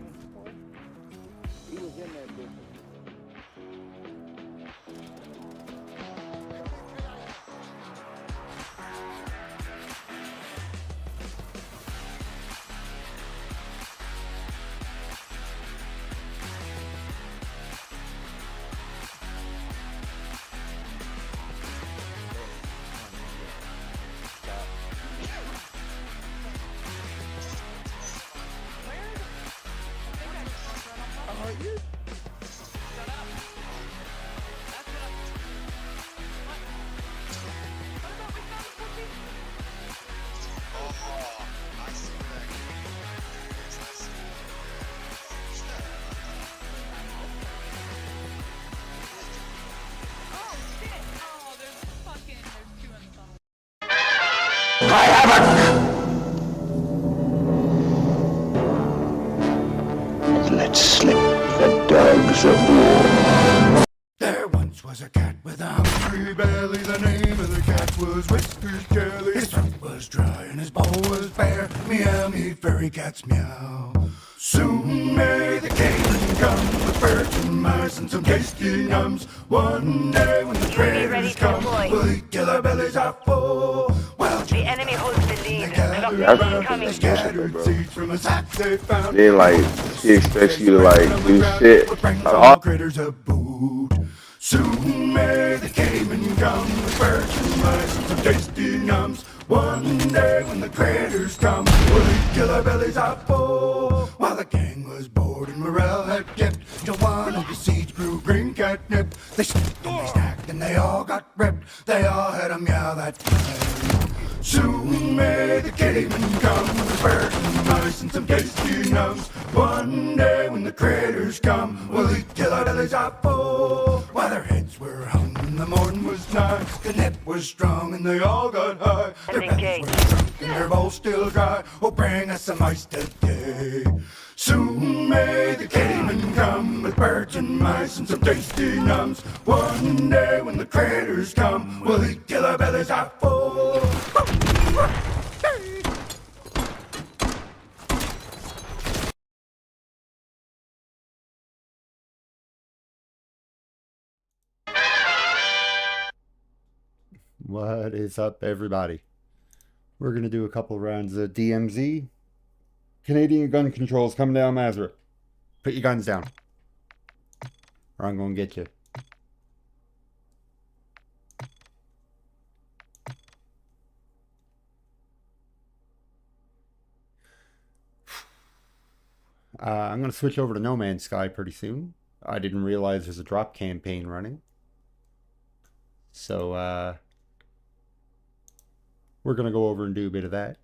deployment before? He was in that business. Let's slip the dogs of war. There once was a cat with a hungry belly. The name of the cat was Whiskers Jelly. His throat was dry and his bowl was bare. Meow, me furry cats meow. Soon may the caveman come with birds and mice and some tasty yums. One day when the traders come, we'll eat till our bellies are full. Well, the enemy holds the lead. they scattered seeds from a sack they found. Then like she expects you to like do shit. Critters a boot. Soon may the caveman come with birds and mice and some tasty yums. One day when the critters come, we'll eat till our bellies are full. While the gang was bored and morale had dipped, till one of the seeds grew green catnip. They sniffed and they snacked and they all got ripped. They all had a meow that time. Soon may the caveman come with birds and mice and some tasty yums. One day when the critters come, we'll eat till our bellies are full. While their heads were hung and the morning was nigh, the nip was strong and they all got high. Their bellies were drunk and their bowls still dry. Oh, bring us some ice today. Soon may the caveman come with birds and mice and some tasty yums. One day when the critters come, we'll eat till our bellies are full. What is up, everybody? We're going to do a couple rounds of DMZ. Canadian gun controls coming down Mazra. Put your guns down, or I'm going to get you. I'm going to switch over to No Man's Sky pretty soon. I didn't realize there's a drop campaign running. So, we're going to go over and do a bit of that.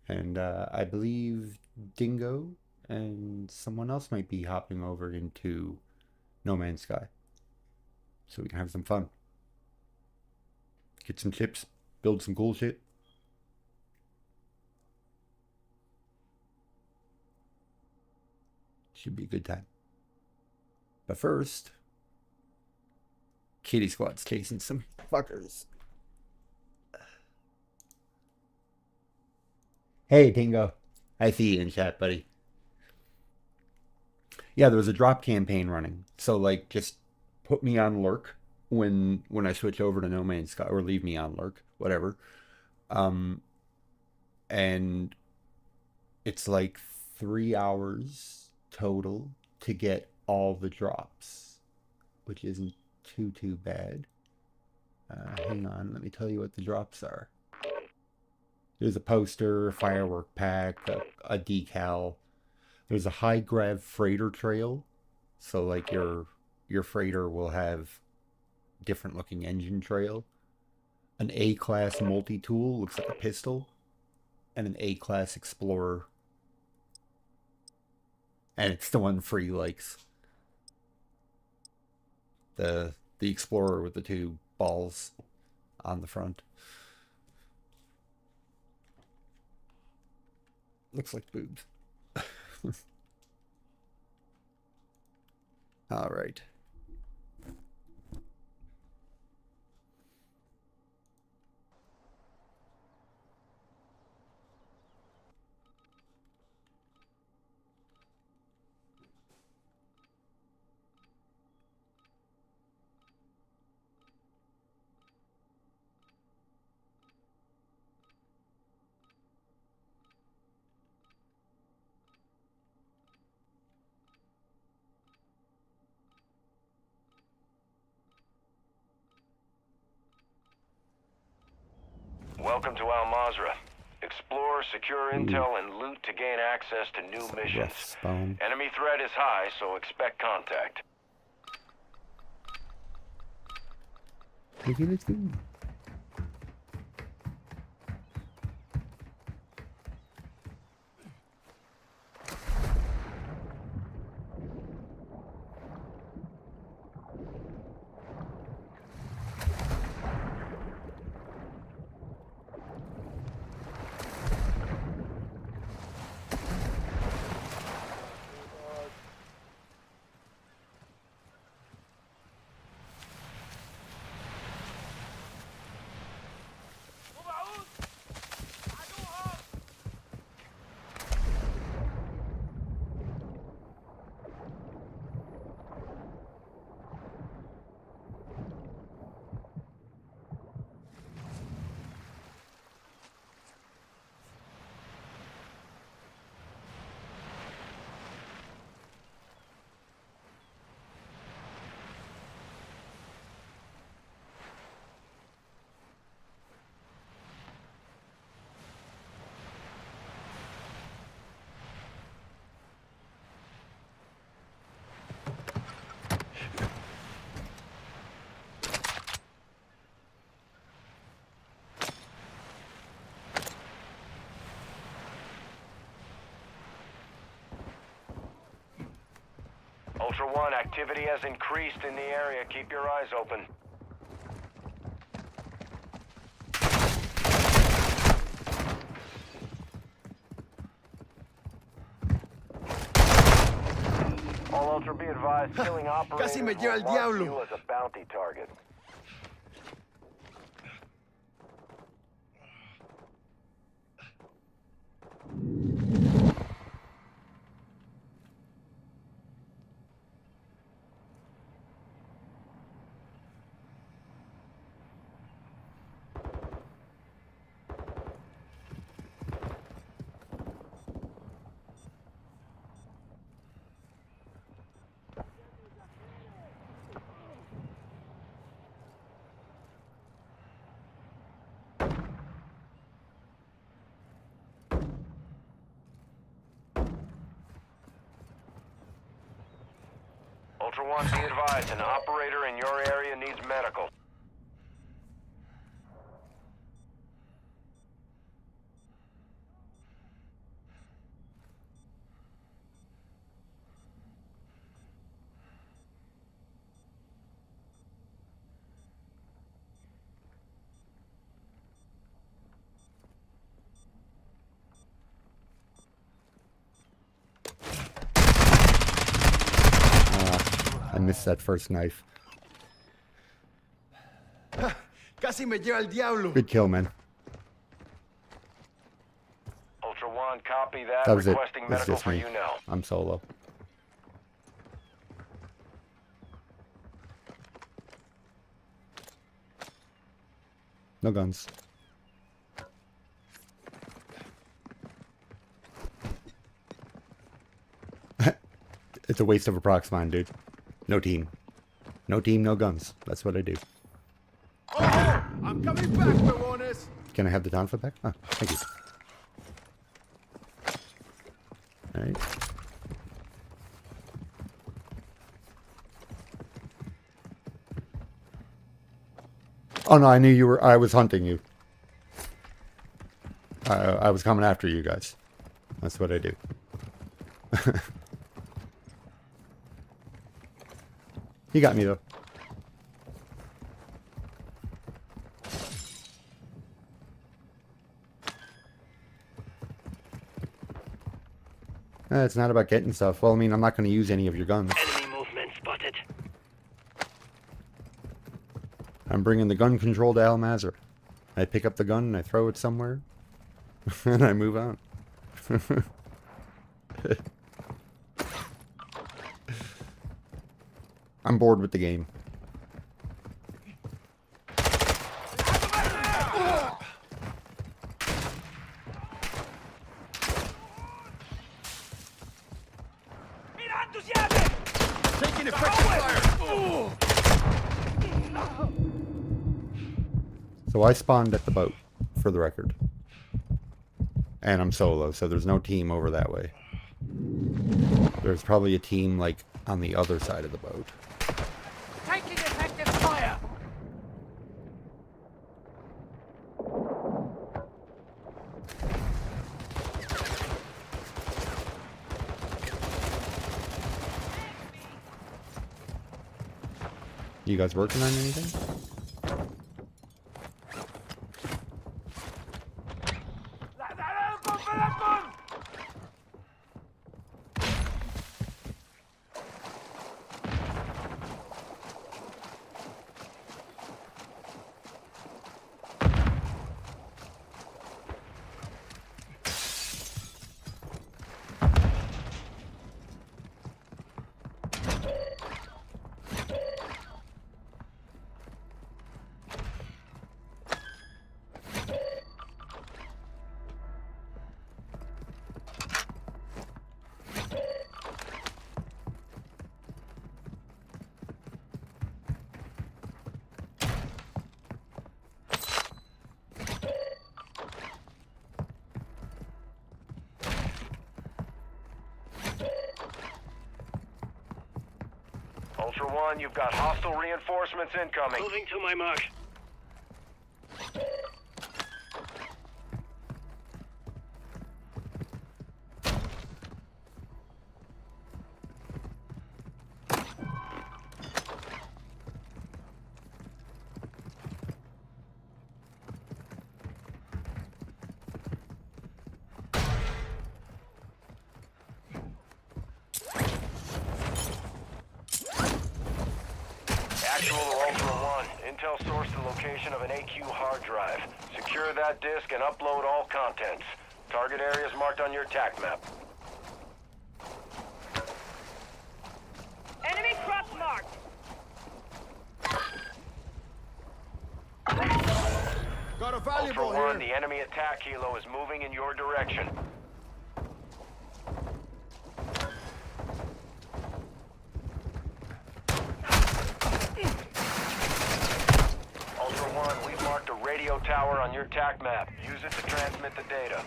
And I believe Dingo and someone else might be hopping over into No Man's Sky. So we can have some fun. Get some chips, build some cool shit. Should be a good time. But first, Kitty Squad's chasing some fuckers. Hey, Dingo. I see you in chat, buddy. Yeah, there was a drop campaign running. So, like, just put me on lurk when I switch over to No Man's Sky, or leave me on lurk, whatever. And it's like 3 hours total to get all the drops, which isn't too bad. Hang on, let me tell you what the drops are. There's a poster, a firework pack, a decal. There's a high grav freighter trail. So like your freighter will have different looking engine trail. An A-class multi-tool, looks like a pistol. And an A-class Explorer. And it's the one Free likes. The Explorer with the two balls on the front. Looks like boobs. All right. Welcome to Al Mazrah. Explore, secure intel, and loot to gain access to new missions. Rough spawn. Enemy threat is high, so expect contact. Okay, let's go. Ultra One, activity has increased in the area. Keep your eyes open. All Ultra, be advised, killing operators Casi me lleva el will mark diablo. you as a bounty target. Ultra One, be advised, an operator in your area needs medical. I missed that first knife. Casi me lleva el diablo. Good kill, man. Ultra One, copy that. That was it. Requesting It's medical just for me. you now. I'm solo. No guns. It's a waste of a proxmine, dude. No team. No team, no guns. That's what I do. Oh, I'm coming back, huevones. Can I have the Donfa back? Oh, thank you. Alright. Oh no, I knew you were... I was hunting you. I was coming after you guys. That's what I do. He got me though. It's not about getting stuff. Well, I mean, I'm not going to use any of your guns. Enemy movement spotted. I'm bringing the gun control to Al Mazrah. I pick up the gun and I throw it somewhere. And I move on. I'm bored with the game. Taking effective fire. So I spawned at the boat. for the record. And I'm solo, so there's no team over that way. There's probably a team, like, on the other side of the boat. Taking effective fire! You guys working on anything? Ultra One, you've got hostile reinforcements incoming. Moving to my mark. Actual to Ultra One, intel sourced the location of an AQ hard drive. Secure that disk and upload all contents. Target areas marked on your TAC map. Enemy cross marked! Got a Ultra valuable One, here. the enemy attack helo is moving in your direction. Ultra One, we've marked a radio tower on your TAC map. Use it to transmit the data.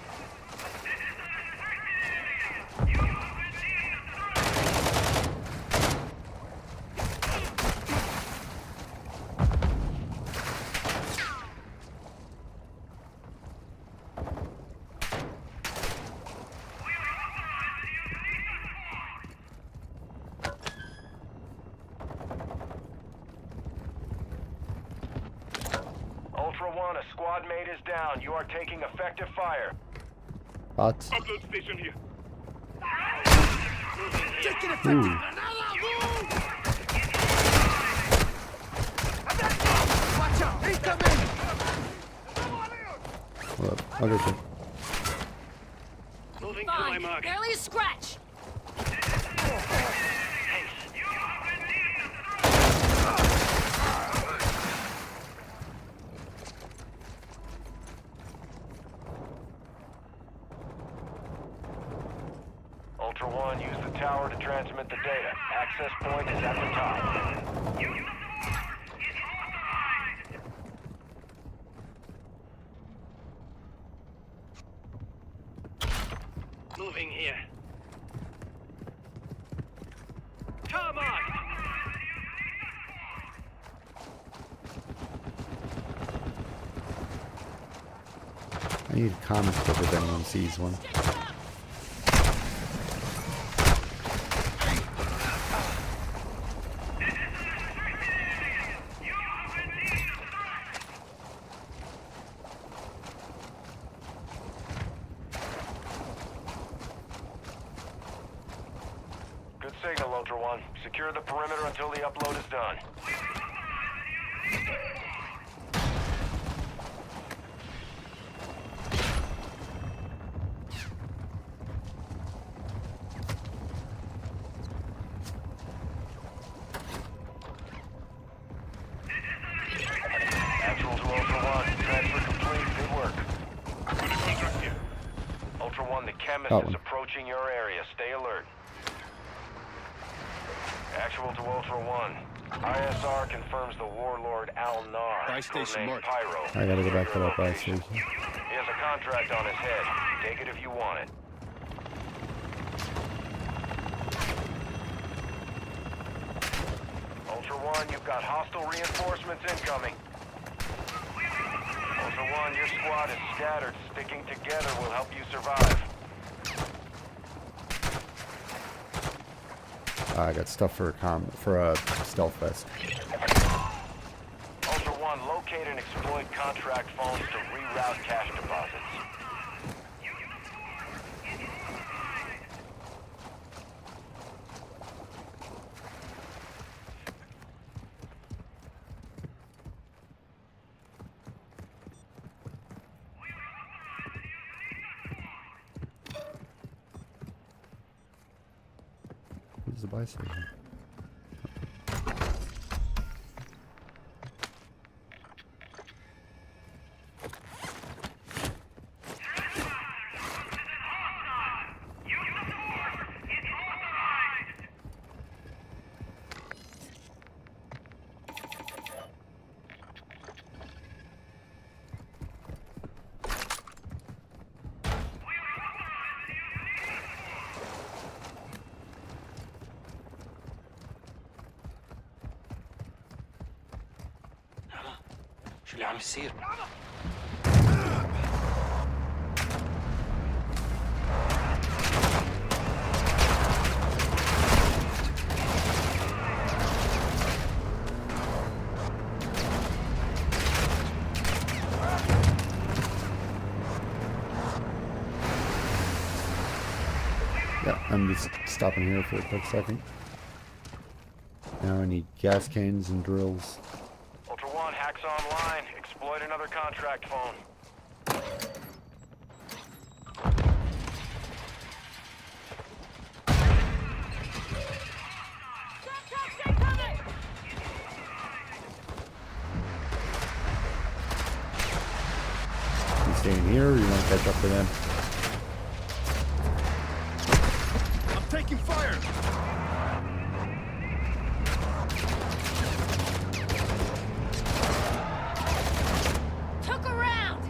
Ultra One, a squad mate is down. You are taking effective fire. Bots. Upload station here. Ooh. Watch out! Incoming! Hold up. I'll get you. Moving to my Fine, mark. barely a scratch! Ultra One, use the tower to transmit the data. Access point is at the top. Moving here. Tarmac! I need a comic book if anyone sees one. Good signal, Ultra One. Secure the perimeter until the upload is done. Actual to Ultra One. Transfer complete. Good work. Ultra One, the chemist That is one. approaching your area. Stay alert. Actual to Ultra One. ISR confirms the warlord Al-Nar, Buy station codenamed marked. Pyro. I gotta go back to Your that buy location. station. He has a contract on his head. Take it if you want it. Ultra One, you've got hostile reinforcements incoming. Ultra One, your squad is scattered. Sticking together will help you survive. I got stuff for a stealth vest. Ultra One, locate and exploit contract phones to reroute cash deposits. Where's the buy station? شو اللي عم يصير؟ Yeah, I'm just stopping here for a quick second. Now I need gas cans and drills. Ultra One, hacks online. Exploit another contract phone. You staying here or you want to catch up to them? I'm taking fire! Took a round.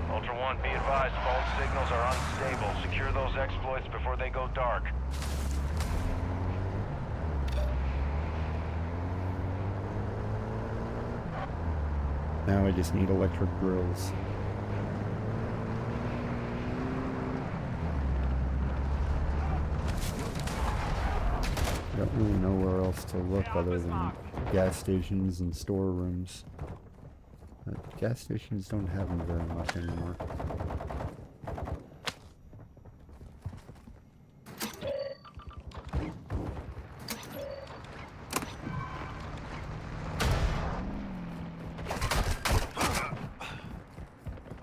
Ultra One, be advised, phone signals are unstable. Secure those exploits before they go dark. Now I just need electric drills. I don't really know where else to look other than gas stations and storerooms. Gas stations don't have them very much anymore.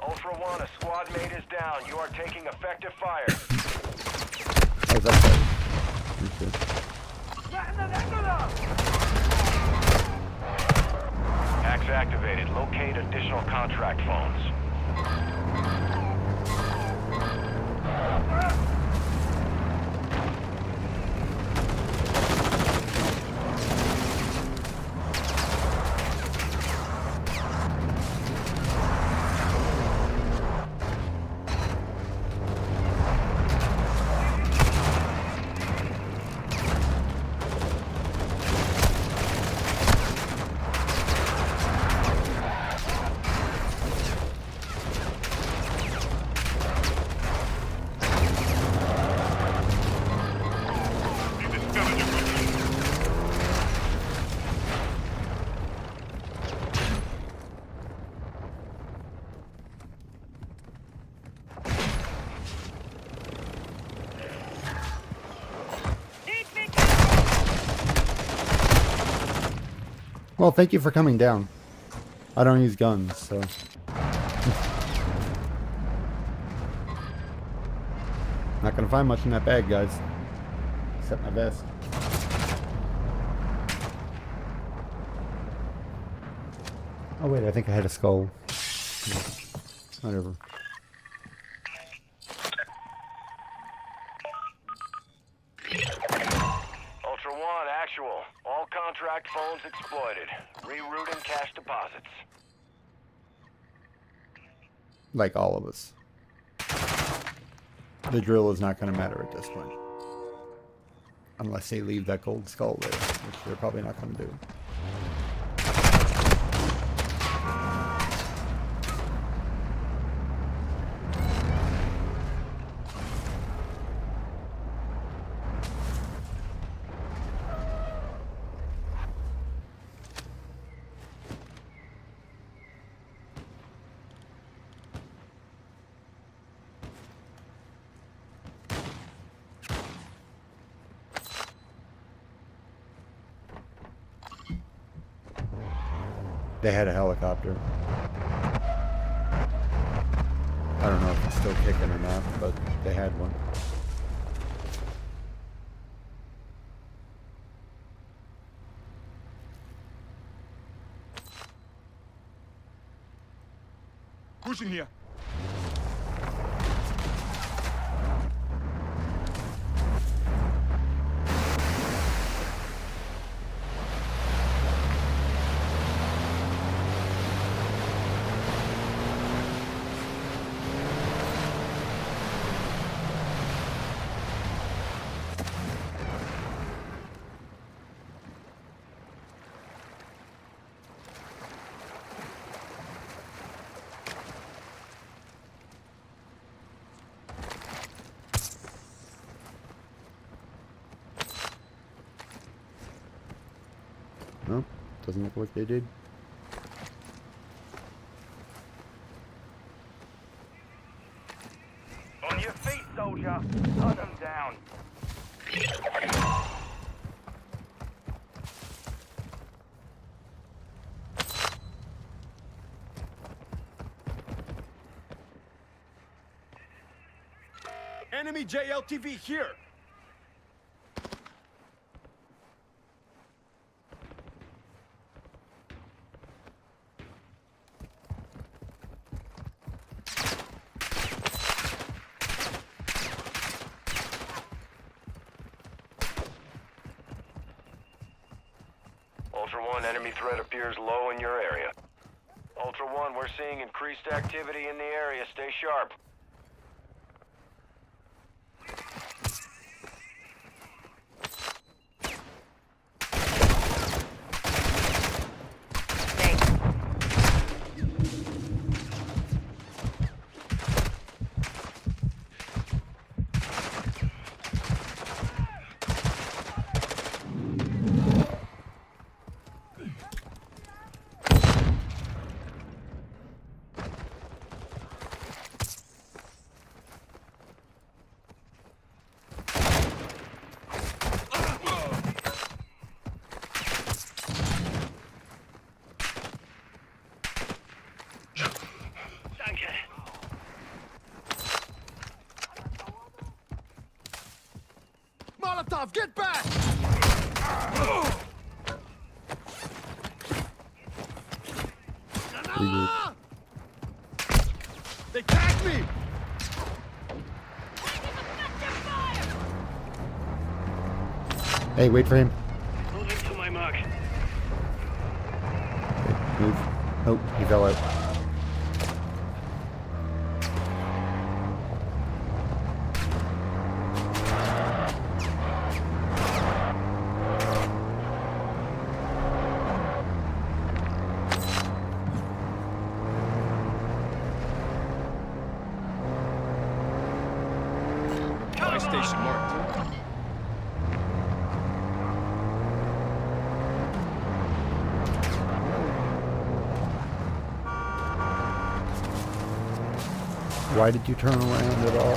Ultra One, a squad mate is down. You are taking effective fire. How's that fight? Pretty good. Hacks activated. Locate additional contract phones. Well, thank you for coming down. I don't use guns, so... Not gonna find much in that bag, guys. Except my vest. Oh wait, I think I had a skull. Whatever. Ultra One, actual. All contract phones exploited. Rerouting cash deposits. Like all of us. The drill is not going to matter at this point. Unless they leave that gold skull there, which they're probably not going to do. They had a helicopter. I don't know if it's still kicking or not, but they had one. Pushing here. No, doesn't look like they did. On your feet, soldier. Hunt them down. Enemy JLTV here. Ultra One, enemy threat appears low in your area. Ultra One, we're seeing increased activity in the area. Stay sharp. Molotov, get back! They tagged me! Hey, wait for him. Moving to my mark. Okay, move. Oh, he fell out. My station marked. Why did you turn around at all?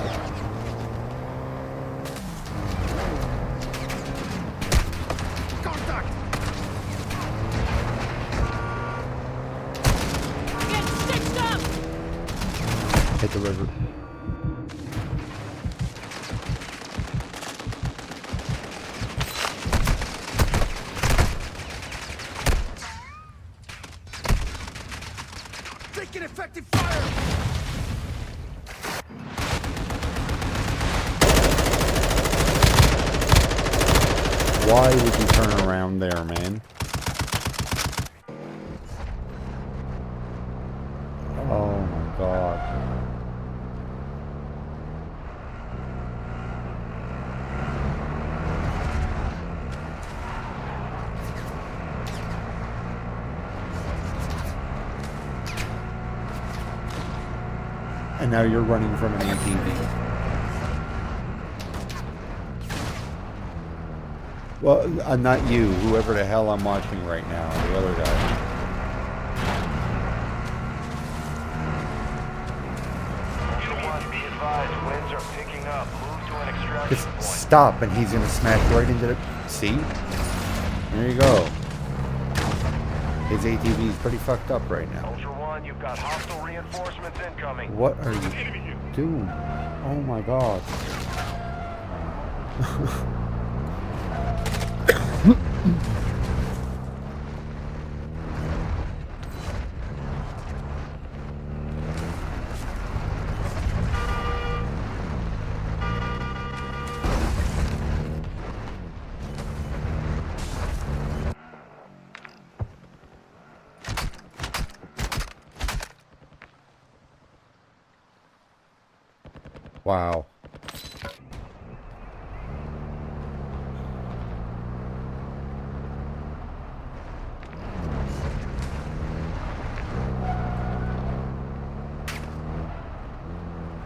Contact! Hit the river. Taking effective fire! Why would you turn around there, man? Oh my god. And now you're running from an ATV. Well, not you. Whoever the hell I'm watching right now. The other guy. Be advised, winds are picking up. Move to an extraction Just point. stop and he's gonna smash right into the... See? There you go. His ATV is pretty fucked up right now. Ultra One, you've got hostile reinforcements incoming. What are you doing? Oh my god. Wow.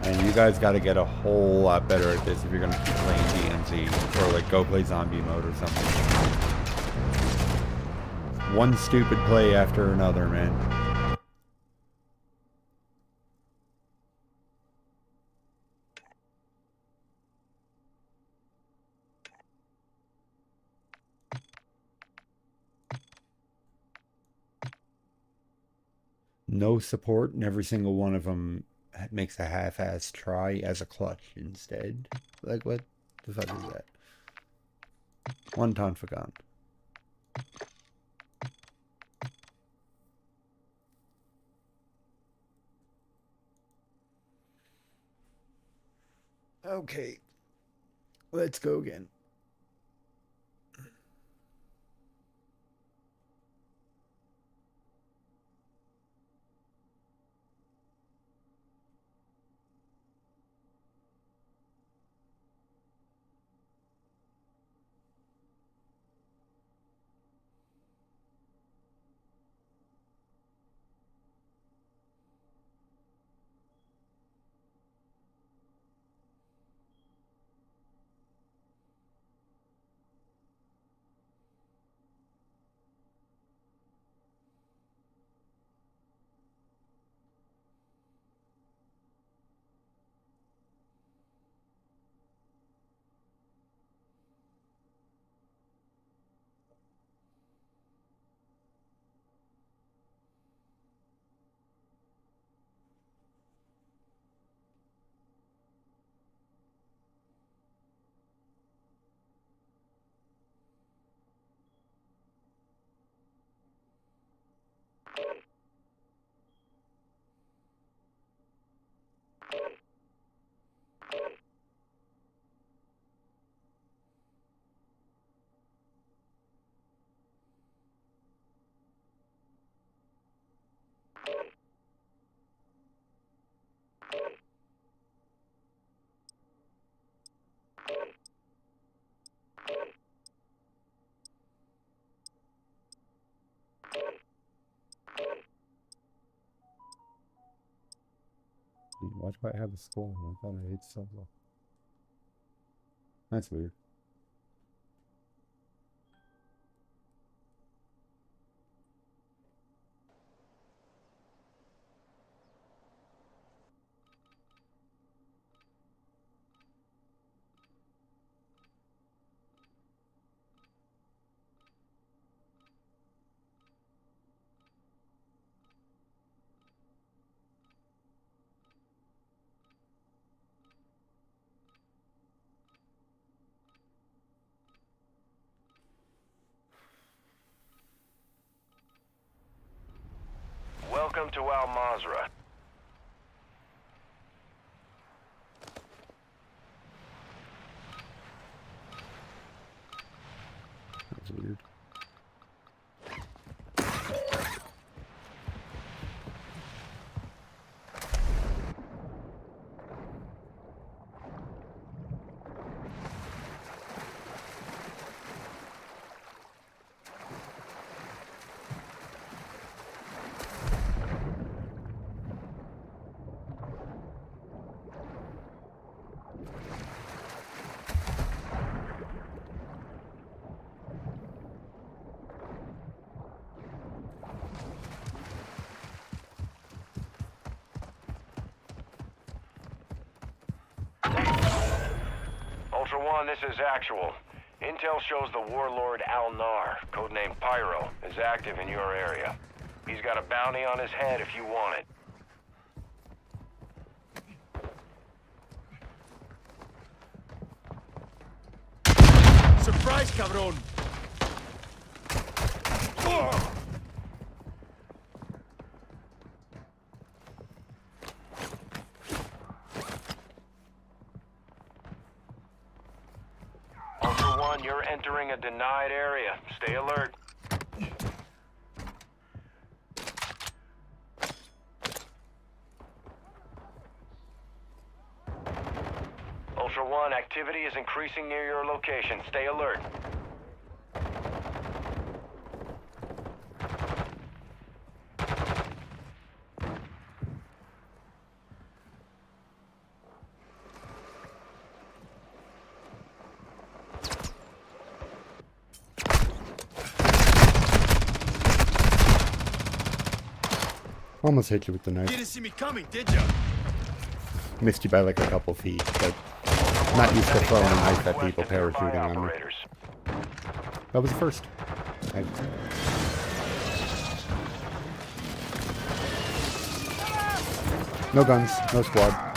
And you guys got to get a whole lot better at this if you're going to keep playing DMZ. Or like go play zombie mode or something. One stupid play after another, man. No support, and every single one of them makes a half-ass try as a clutch instead. Like, what the fuck is that? One ton for gun. Okay. Let's go again. Why do I have a score? I thought I hit solo. That's weird. Welcome to Al Mazrah. That's weird. Ultra One, this is Actual. Intel shows the warlord Al-Nar, codenamed Pyro, is active in your area. He's got a bounty on his head if you want it. Surprise, cabron! Ultra One, you're entering a denied area. Stay alert. Ultra One, activity is increasing near your location. Stay alert. Almost hit you with the knife. Didn't see me coming, did ya? Missed you by like a couple feet, but I'm not used to throwing a knife at people parachuting on me. That was the first. No guns, no squad.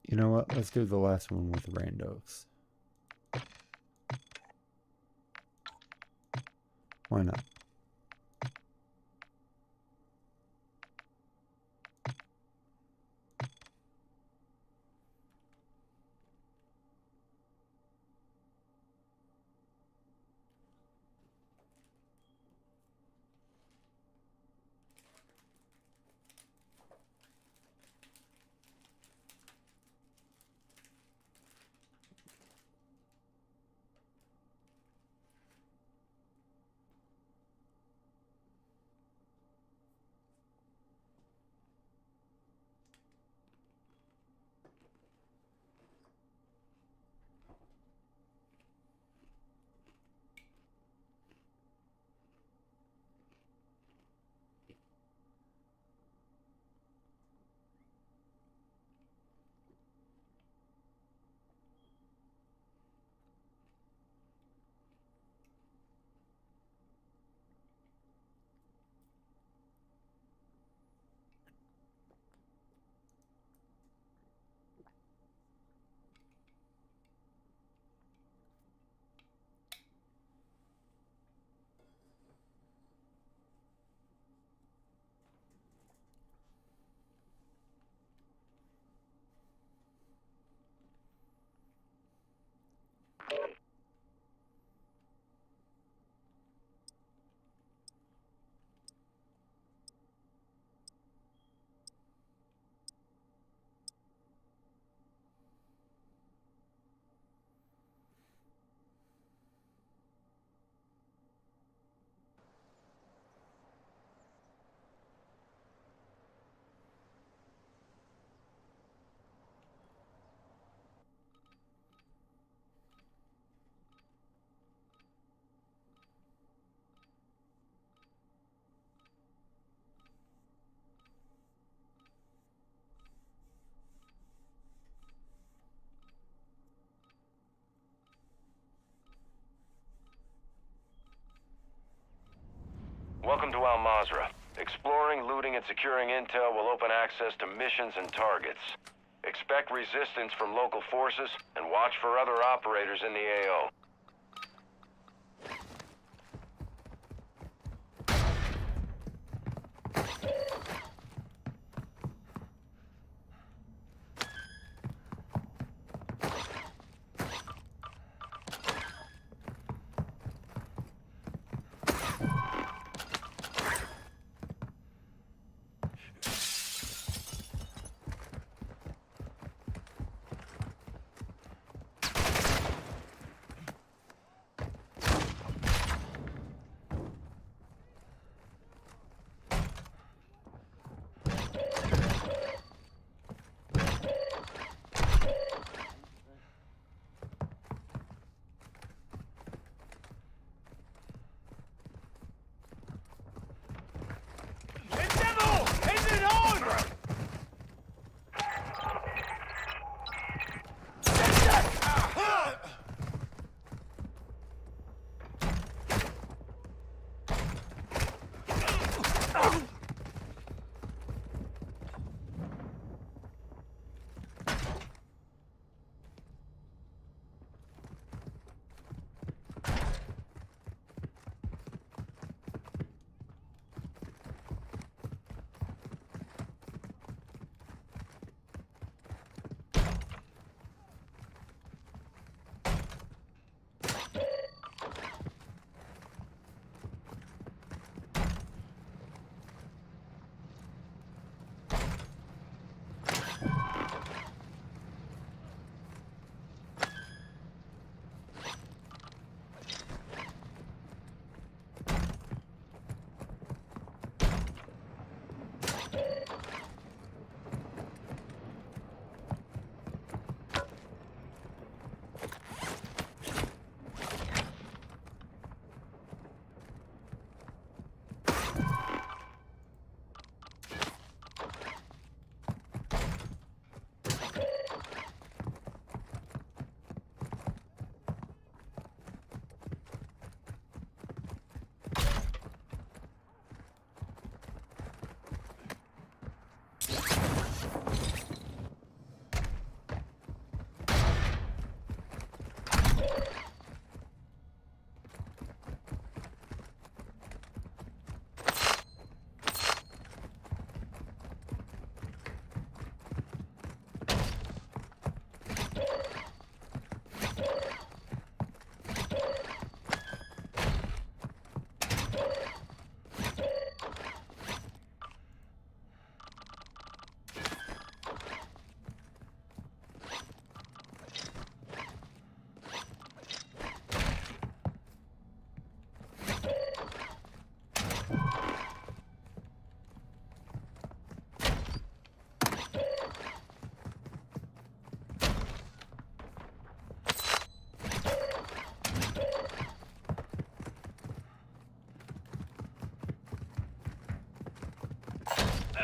You know what? Let's do the last one with randos. Why not? Welcome to Al Mazrah. Exploring, looting, and securing intel will open access to missions and targets. Expect resistance from local forces, and watch for other operators in the AO.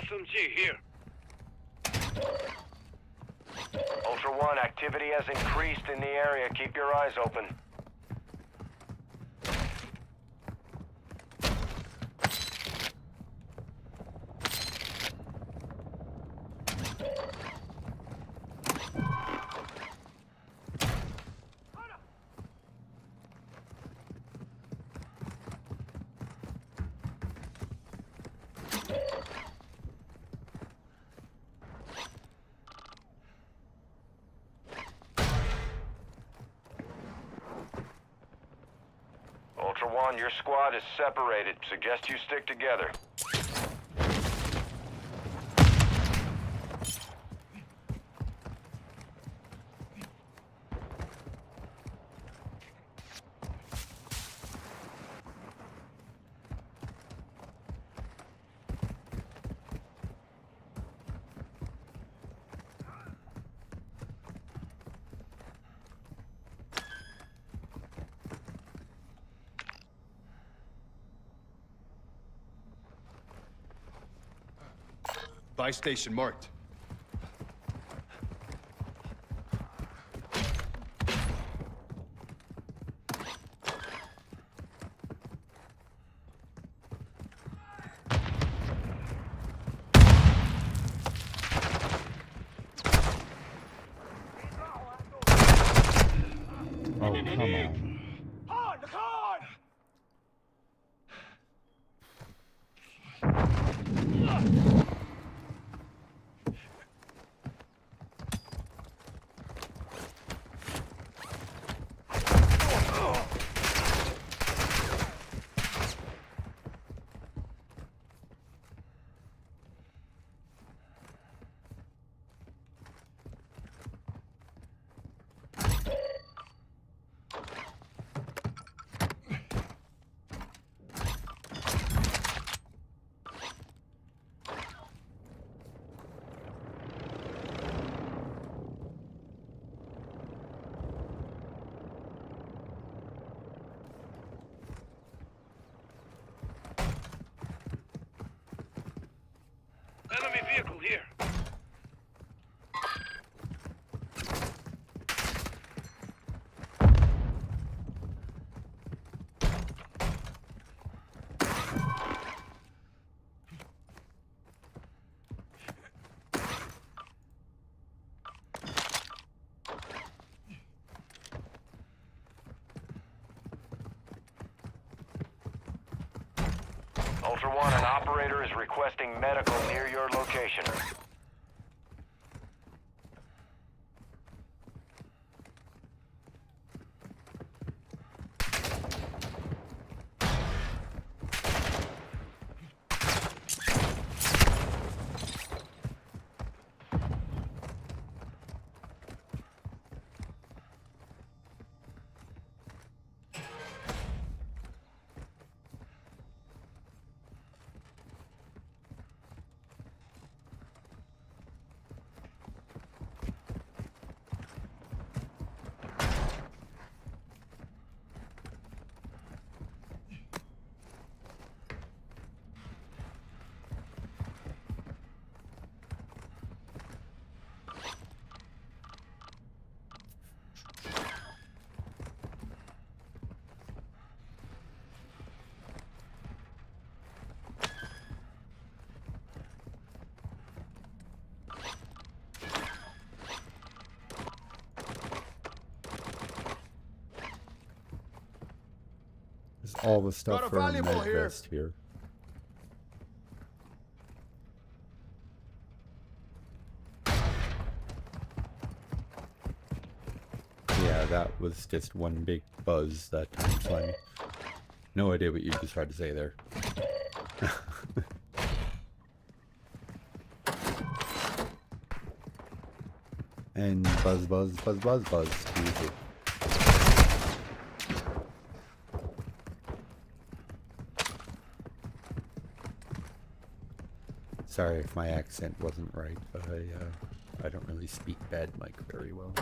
SMG here. Ultra One, activity has increased in the area. Keep your eyes open. Ultra One, your squad is separated. Suggest you stick together. Buy station marked. Come on. Enemy vehicle here. Ultra One, an operator is requesting medical near your location. There's all the stuff Got a for a valuable med here. vest here. Yeah, that was just one big buzz that time, Slimy. No idea what you just tried to say there. And buzz, buzz, buzz, buzz, buzz to you too. Sorry if my accent wasn't right, but I don't really speak bad mic very well.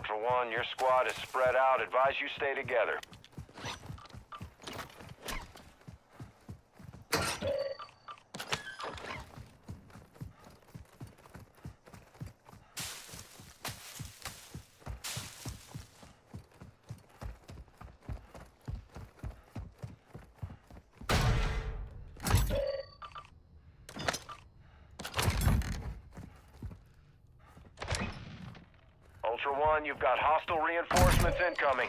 Ultra One, your squad is spread out. Advise you stay together. Ultra One, you've got hostile reinforcements incoming.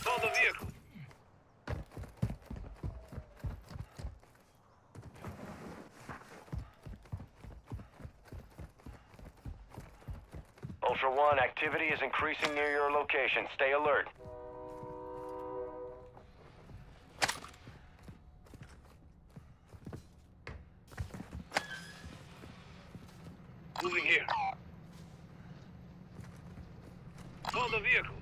Hold the vehicle. Ultra One, activity is increasing near your location. Stay alert. Moving here. Hold the vehicle.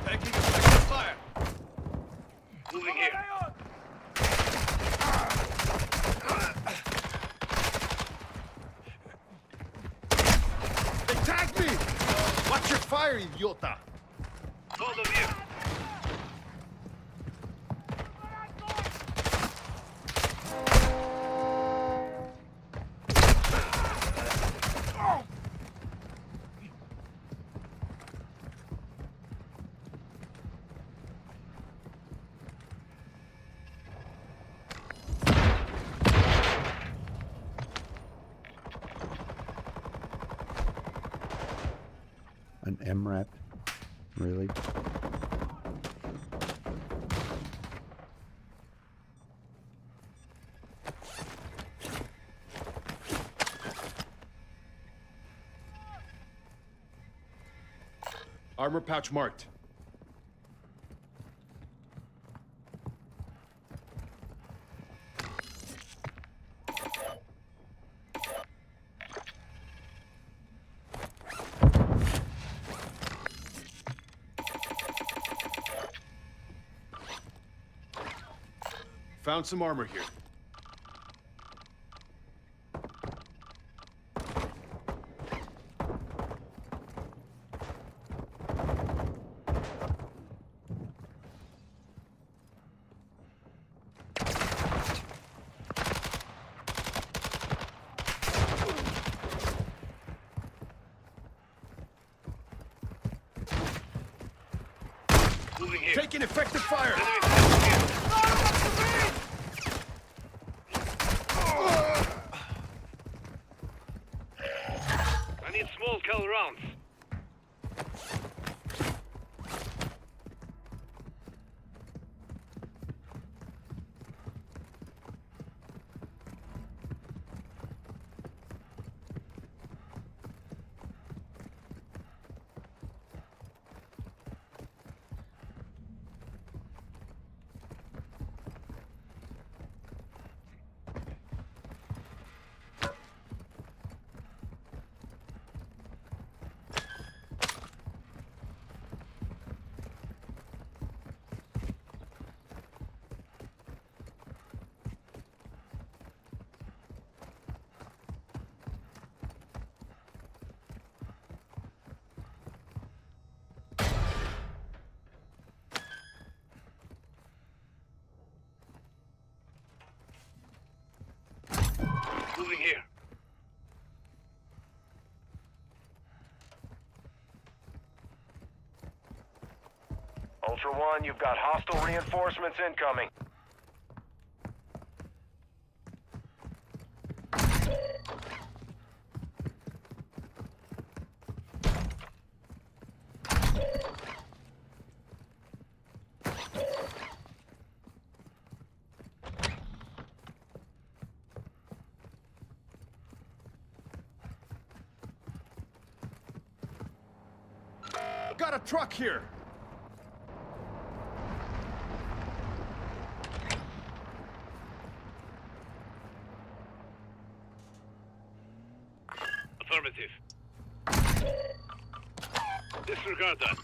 Taking effective fire. Moving here. They tagged me! Watch your fire, idiota! Hold the vehicle. An MRAP? Really? Armor pouch marked. Found some armor here. Moving here. Taking effective fire! Enemy fire here. need small cal rounds. Moving here. Ultra One, you've got hostile reinforcements incoming. Got a truck here. Affirmative. Disregard that.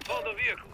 Follow the vehicle.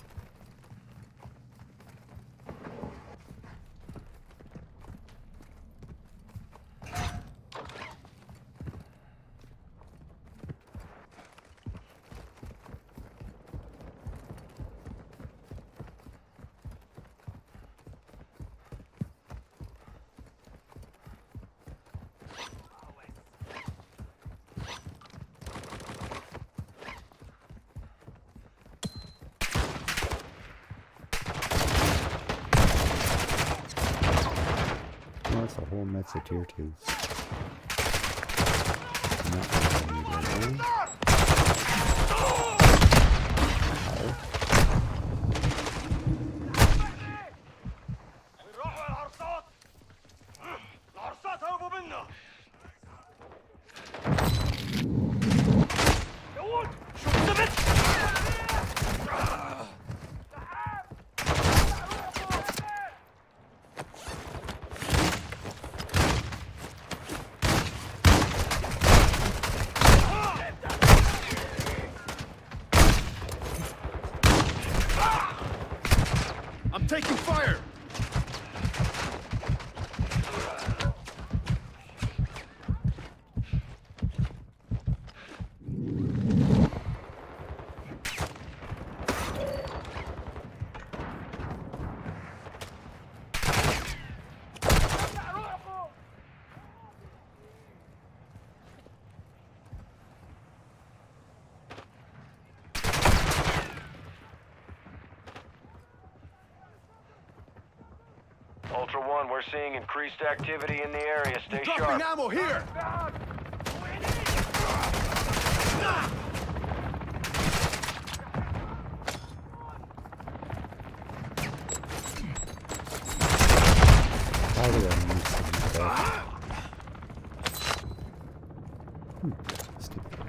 That's a whole mess of tier 2s. Not gonna need right there. Ow. I'm taking fire! Ultra One, we're seeing increased activity in the area. Stay Dropping sharp. ammo here! How did I miss that? Stupid.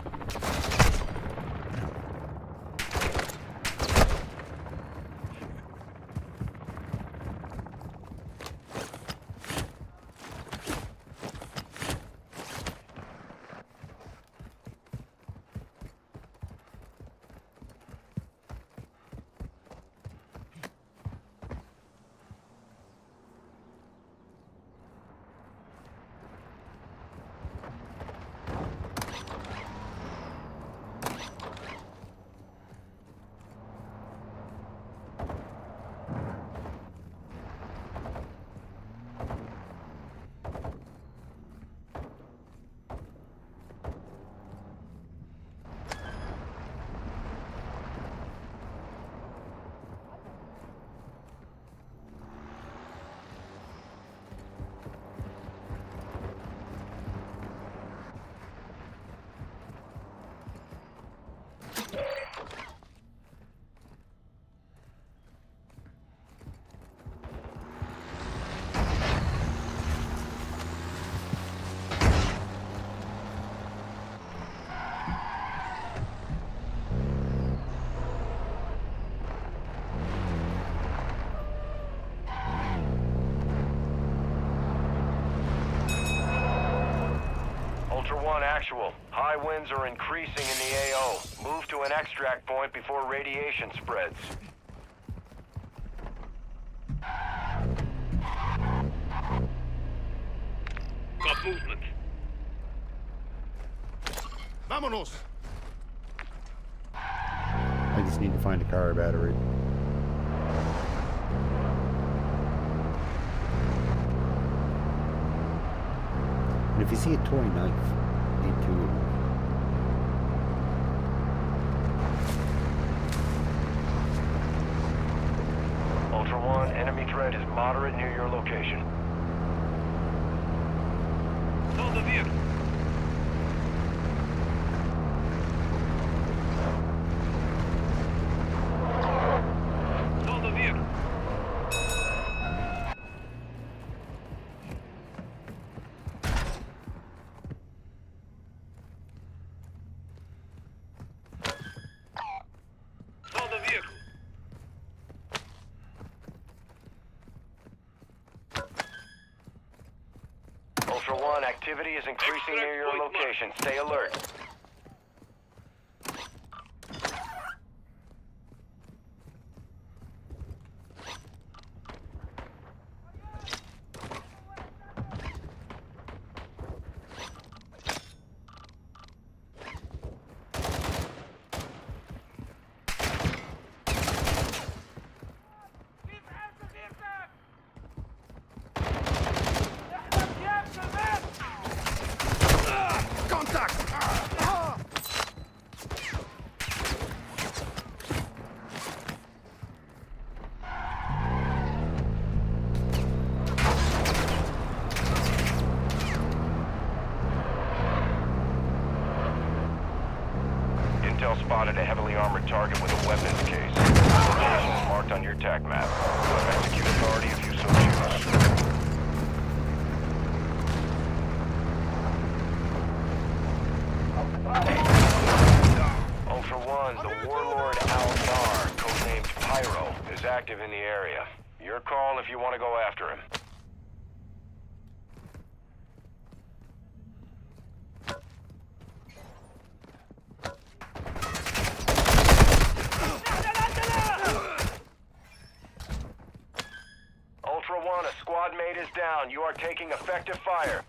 Actual. High winds are increasing in the AO. Move to an extract point before radiation spreads. Got movement. Vámonos! I just need to find a car battery. And if you see a toy knife, you need two of them. Ultra One, enemy threat is moderate near your location. Hold the vehicle. Hold the vehicle. Hold the vehicle. Ultra One, activity is increasing near your location. Stay alert. Contact! Intel spotted a heavily armored target with a weapons case. Location is marked on your TAC map. You have execute authority if you so choose. Ultra One, the warlord Al-Nar, codenamed Pyro, is active in the area. Your call if you want to go after him. Ultra One, a squad mate is down. You are taking effective fire.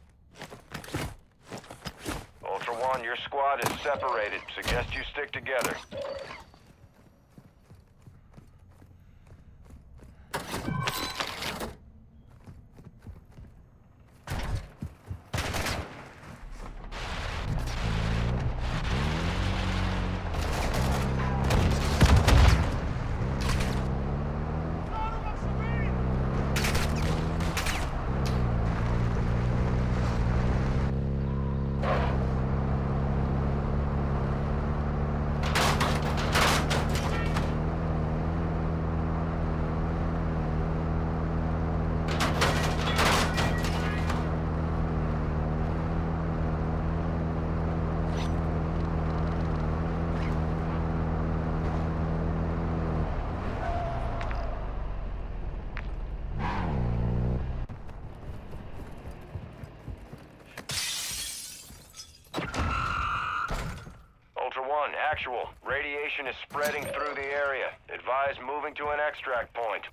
Ultra One, your squad is separated. Suggest you stick together. One, actual. Radiation is spreading through the area. Advise moving to an extract point.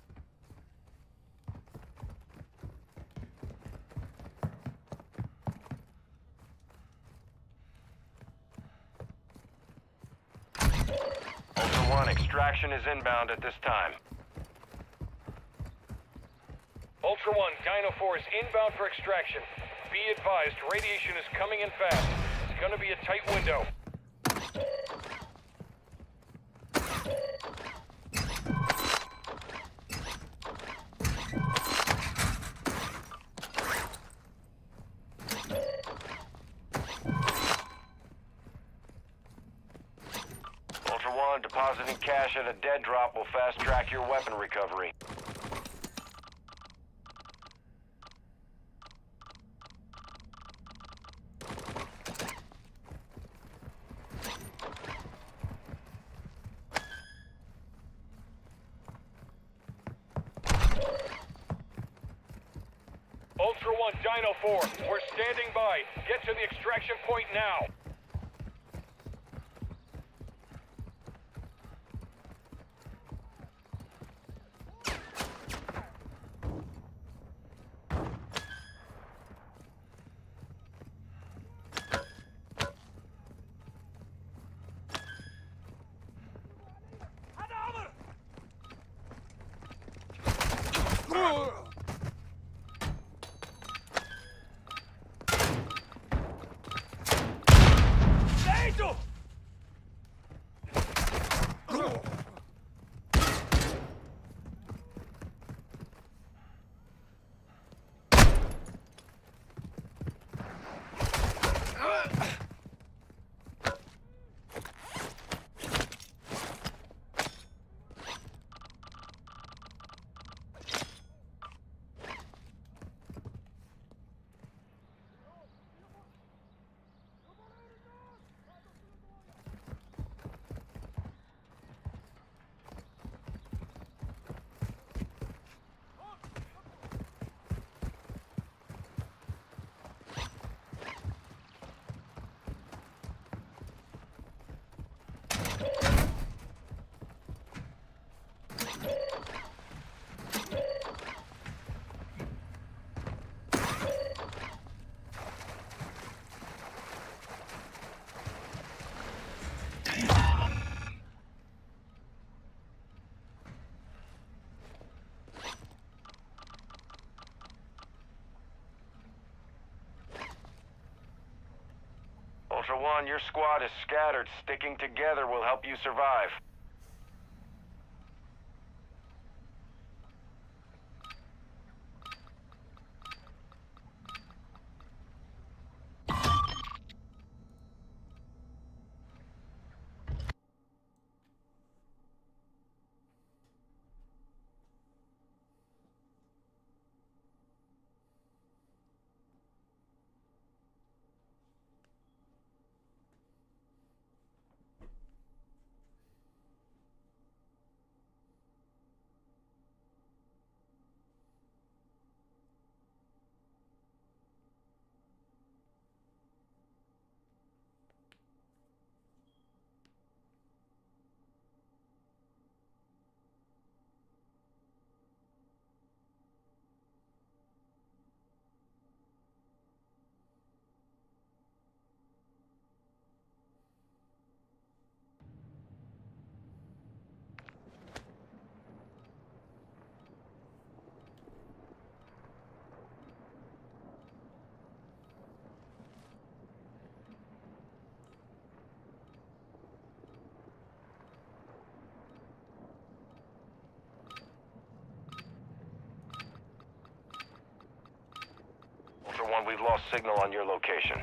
Ultra One, extraction is inbound at this time. Ultra One, Dino 4 is inbound for extraction. Be advised, radiation is coming in fast. It's gonna be a tight window. Ultra One, depositing cash at a dead drop will fast-track your weapon recovery. Ultra One, Dino 4. We're standing by. Get to the extraction point now. Ultra One, your squad is scattered. Sticking together will help you survive. Ultra One, we've lost signal on your location.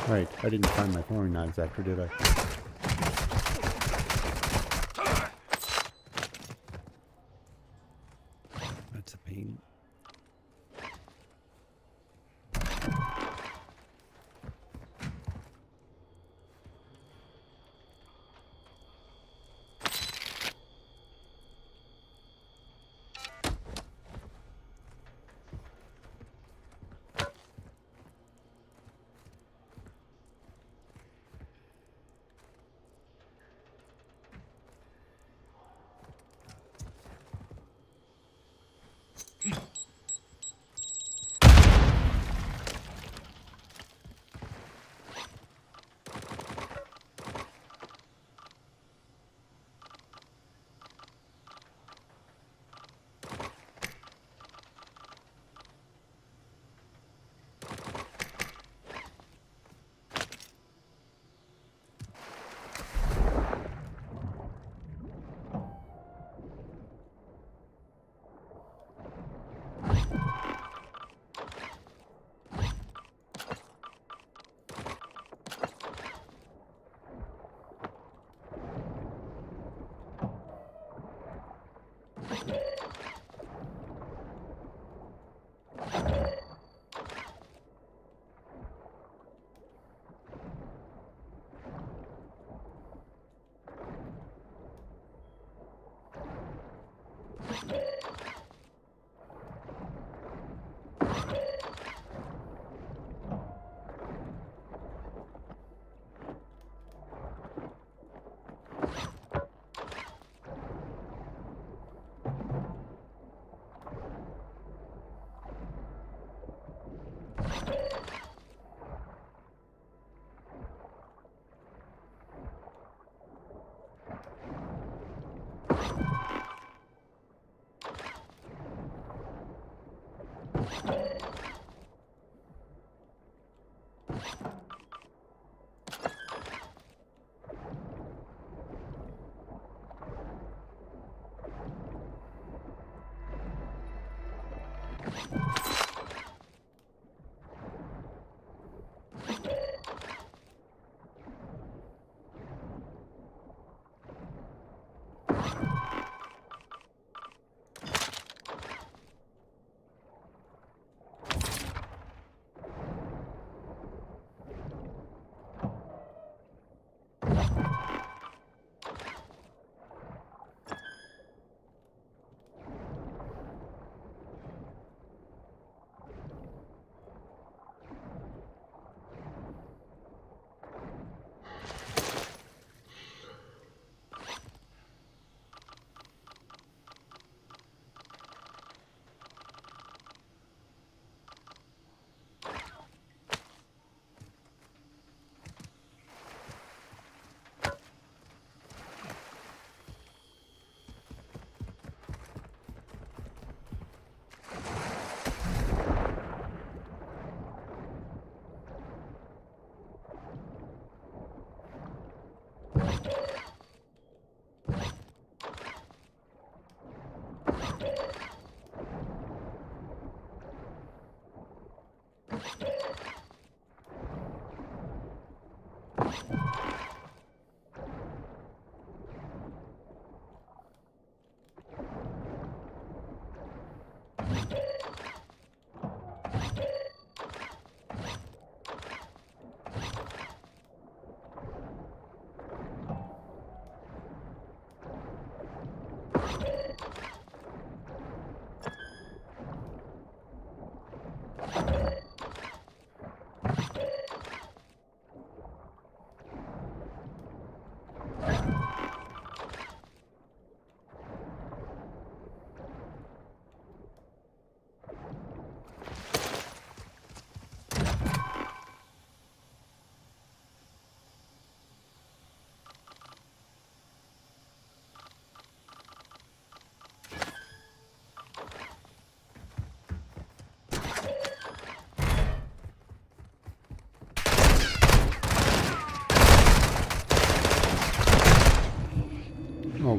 Right, I didn't find my throwing knives after, did I? That's a pain.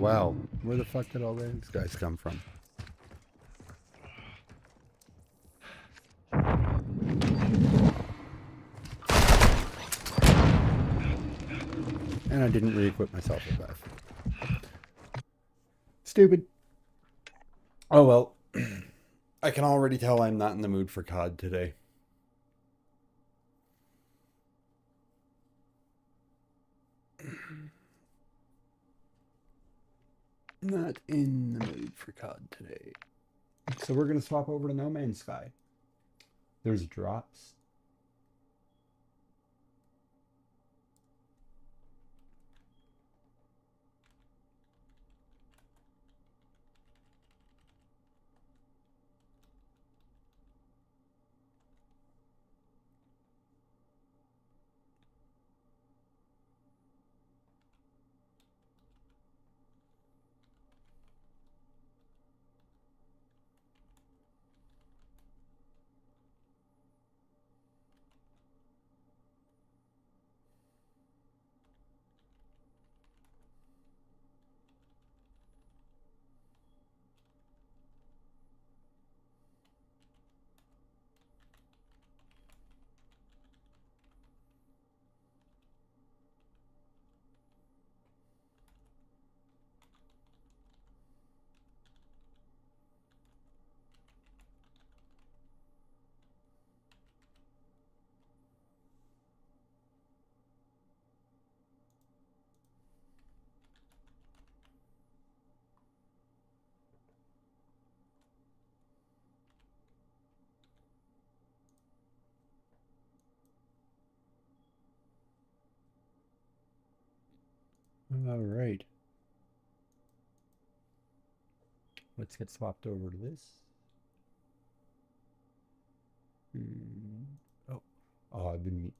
wow. Where the fuck did all these guys come from? And I didn't re-equip myself with that. Stupid. Oh well. I can already tell I'm not in the mood for COD today. Not in the mood for COD today. So we're going to swap over to No Man's Sky. There's drops. All right. Let's get swapped over to this. Oh, I've been...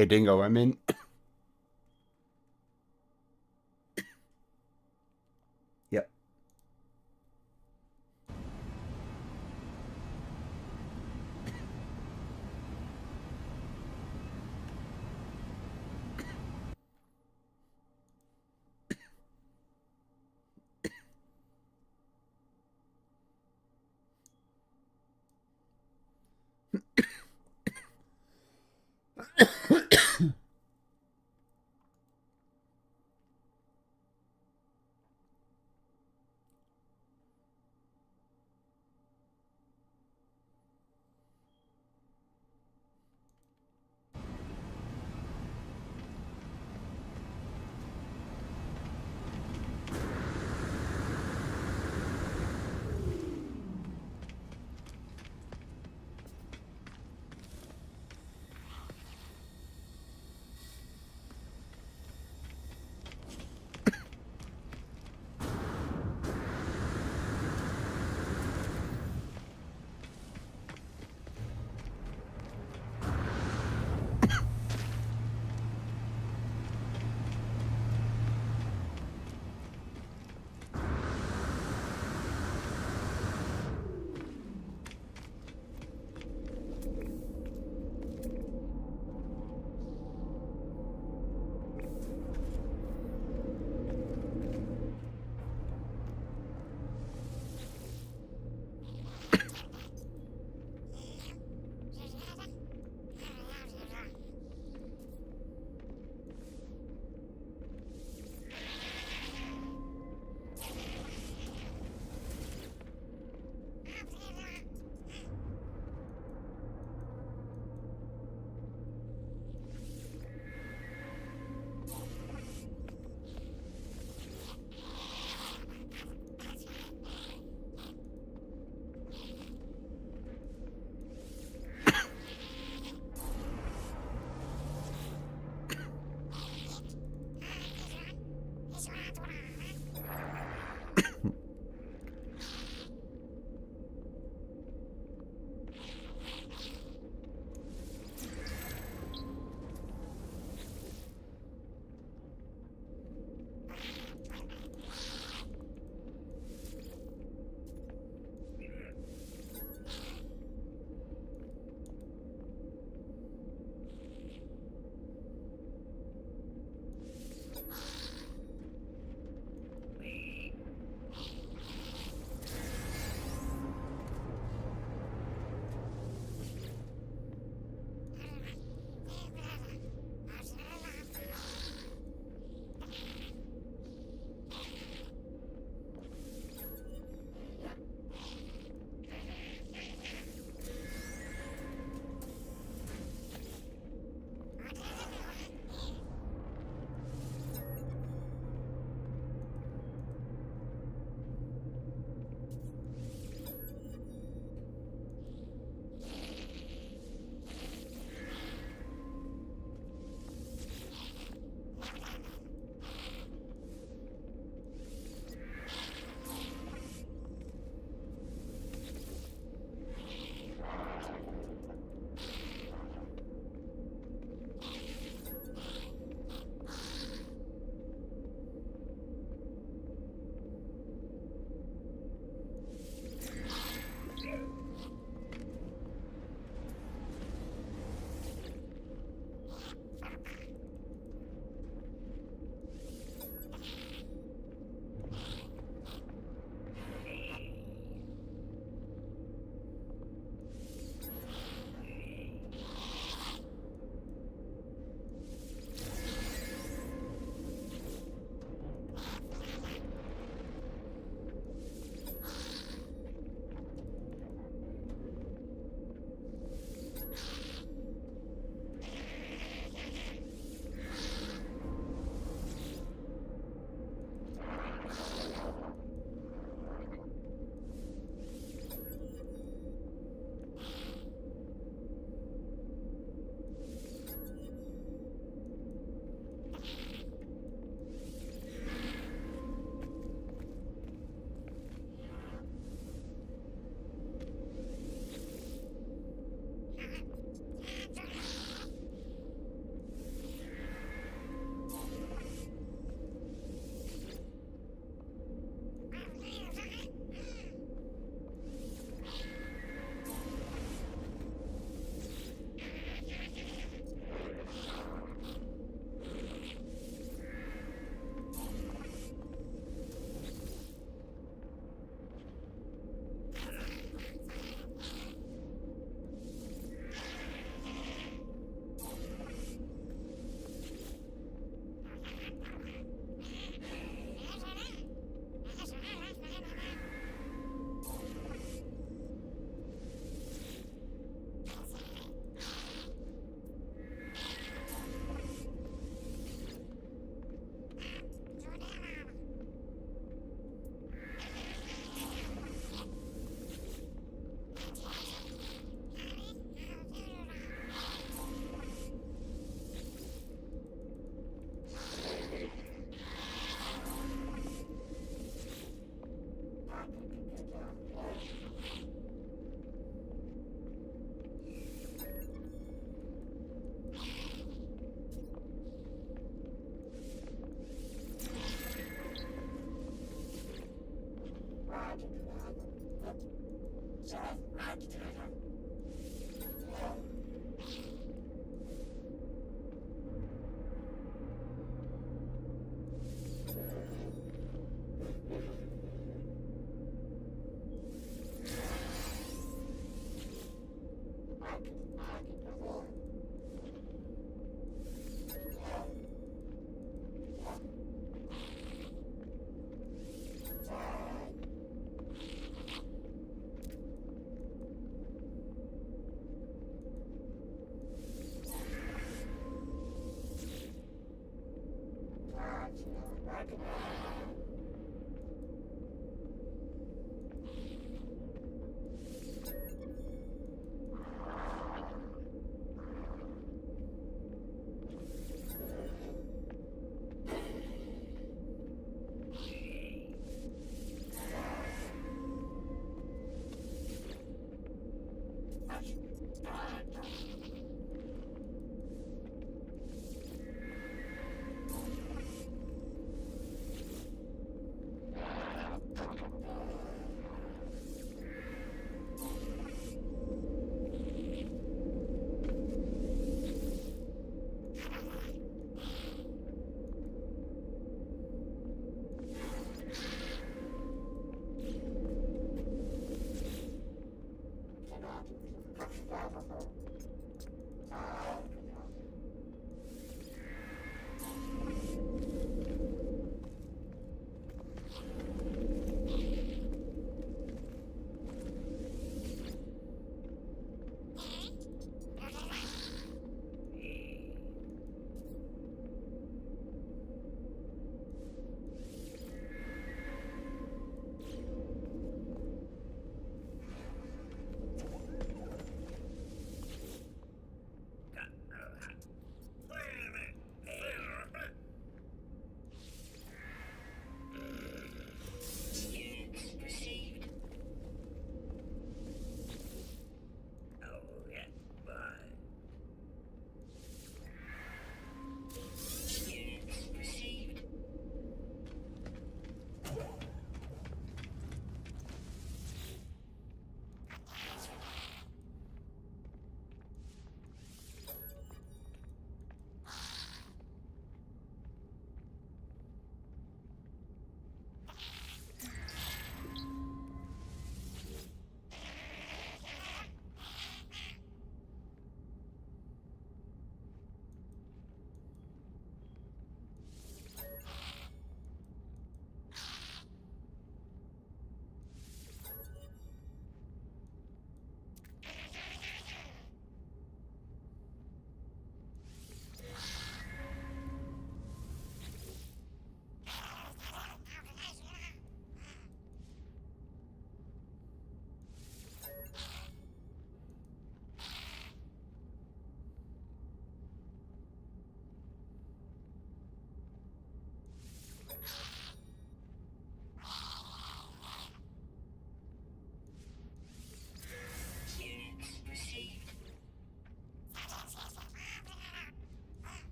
Hey, Dingo, I'm in. Yep.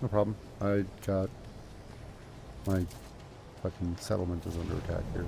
No problem. I got my fucking settlement is under attack here.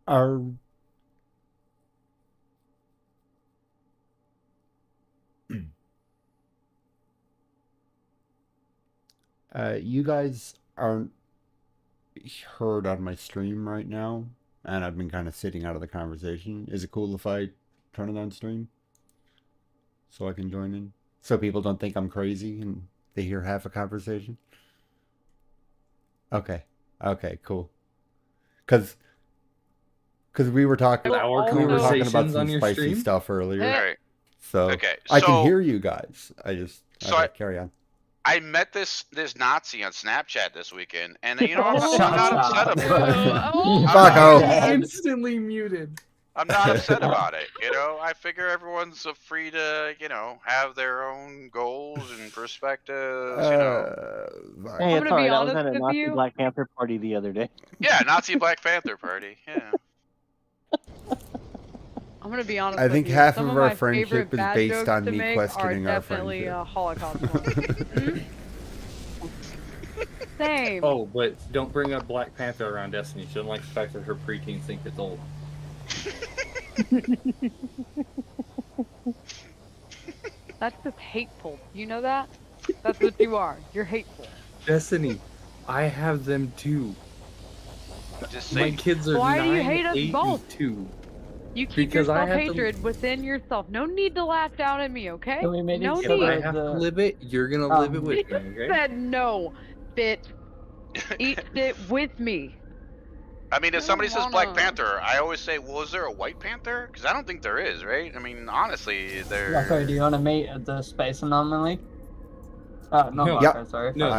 Are you guys aren't heard on my stream right now, and I've been kind of sitting out of the conversation. Is it cool if I turn it on stream so I can join in? So people don't think I'm crazy and they hear half a conversation? Okay. Okay, cool. Because we were talking about some spicy stuff earlier. Alright. So Okay, I can so- hear you guys. I just carry on. I met this Nazi on Snapchat this weekend, and you know I'm not upset about it. Fuck off. Instantly muted. I'm not upset about it. You know, I figure everyone's free to, you know, have their own goals and perspectives. You know. Hey, it's alright. I was at a Nazi Black Panther party the other day. Yeah, Nazi Black Panther party. Yeah. I'm gonna be honest. I think with you. half Some of my our friendship favorite is bad based jokes on to me make questioning are our definitely friendship. Holocaust ones. Same. Oh, but don't bring up Black Panther around Destiny. She doesn't like the fact that her preteens think it's old. That's just hateful. You know that? That's what you are. You're hateful. Destiny, I have them too. Just My kids are Why 9, do you hate us 8, both? and 2. You keep Because your I have to- self-hatred within yourself. No need to lash down at me, okay? So we made no each need. I have to live it. You're gonna live it with me, okay? Said no, bitch. Eat it with me. I mean, if somebody says Black wanna- Panther, I always say, well, is there a White Panther? Because I don't think there is, right? I mean, honestly, there. Rocco, do you want to meet at the Space Anomaly? Oh, no, No. Rocco, sorry. No,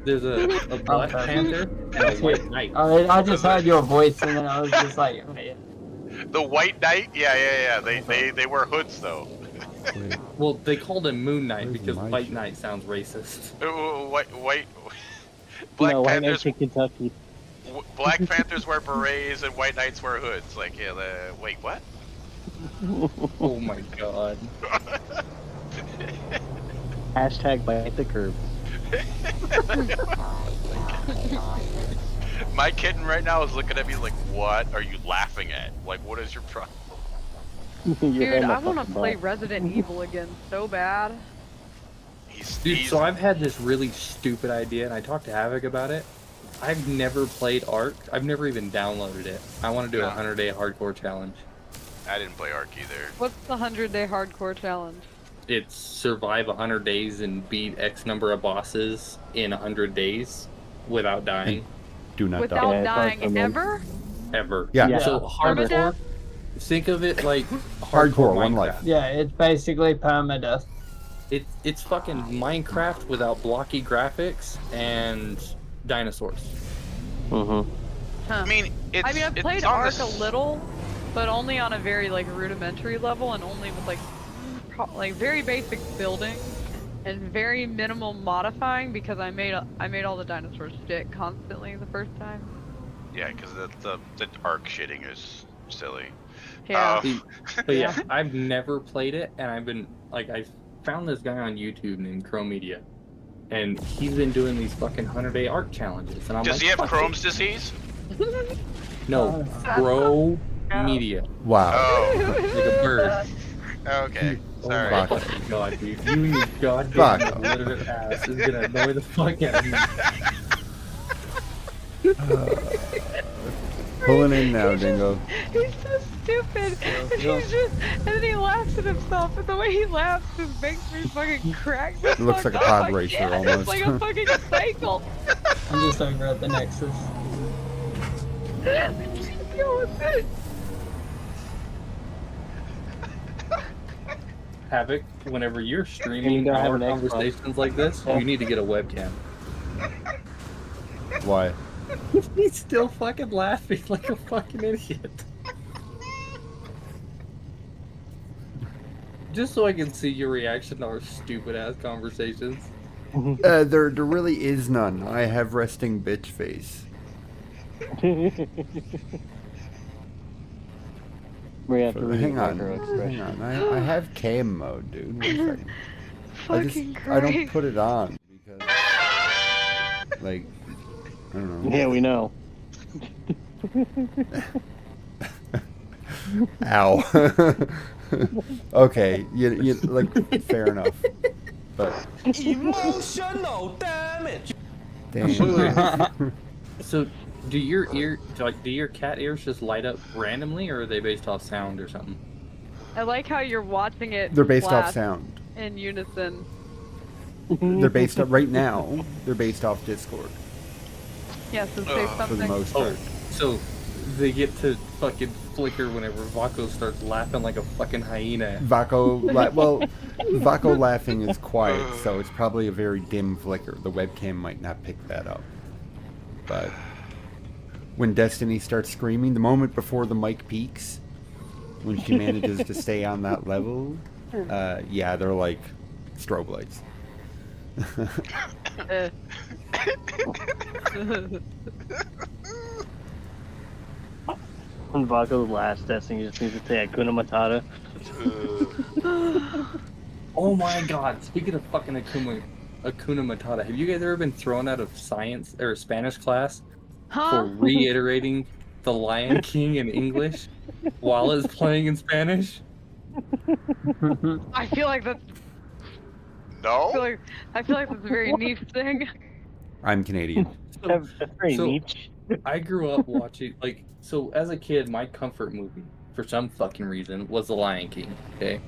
there's a Black Panther and a White Knight. I just heard your voice and then I was just like, man. The White Knight? Yeah. They wear hoods, though. Well, they called him Moon Knight because White Knight sounds racist. White. Black no, White Panthers. Knight's in Kentucky. Black Panthers wear berets and White Knights wear hoods. Like, yeah, wait, what? Oh my god. Hashtag bite the curb. My kitten right now is looking at me like, what are you laughing at? Like, what is your problem? Dude, I want to play Resident Evil again so bad. Dude, so I've had this really stupid idea, and I talked to Havoc about it. I've never played Ark. I've never even downloaded it. I want to do a 100-day hardcore challenge. I didn't play Ark either. What's the 100-day hardcore challenge? It's survive 100 days and beat X number of bosses in 100 days without dying. Do not Without die. dying ever? Ever. Yeah. So Permadeath? hardcore. Think of it like Hardcore, one Minecraft. life. Yeah, it's basically permadeath. It's fucking Minecraft without blocky graphics and dinosaurs. Mm-hmm. Huh. I mean, I've played it's on Ark this- a little, but only on a very like rudimentary level, and only with like very basic building and very minimal modifying because I made all the dinosaurs shit constantly the first time. Yeah, because the Ark shitting is silly. Yeah. But yeah, I've never played it, and I've been like, I found this guy on YouTube named Crow Media, and he's been doing these fucking 100-day Ark challenges, and I'm Does like, he have "Fuck Crohn's disease? it." No, Crow Media. Wow. Oh, Like a bird. okay. Sorry. Oh my god, dude. You goddamn Fuck. illiterate ass is gonna annoy the fuck out of me. Pulling in now, Dingo. He's so stupid. And then he laughs at himself, and the way he laughs just makes me fucking crack the It looks fuck like a up. pod I racer can't. almost. It's like a fucking cycle. I'm just over at the Nexus. Havoc, whenever you're You streaming don't have our an Xbox. conversations like this, you need to get a webcam. Why? He's still fucking laughing like a fucking idiot. Just so I can see your reaction to our stupid ass conversations. There really is none. I have resting bitch face. We have to read Hang the on, micro hang expression. on. I have cam mode, dude. One second. Fucking I don't Christ. put it on because, like, I don't know. Yeah, we know. Ow. Okay, you like fair enough, but Emotional damage. damn. So, do your cat ears just light up randomly, or are they based off sound or something? I like how you're watching it. They're based off blast sound. in unison. They're based off right now. They're based off Discord Yes, yeah, so say for something. the most part. So they get to fucking flicker whenever Vaco starts laughing like a fucking hyena. Vaco laughing is quiet, so it's probably a very dim flicker. The webcam might not pick that up. But when Destiny starts screaming, the moment before the mic peaks, when she manages to stay on that level, yeah, they're like strobe lights. When Vaco's last Destiny, just needs to say Hakuna Matata. Oh my god, speaking of fucking Hakuna Matata, have you guys ever been thrown out of science or Spanish class for reiterating The Lion King in English while it's playing in Spanish? I feel like that's. No. I feel like that's a very niche thing. I'm Canadian. That's very niche. I grew up watching, so as a kid, my comfort movie, for some fucking reason, was The Lion King, okay?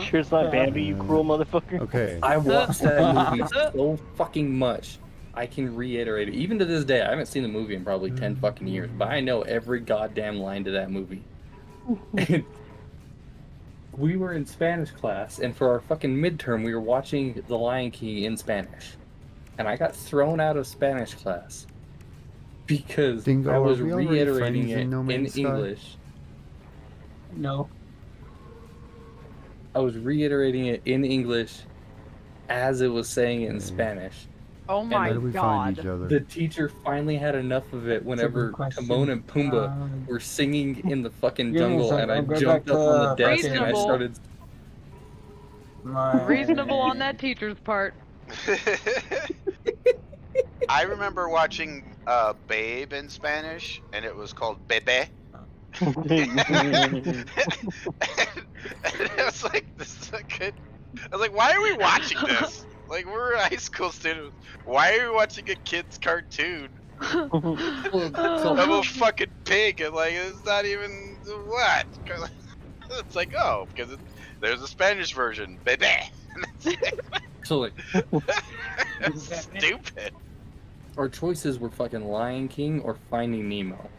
Sure it's not Bambi, you cruel motherfucker. Okay. I watched that movie so fucking much, I can reiterate it. Even to this day, I haven't seen the movie in probably 10 fucking years, but I know every goddamn line to that movie. And we were in Spanish class, and for our fucking midterm, we were watching The Lion King in Spanish. And I got thrown out of Spanish class because Dingo, I was are we already reiterating friends it in No in Man's Sky? English. No. I was reiterating it in English as it was saying it in Spanish. Oh my Where do we find each other? The teacher finally had enough of it whenever Timon and Pumbaa were singing in the fucking jungle, and I jumped up on the desk and I started. Reasonable on that teacher's part. I remember watching Babe in Spanish, and it was called Bebe. And I was like, this is not good. I was like, why are we watching this? Like, we're high school students. Why are we watching a kid's cartoon of a fucking pig? And like, it's not even what? It's like, oh, because there's a Spanish version, Bebe. So like, stupid. Our choices were fucking Lion King or Finding Nemo.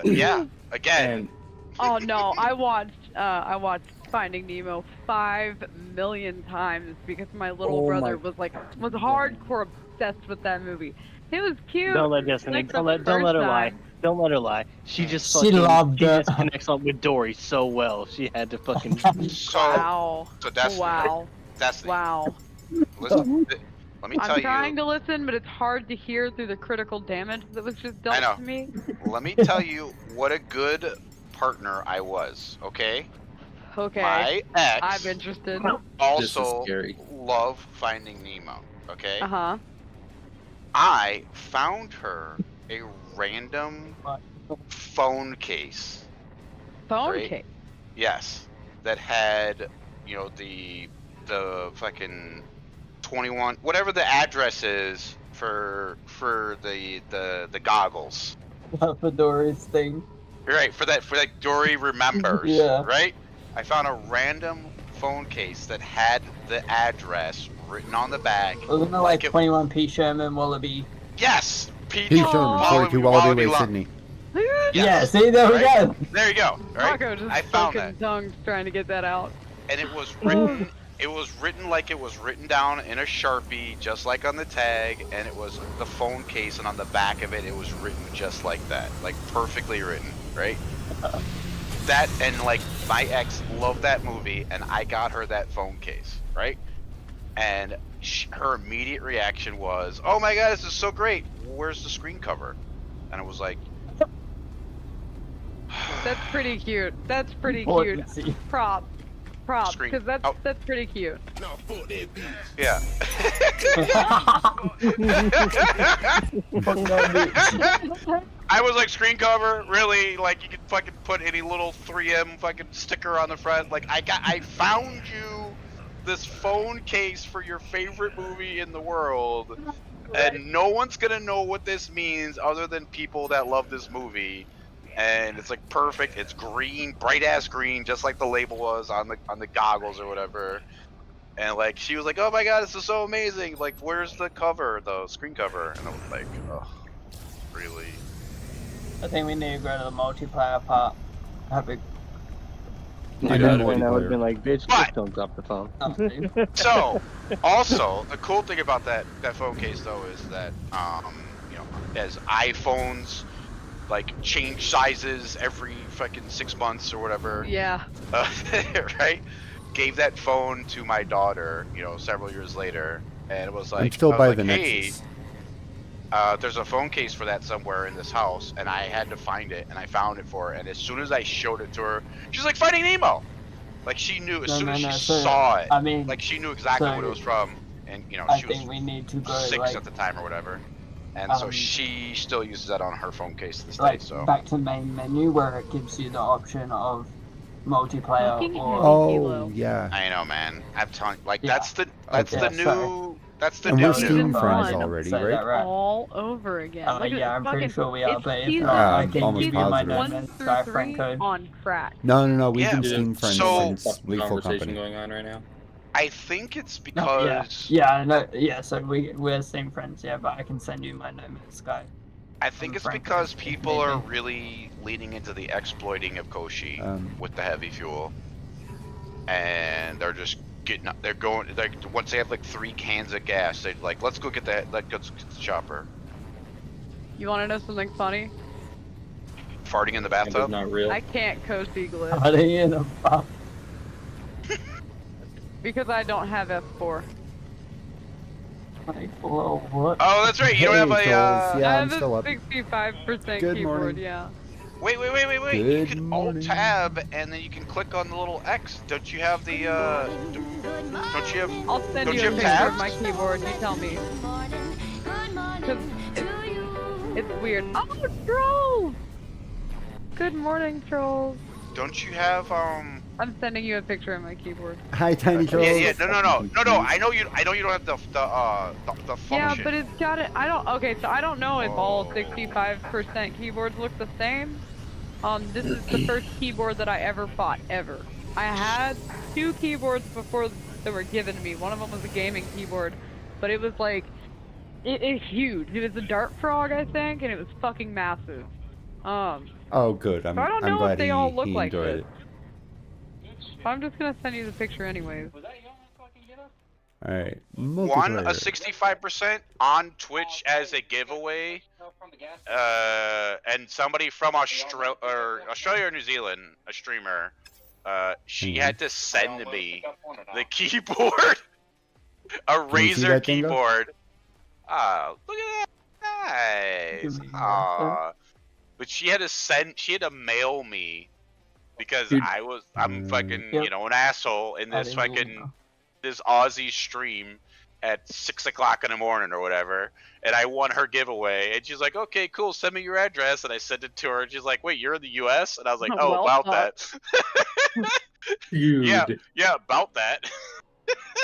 Yeah, again. Oh no, I watched Finding Nemo 5 million times because my little brother was hardcore obsessed with that movie. It was cute. Don't let Destiny. Like Don't let her lie. Don't let her lie. She just She loved it. just connects up with Dory so well. She had to fucking. Wow. So Destiny. Wow. Destiny. Wow. Listen, let me tell I'm you. trying to listen, but it's hard to hear through the critical damage that was just dealt to me. Let me tell you what a good partner I was. Okay. Okay. My ex. I'm interested. Also love Finding Nemo. Okay. Uh-huh. I found her a random phone case. Phone right? case? Yes. That had, you know, the fucking 21, whatever the address is for the goggles. For Dory's thing. Right, for that Dory remembers. Yeah. Right? I found a random phone case that had the address written on the back. Wasn't it like 21 P. Sherman Wallaby? Yes! P. Sherman, 42 Wallaby Way, Sydney. Yeah, see, there we go. There you go. Right? Marco just I found fucking that. tongues trying to get that out. And it was written. It was written like it was written down in a Sharpie, just like on the tag, and it was the phone case, and on the back of it, it was written just like that, like perfectly written, right? That, and like my ex loved that movie, and I got her that phone case, right? And her immediate reaction was, "Oh my god, this is so great! Where's the screen cover?" And I was like, That's pretty cute. That's pretty cute. Props, because that's pretty cute. Yeah. I was like, screen cover? Really? Like, you could fucking put any little 3M fucking sticker on the front? Like, I found you this phone case for your favorite movie in the world, and no one's gonna know what this means other than people that love this movie. And it's like perfect. It's green, bright ass green, just like the label was on the goggles or whatever. And like, she was like, "Oh my god, this is so amazing! Like, where's the cover, the screen cover?" And I was like, "Oh, really?" I think we need to go to the multiplayer part. Have a At that point, I would have been like, bitch, just don't drop the phone. So, also, the cool thing about that phone case though is that, you know, as iPhones like change sizes every fucking 6 months or whatever. Yeah. Right? Gave that phone to my daughter, you know, several years later, and it was like, I'm still I was by like, the hey, Nexus. there's a phone case for that somewhere in this house, and I had to find it, and I found it for her, and as soon as I showed it to her, she's like, Finding Nemo! Like, she knew, as soon as she saw it, I mean, like, she knew exactly what it was from, and, you know, I she was think we need to go 6 like, at the time or whatever, and so she still uses that on her phone case to this like day, so. back to main menu where it gives you the option of multiplayer or. Oh yeah. I know, man. I'm telling, like, Yeah. that's the Okay. new, that's the And new. we're Steam friends Fine. already, Say that right? right. All over again. Look at Yeah, I'm pretty fucking- sure we are, it's but if season- not, I I'm can almost give you my positive. No 1 Man's through Sky 3 friend code. on crack. No, we've Yeah, been Steam friends so- since Lethal Conversation Company. going on right now. I think it's No, because yeah, no, yeah. So we're same friends, yeah. But I can send you my No Man's Sky. I think it's Frank, because if people need are be. really leaning into the exploiting of Koshi Um, with the heavy fuel, and they're just getting up. They're going like once they have like 3 cans of gas, they're like, let's go get that. Let's get the chopper. You want to know something funny? Farting in the It's bathtub. not real. I can't Kosi glitch Are they in a buff? because I don't have F4. Like, whoa, what? Oh, that's right. You don't have a. Hey, Trolls. Yeah, I I'm have still a up. 65% Good keyboard, morning. yeah. Wait. You Good can morning. Alt Tab and then you can click on the little X. Don't you have the? Don't you have? I'll send Don't you you a have picture of tabs? my keyboard, you tell me. 'Cause it's weird. Oh, trolls! Good morning, trolls. Don't you have I'm sending you a picture of my keyboard. Hi, Tiny Trolls. Yeah. No. I know you don't have the function. Yeah, but it's got it. Okay, so I don't know if all 65% keyboards look the same. This is the first keyboard that I ever bought, ever. I had 2 keyboards before they were given to me. One of them was a gaming keyboard, but it was like, it's huge. It was a Dart Frog, I think, and it was fucking massive. Oh, good. I'm I don't know glad if they all look he like enjoyed this. I'm just gonna send you the picture anyways. it. All right. One, a Multiplayer. 65% on Twitch as a giveaway, and somebody from Australia or New Zealand, a streamer, she had to send me the keyboard, a Can you see Razer that, Dingo? keyboard. Ah, look at that, nice. Ah, but she had to mail me because Dude. I'm fucking, Yep. you know, an asshole in this I didn't fucking know. this Aussie stream at 6 o'clock in the morning or whatever, and I won her giveaway, and she's like, okay, cool, send me your address, and I sent it to her, and she's like, wait, you're in the US? And I was like, oh, Well about thought. that. Dude. Yeah, about that.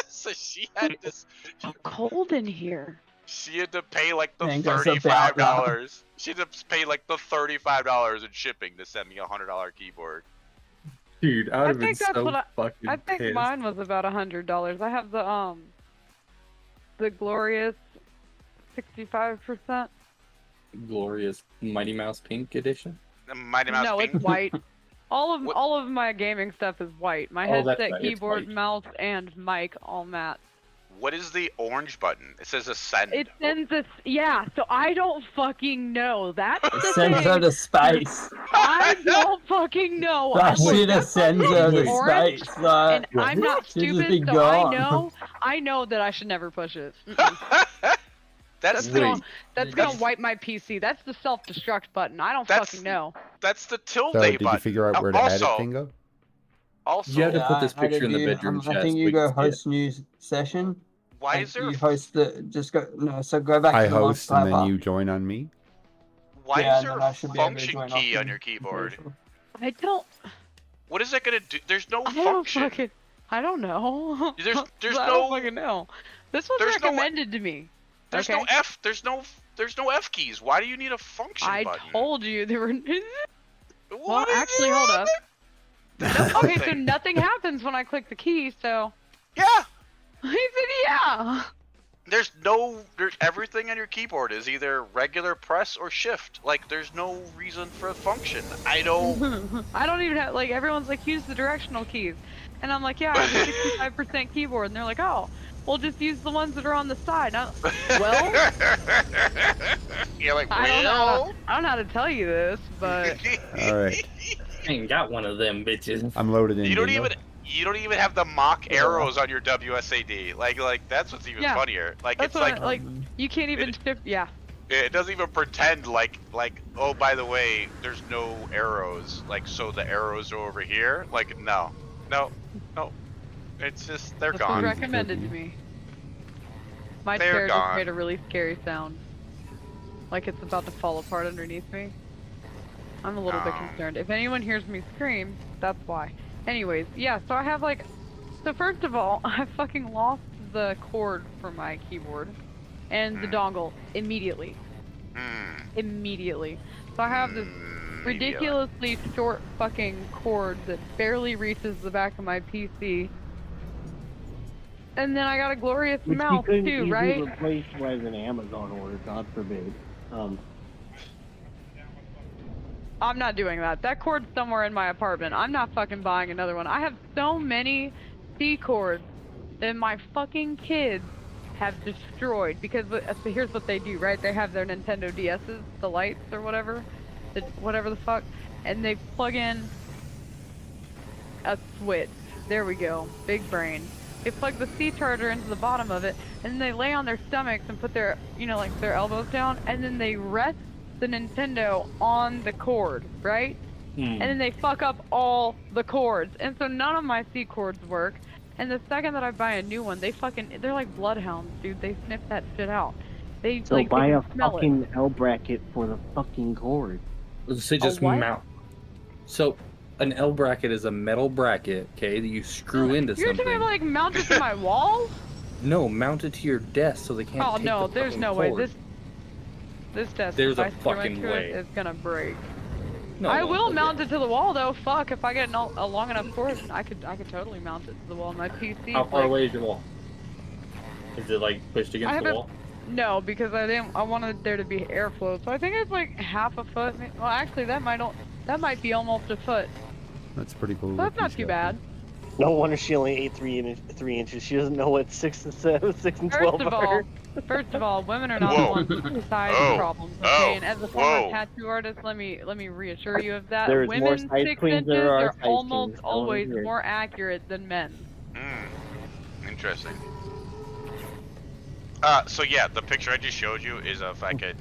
So she had this, Cold in here. she had to pay like the Ain't got some bad $35. She had to pay like the $35 in shipping to send me a $100 keyboard. Dude, I would have been think that's so what fucking I think pissed. mine was about $100. I have the glorious 65%. Glorious Mighty Mouse Pink edition. The Mighty Mouse No, Pink. it's white. All What- of my gaming stuff is white. My Oh, that's headset, right, it's keyboard, white. mouse, and mic all matte. What is the orange button? It says ascend. It sends us, yeah. So I don't fucking know. That's It the sends her thing. to space. I don't fucking know. That I shit looked sends up her to fucking orange, space. Like, and I'm not she'd just stupid, be so gone. I know that I should never push it. Mm-mm. That's That's gonna wipe my PC. That's the self-destruct button. I don't That's- fucking know. That's the tilde So, did button. you figure out where to add it, Also- Dingo? Also, You have to put this how did picture in the you- bedroom I chat think so you we go can see it. host new session. why and is there? you host the just go no? So go back I to the host and multiplayer then part. you join on me. Why Yeah, is there then a I should be able to function join key off on the your keyboard? I don't. What is that gonna do? There's no I don't function. fucking. I don't know. There's I no. don't fucking know. This was there's recommended to me. There's okay? no F. There's no F keys. Why do you need a function I button? told you there were. Well, What is actually, hold up. Okay, so nothing happens when I click the key. So. Yeah. I said yeah. There's everything on your keyboard is either regular press or shift. Like, there's no reason for a function. I don't. I don't even have, like, everyone's like, use the directional keys. And I'm like, yeah, I have a 65% keyboard. And they're like, oh, well, just use the ones that are on the side. Well, you're like, I don't know how to tell you this, but. Alright. I ain't got one of them bitches. I'm loaded in. You don't Dingo. even have the mock arrows on your WSAD. Like that's what's even funnier. Like that's it's like you can't even shift. Yeah. It doesn't even pretend like oh, by the way, there's no arrows. Like, so the arrows are over here. Like, no. It's just they're This gone. was recommended to me. My They're chair just gone. made a really scary sound, like it's about to fall apart underneath me. I'm a little bit concerned. If anyone hears me scream, that's why. Anyways, yeah, so I have like, so first of all, I fucking lost the cord for my keyboard and the dongle immediately. Immediately. So I have this ridiculously short fucking cord that barely reaches the back of my PC. And then I got a glorious Which mouse you couldn't too, easily right? replace as an Amazon order, God forbid. I'm not doing that. That cord's somewhere in my apartment. I'm not fucking buying another one. I have so many C cords that my fucking kids have destroyed because so here's what they do, right? They have their Nintendo DS's, the lights or whatever, whatever the fuck, and they plug in a switch. There we go. Big brain. They plug the C charger into the bottom of it, and then they lay on their stomachs and put their, like their elbows down, and then they rest the Nintendo on the cord, right? And then they fuck up all the cords, and so none of my C cords work. And the second that I buy a new one, they're like bloodhounds, dude. They sniff that shit out. They So like buy they a can smell fucking it. L bracket for the fucking cord. So just what? mount. So an L bracket is a metal bracket, okay, that you screw into You're something. talking about like mount it to my wall? No, mount it to your desk so they can't. Oh take no, the there's fucking no way. cord. This desk. There's if a I screw fucking into way. It's gonna break. No, I it will won't. mount it to the wall though. Fuck, if I get a long enough cord, I could totally mount it to the wall. My PC. How far like, away is your wall? Is it like pushed I against have the wall? No, because I wanted there to be airflow. So I think it's like half a foot. Well, actually, that might be almost a foot. That's pretty cool. So that's not too bad. No wonder she only ate 3 inches. She doesn't know what 6 and 7, 6 and 12 are. First of all, women are not the ones with size problems. Okay, and as a former tattoo artist, let me reassure you of that. There's more Women's size 6 queens inches than there are are size almost kings. always Weird. more accurate than men. Interesting. So yeah, the picture I just showed you is a fucking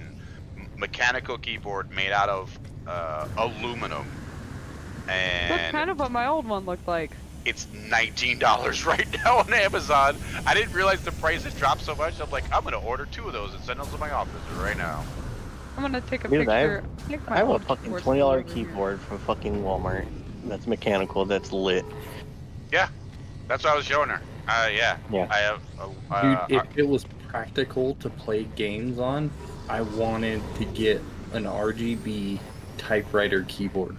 mechanical keyboard made out of aluminum, and That's kind of what my old one looked like. it's $19 right now on Amazon. I didn't realize the price had dropped so much. I'm like, I'm gonna order 2 of those and send them to my office right now. I'm gonna take a Dude, picture. I have a fucking $20 keyboard from fucking Walmart. That's mechanical. That's lit. Yeah, that's what I was showing her. Yeah. I have. Dude, if it was practical to play games on, I wanted to get an RGB typewriter keyboard.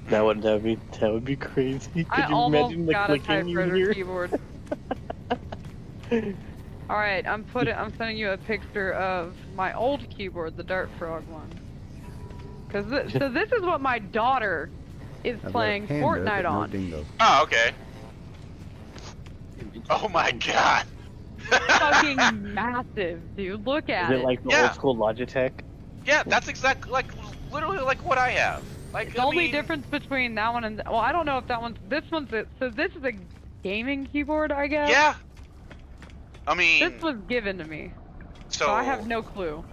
That would be crazy. Could I you almost imagine the got a clicking you typewriter hear? keyboard. All right, I'm sending you a picture of my old keyboard, the Dart Frog one. So this is what my daughter is playing Fortnite on. Oh, okay. Oh my god. Fucking massive, dude. Look at it. Is it like the old school Logitech? Yeah, that's exactly literally like what I have. Like The only difference between that one and I don't know if that one's this is a gaming keyboard, I guess. Yeah. I mean, this was given to me, so I have no clue.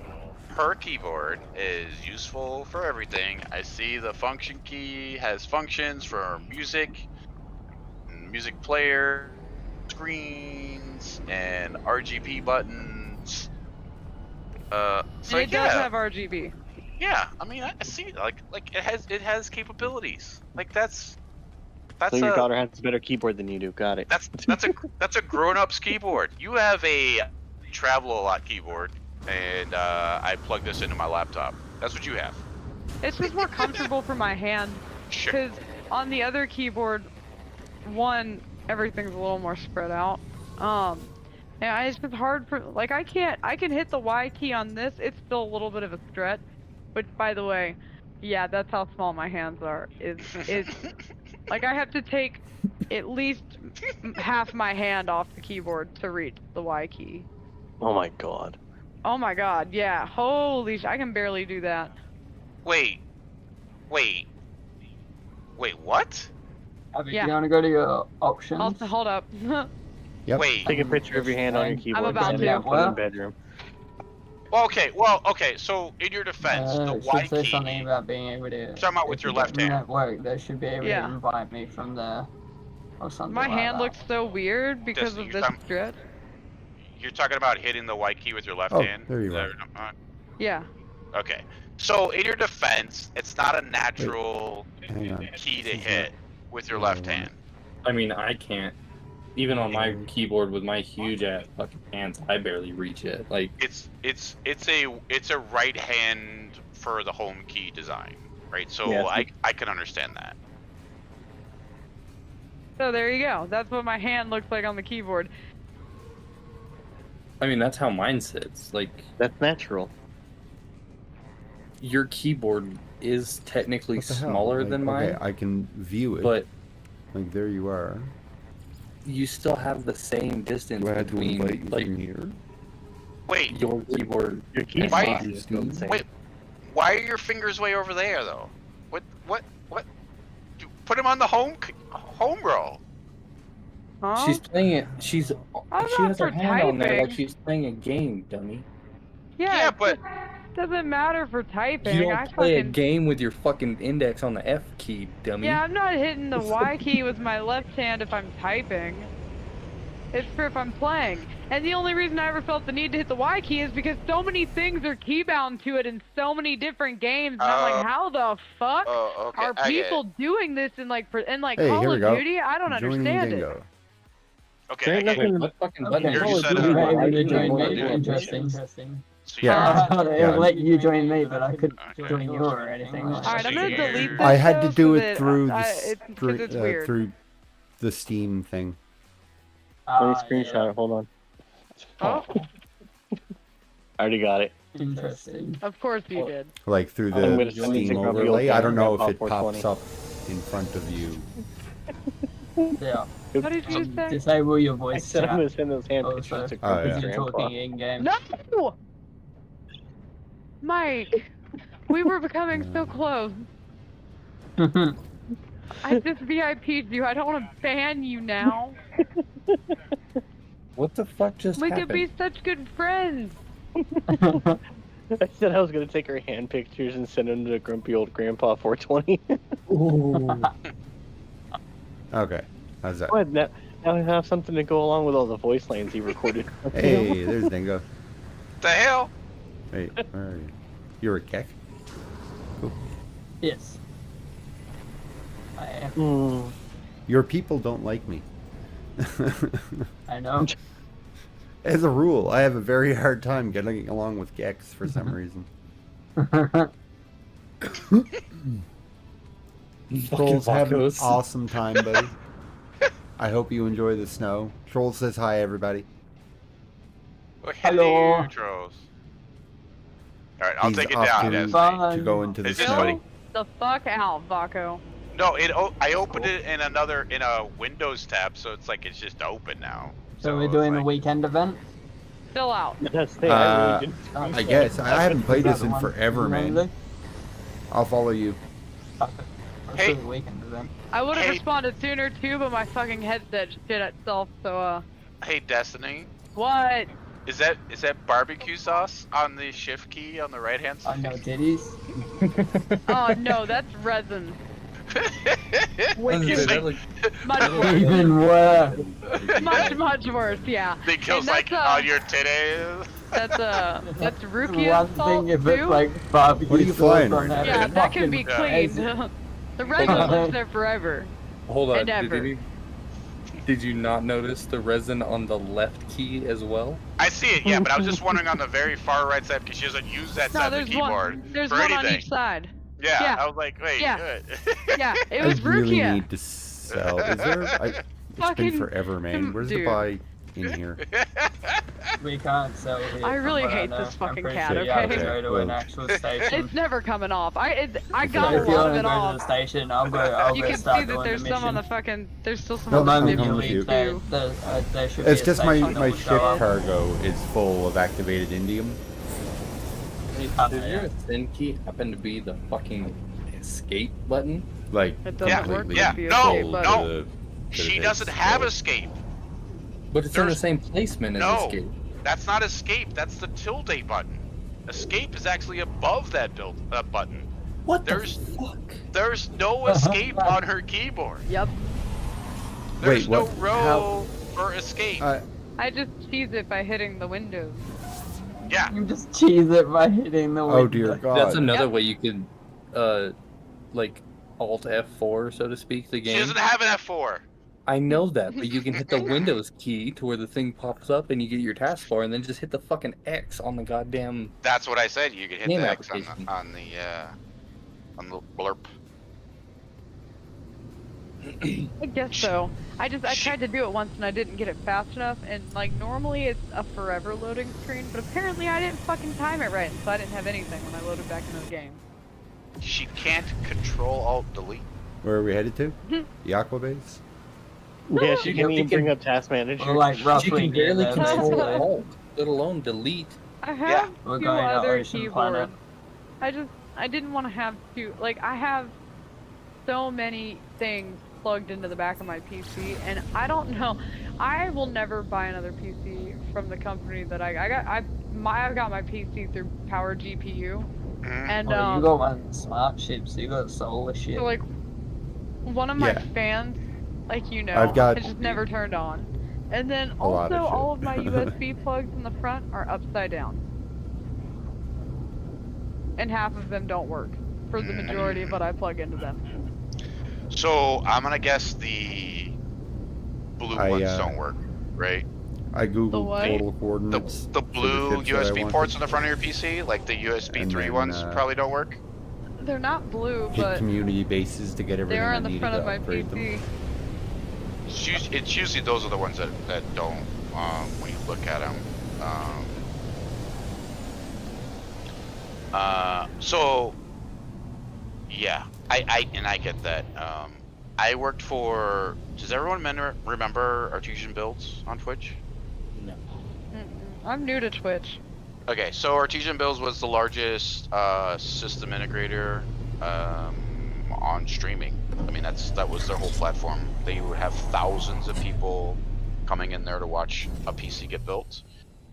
Her keyboard is useful for everything. I see the function key has functions for music player, screens, and RGB buttons. So And it does have RGB. Yeah, I mean, I see. Like it has capabilities. Like that's So your daughter has a better keyboard than you do. Got it. that's a grown-up's keyboard. You have a travel a lot keyboard, and I plug this into my laptop. That's what you have. It's just more comfortable for my hand. Sure. Because on the other keyboard, one, everything's a little more spread out. Yeah, it's just hard for, like, I can hit the Y key on this, it's still a little bit of a stretch. Which, by the way, yeah, that's how small my hands are. It's like, I have to take at least half my hand off the keyboard to reach the Y key. Oh my god. Oh my god, yeah. Holy sh! I can barely do that. Wait, what? Abby, do you want to go to your options? Hold up. Yep. Wait. Take a picture of your hand on your keyboard. I'm about and to. put it in the bedroom. Well, okay. So in your defense, the It Y should say key. something about being able to. Talking about with if your you left get hand. Network, they should be able Yeah. to invite me from there, or something. My like hand that. looks so weird because This- of you're this talking- stretch. You're talking about hitting the Y key with your left Oh, hand. there you Is are. that- Yeah. Okay. So in your defense, it's not a natural Hang on. key to hit with your left hand. I mean, I can't. Even on my keyboard with my huge ass fucking hands, I barely reach it. Like, It's a right hand for the home key design, right? So Yeah, I can understand that. So there you go. That's what my hand looks like on the keyboard. I mean, that's how mine sits. Like, That's natural. your keyboard is technically What the hell? smaller Like, than mine, okay, I can view it. but like, there you are. you still have the same distance Do I have to invite between you like from here? Wait, your keyboard. Your keyboard Why- is still the same. wait. Why are your fingers way over there though? What? Put them on the home row. Huh? She's playing it. She I'm has not her for hand on there like typing. she's playing a game, dummy. Yeah, it but doesn't matter for typing. You don't I play a fucking game with your fucking index on the F key, dummy. Yeah, I'm not hitting the Y key with my left hand if I'm typing. It's for if I'm playing. And the only reason I ever felt the need to hit the Y key is because so many things are keybound to it in so many different games. And I'm like, how the fuck okay, are I get people it. doing this in like Hey, Call here we of go. Duty? I don't Joining understand it. Dingo. Okay, I get it. nothing- What fucking Okay, button? You're so set you up. were able to Yeah. join me. Yeah. Interesting. So Yeah. It'll let you join me, but I couldn't Okay. join you or anything. Like Alright, I'm gonna So delete this. I had to though, do so it that through the it's weird. through the Steam thing. Let me screenshot it. Hold on. Oh, I already got it. Interesting. of course you did. Like through I'm the gonna send it to Steam Grumpy overlay. Old I don't know if Grandpa it pops 420. up in front of you. Yeah. What did you say? Disable your I voice said I'm chat. gonna send those hand Oh, pictures sorry. to Oh, Grumpy's yeah. You're grandpa. talking in game. No! Mike, we were becoming so close. I just VIP'd you. I don't want to ban you now. What the fuck just We happened? could be such good friends. I said I was gonna take her hand pictures and send them to Grumpy Old Grandpa 420. Ooh. Okay, how's that? What? Now I have something to go along with all the voice lines he recorded. Hey, there's Dingo. the hell? Wait, where are you? You're a keck? Cool. Yes. I am. Your people don't like me. I know. As a rule, I have a very hard time getting along with Gex for some reason. Trolls, have an Vacos. awesome time, buddy. I hope you enjoy the snow. Troll says hi, everybody. Well, Hello. hello, Trolls. All right, I'll He's take it off down. to, Destiny. to go into the Is this snow. funny? The fuck out, Vaco. No, I opened it in a Windows tab, so it's like it's just open now. So we're it's doing a like- weekend event? Still out. That's the thing. I really didn't. I guess. I haven't played this in One forever, man. mainly? I'll follow you. Okay. Let's Hey. do the weekend event. I would have Hey. responded sooner too, but my fucking headset shit itself, so Hey, Destiny, What? is that barbecue sauce on the shift key on the right hand I side? know titties. Oh no, that's resin. Which You is think- much worse. Even worse. Much worse, yeah. Think kills And like that's, on your titties. That's Rukia One salt thing if too. it's like barbecue What are you sauce flying on right it, Yeah, it's that can be fucking cleaned. crazy. The resin lives there forever. Hold on. And ever. Did you not notice the resin on the left key as well? I see it, yeah, but I was just wondering on the very far right side because she doesn't use that No, side of there's the keyboard one. There's for one anything. on each side. Yeah, Yeah. I was like, wait, Yeah. good. Yeah, it I was really Rukia. need to sell. Is there? It's Fucking- been forever, man. Where's the dude. buy in here? We can't sell here. I really from what hate know. this fucking I'm pretty cat, sure you have to okay? go to an actual station. It's never coming off. I If got you a If you lot want of to it go to the off. station, I'll You go can start see that doing there's the some on the mission. fucking. There's still some The on the moment coming you with video you. leave, there should It's be a just my station that my will ship show up. cargo is full of activated indium. Does your ascend key happen to be the fucking escape button? Like It doesn't work Yeah, with the no, escape button. no. She doesn't have escape. But it's in the same placement as No, escape. that's not escape. That's the tilde button. Escape is actually above that button. What there's, the fuck? There's no escape on her keyboard. Yep. There's Wait, no what? row for escape. I just cheese it by hitting the windows. Yeah. You just cheese it by hitting the window. Oh dear God. That's another way you could, like, Alt F4, so to speak, the game. She doesn't have an F4. I know that, but you can hit the Windows key to where the thing pops up and you get your taskbar, and then just hit the fucking X on the goddamn. That's what I said. You could hit Game the X application. on the blurb. I guess so. I tried to do it once and I didn't get it fast enough, and like normally it's a forever loading screen, but apparently I didn't fucking time it right, so I didn't have anything when I loaded back into the game. She can't Control Alt Delete. Where are we headed to? The Aqua Base? Yeah, she can't even bring up Task Manager. Or like She roughly can barely near control them. Alt, let alone delete. I have We're two going to other Ocean Planet. keyboards. I didn't want to have two. Like I have so many things plugged into the back of my PC, and I don't know. I will never buy another PC from the company that I got. I got my PC through Power GPU, and Oh, you got one smart chip, so you got solar shit. so like one of my Yeah. fans, like you know, I've got has just never turned on. And then a lot also of shit. all of my USB plugs in the front are upside down. And half of them don't work for the majority of what I plug into them. So I'm gonna guess the blue ones don't work, right? I googled The what? total coordinates. The for blue ships that I USB wanted. ports on the front of your PC, like the USB And 3 then, ones, probably don't work. They're not blue, Hit but community bases to get they everything are I on the needed front to of my upgrade them. PC. It's usually those are the ones that don't when you look at them. So yeah, I get that. I worked for. Does everyone remember Artesian Builds on Twitch? No. I'm new to Twitch. Okay, so Artesian Builds was the largest system integrator on streaming. I mean, that was their whole platform. They would have thousands of people coming in there to watch a PC get built,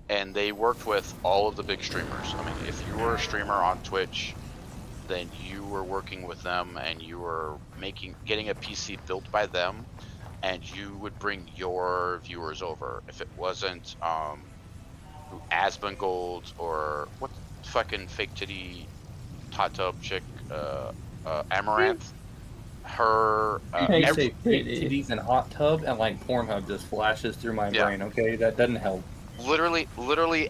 and they worked with all of the big streamers. I mean, if you were a streamer on Twitch, then you were working with them, and you were getting a PC built by them, and you would bring your viewers over. If it wasn't Asmongold or what fucking fake titty hot tub chick, Amaranth. Her You say fake titties and hot tub, and like Pornhub just flashes through my brain. Okay, that doesn't help. Literally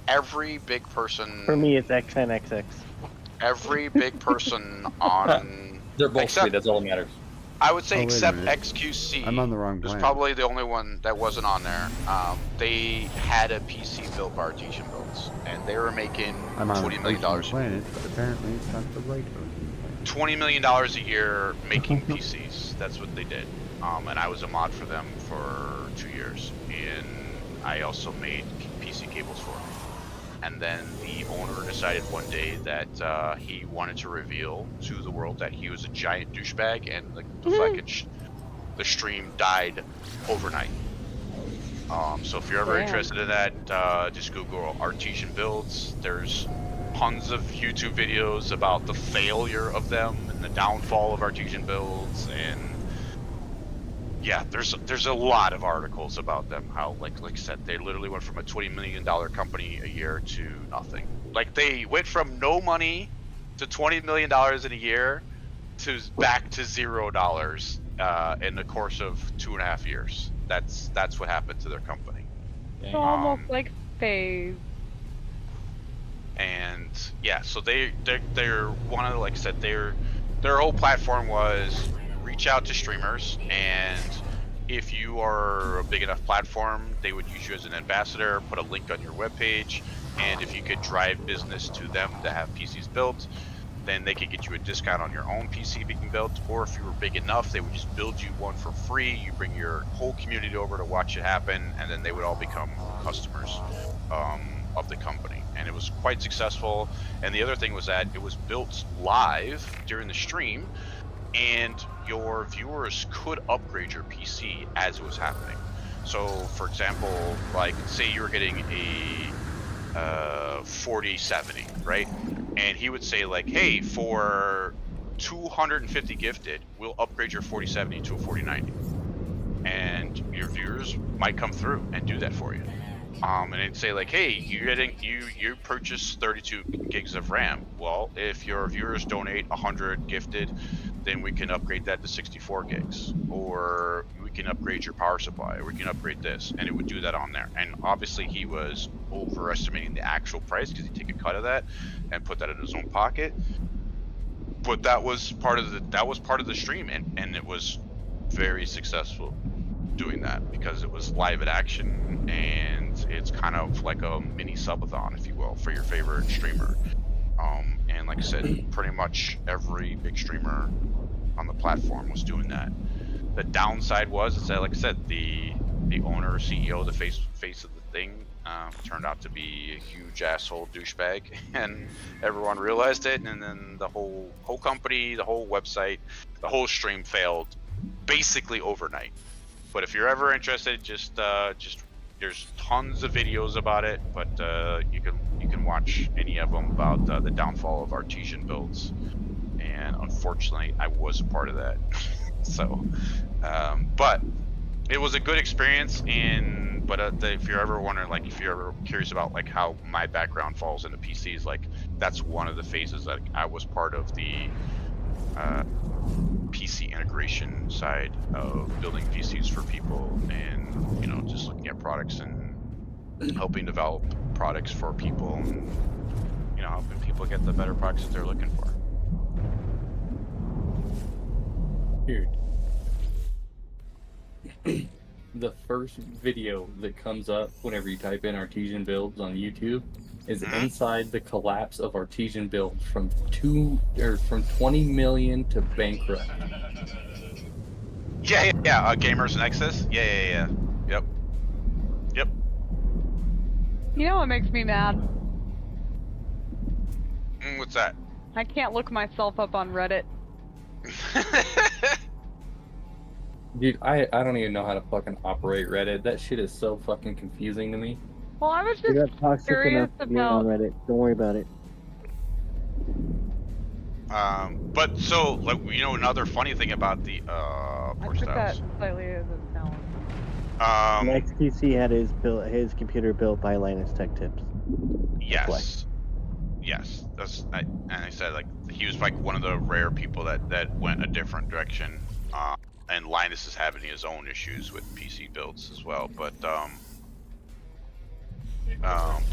every big person. For me, it's X10XX. Every big person on. They're both sweet, that's all that matters. I would say Oh, wait a except minute. XQC. I'm on the wrong was planet. probably the only one that wasn't on there. They had a PC built by Artesian Builds, and they were making I'm on $20 million. Ocean Planet, but apparently it's not the right Ocean Planet. $20 million a year making PCs. That's what they did. And I was a mod for them for 2 years. And I also made PC cables for them. And then the owner decided one day that he wanted to reveal to the world that he was a giant douchebag, and the fucking the stream died overnight. So if you're ever interested in that, just Google Artesian Builds. There's tons of YouTube videos about the failure of them and the downfall of Artesian Builds, and yeah, there's a lot of articles about them. How like I said, they literally went from a $20 million company a year to nothing. Like they went from no money to $20 million in a year to back to $0 in the course of 2.5 years. That's what happened to their company. So almost like phase. And yeah, so they're one of the, like I said, their whole platform was reach out to streamers, and if you are a big enough platform, they would use you as an ambassador, put a link on your webpage, and if you could drive business to them to have PCs built, then they could get you a discount on your own PC being built, or if you were big enough, they would just build you one for free. You bring your whole community over to watch it happen, and then they would all become customers of the company. And it was quite successful. And the other thing was that it was built live during the stream, and your viewers could upgrade your PC as it was happening. So for example, like say you were getting a 4070, right? And he would say like, hey, for 250 gifted, we'll upgrade your 4070 to a 4090. And your viewers might come through and do that for you. And it'd say like, hey, you purchased 32 gigs of RAM. Well, if your viewers donate 100 gifted, then we can upgrade that to 64 gigs, or we can upgrade your power supply, or we can upgrade this, and it would do that on there. And obviously he was overestimating the actual price because he'd take a cut of that and put that in his own pocket. But that was part of the stream, and it was very successful doing that because it was live at action, and it's kind of like a mini subathon, if you will, for your favorite streamer. And like I said, pretty much every big streamer on the platform was doing that. The downside was that, like I said, the owner or CEO, the face of the thing, turned out to be a huge asshole douchebag, and everyone realized it, and then the whole company, the whole website, the whole stream failed basically overnight. But if you're ever interested, just there's tons of videos about it, but you can watch any of them about the downfall of artesian builds. And unfortunately, I was a part of that. So, but it was a good experience. But if you're ever wondering, like, if you're ever curious about like how my background falls into PCs, like that's one of the phases that I was part of the PC integration side of building PCs for people, and just looking at products and helping develop products for people, and helping people get the better products that they're looking for. Dude, the first video that comes up whenever you type in artesian builds on YouTube is inside the collapse of artesian builds from 20 million to bankrupt. Yeah. Gamers Nexus. Yeah. Yep. You know what makes me mad? What's that? I can't look myself up on Reddit. Dude, I don't even know how to fucking operate Reddit. That shit is so fucking confusing to me. Well, I was You're just not toxic curious enough to be on about. Reddit. Don't worry about it. But so, like, another funny thing about the I took that slightly as a challenge. Next PC had his computer built by Linus Tech Tips. Yes. And I said, like, he was like one of the rare people that went a different direction. And Linus is having his own issues with PC builds as well. But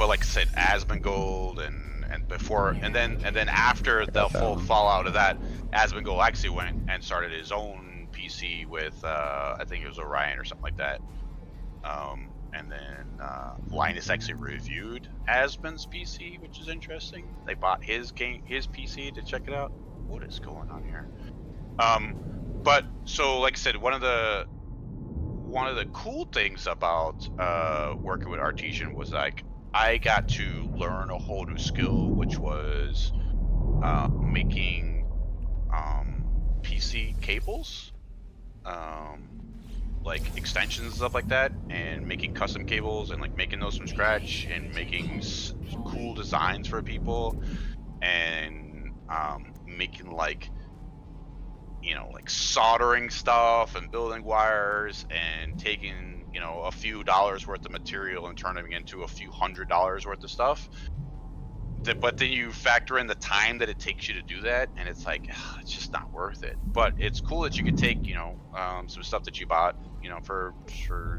like I said, Asmongold and before and then after the full fallout of that, Asmongold actually went and started his own PC with I think it was Orion or something like that. And then Linus actually reviewed Asmon's PC, which is interesting. They bought his PC to check it out. What is going on here? But so, like I said, one of the cool things about working with Artesian was like I got to learn a whole new skill, which was making PC cables, like extensions and stuff like that, and making custom cables and like making those from scratch and making cool designs for people, and making like you know, like soldering stuff and building wires and taking, you know, a few dollars worth of material and turning it into a few $100s worth of stuff. But then you factor in the time that it takes you to do that, and it's like, it's just not worth it. But it's cool that you could take, you know, some stuff that you bought, you know, for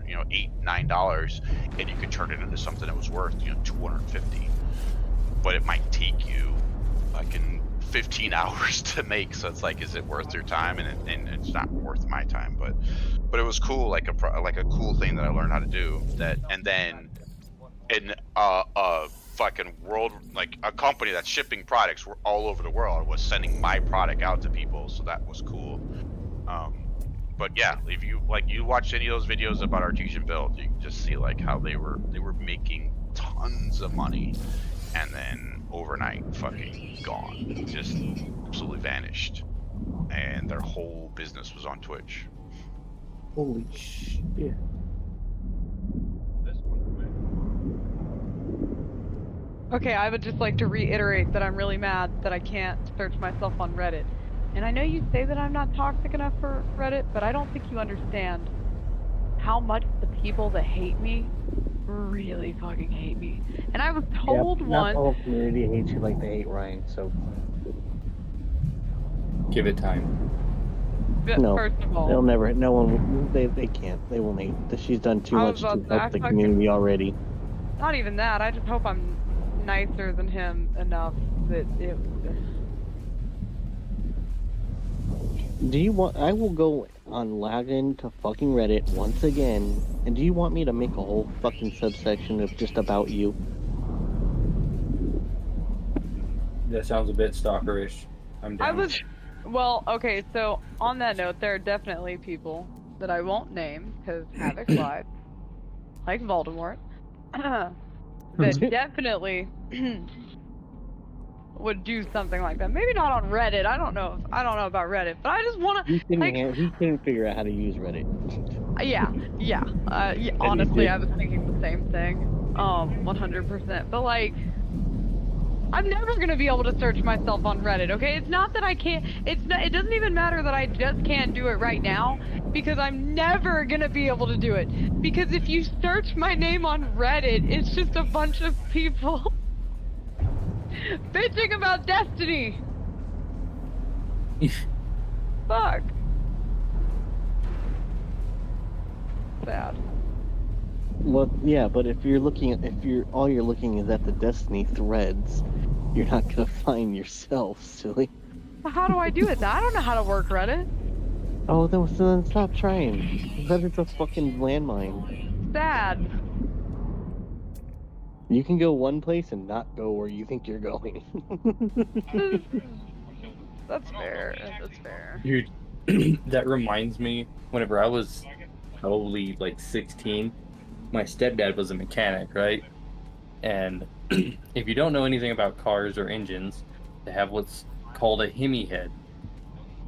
you know, $8-9, and you could turn it into something that was worth, you know, $250. But it might take you like 15 hours to make, so it's like, is it worth your time? And it's not worth my time. But it was cool, like a cool thing that I learned how to do. That, and then in fucking world, like a company that's shipping products all over the world was sending my product out to people, so that was cool. But yeah, if you watch any of those videos about Artesian Build, you can just see like how they were making tons of money, and then overnight fucking gone, just absolutely vanished, and their whole business was on Twitch. Holy shit. Okay, I would just like to reiterate that I'm really mad that I can't search myself on Reddit. And I know you say that I'm not toxic enough for Reddit, but I don't think you understand how much the people that hate me really fucking hate me. And I was told Not once... the whole community hates you like they hate Ryan, so... Give it time. No, First of all... they'll never, no one, they can't, they won't hate. She's done too much to help the community already. Not even that, I just hope I'm nicer than him enough that it... Do you want, I will go on login to fucking Reddit once again, and do you want me to make a whole fucking subsection of just about you? That sounds a bit stalkerish. I'm down. Well, okay, so on that note, there are definitely people that I won't name, because Havoc lied, like Voldemort, that definitely would do something like that. Maybe not on Reddit. I don't know about Reddit, but I just want to. He couldn't figure out how to use Reddit. Yeah. Honestly, I was thinking the same thing. 100%. But like, I'm never gonna be able to search myself on Reddit. Okay, it's not that I can't. It doesn't even matter that I just can't do it right now, because I'm never gonna be able to do it. Because if you search my name on Reddit, it's just a bunch of people bitching about Destiny. Fuck. Sad. Well, yeah, but if you're all you're looking is at the Destiny threads, you're not gonna find yourself, silly. How do I do it? I don't know how to work Reddit. Oh, then stop trying. Reddit's a fucking landmine. Sad. You can go one place and not go where you think you're going. That's fair. That's fair. Dude, that reminds me, whenever I was probably like 16, my stepdad was a mechanic, right? And if you don't know anything about cars or engines, they have what's called a Hemi head.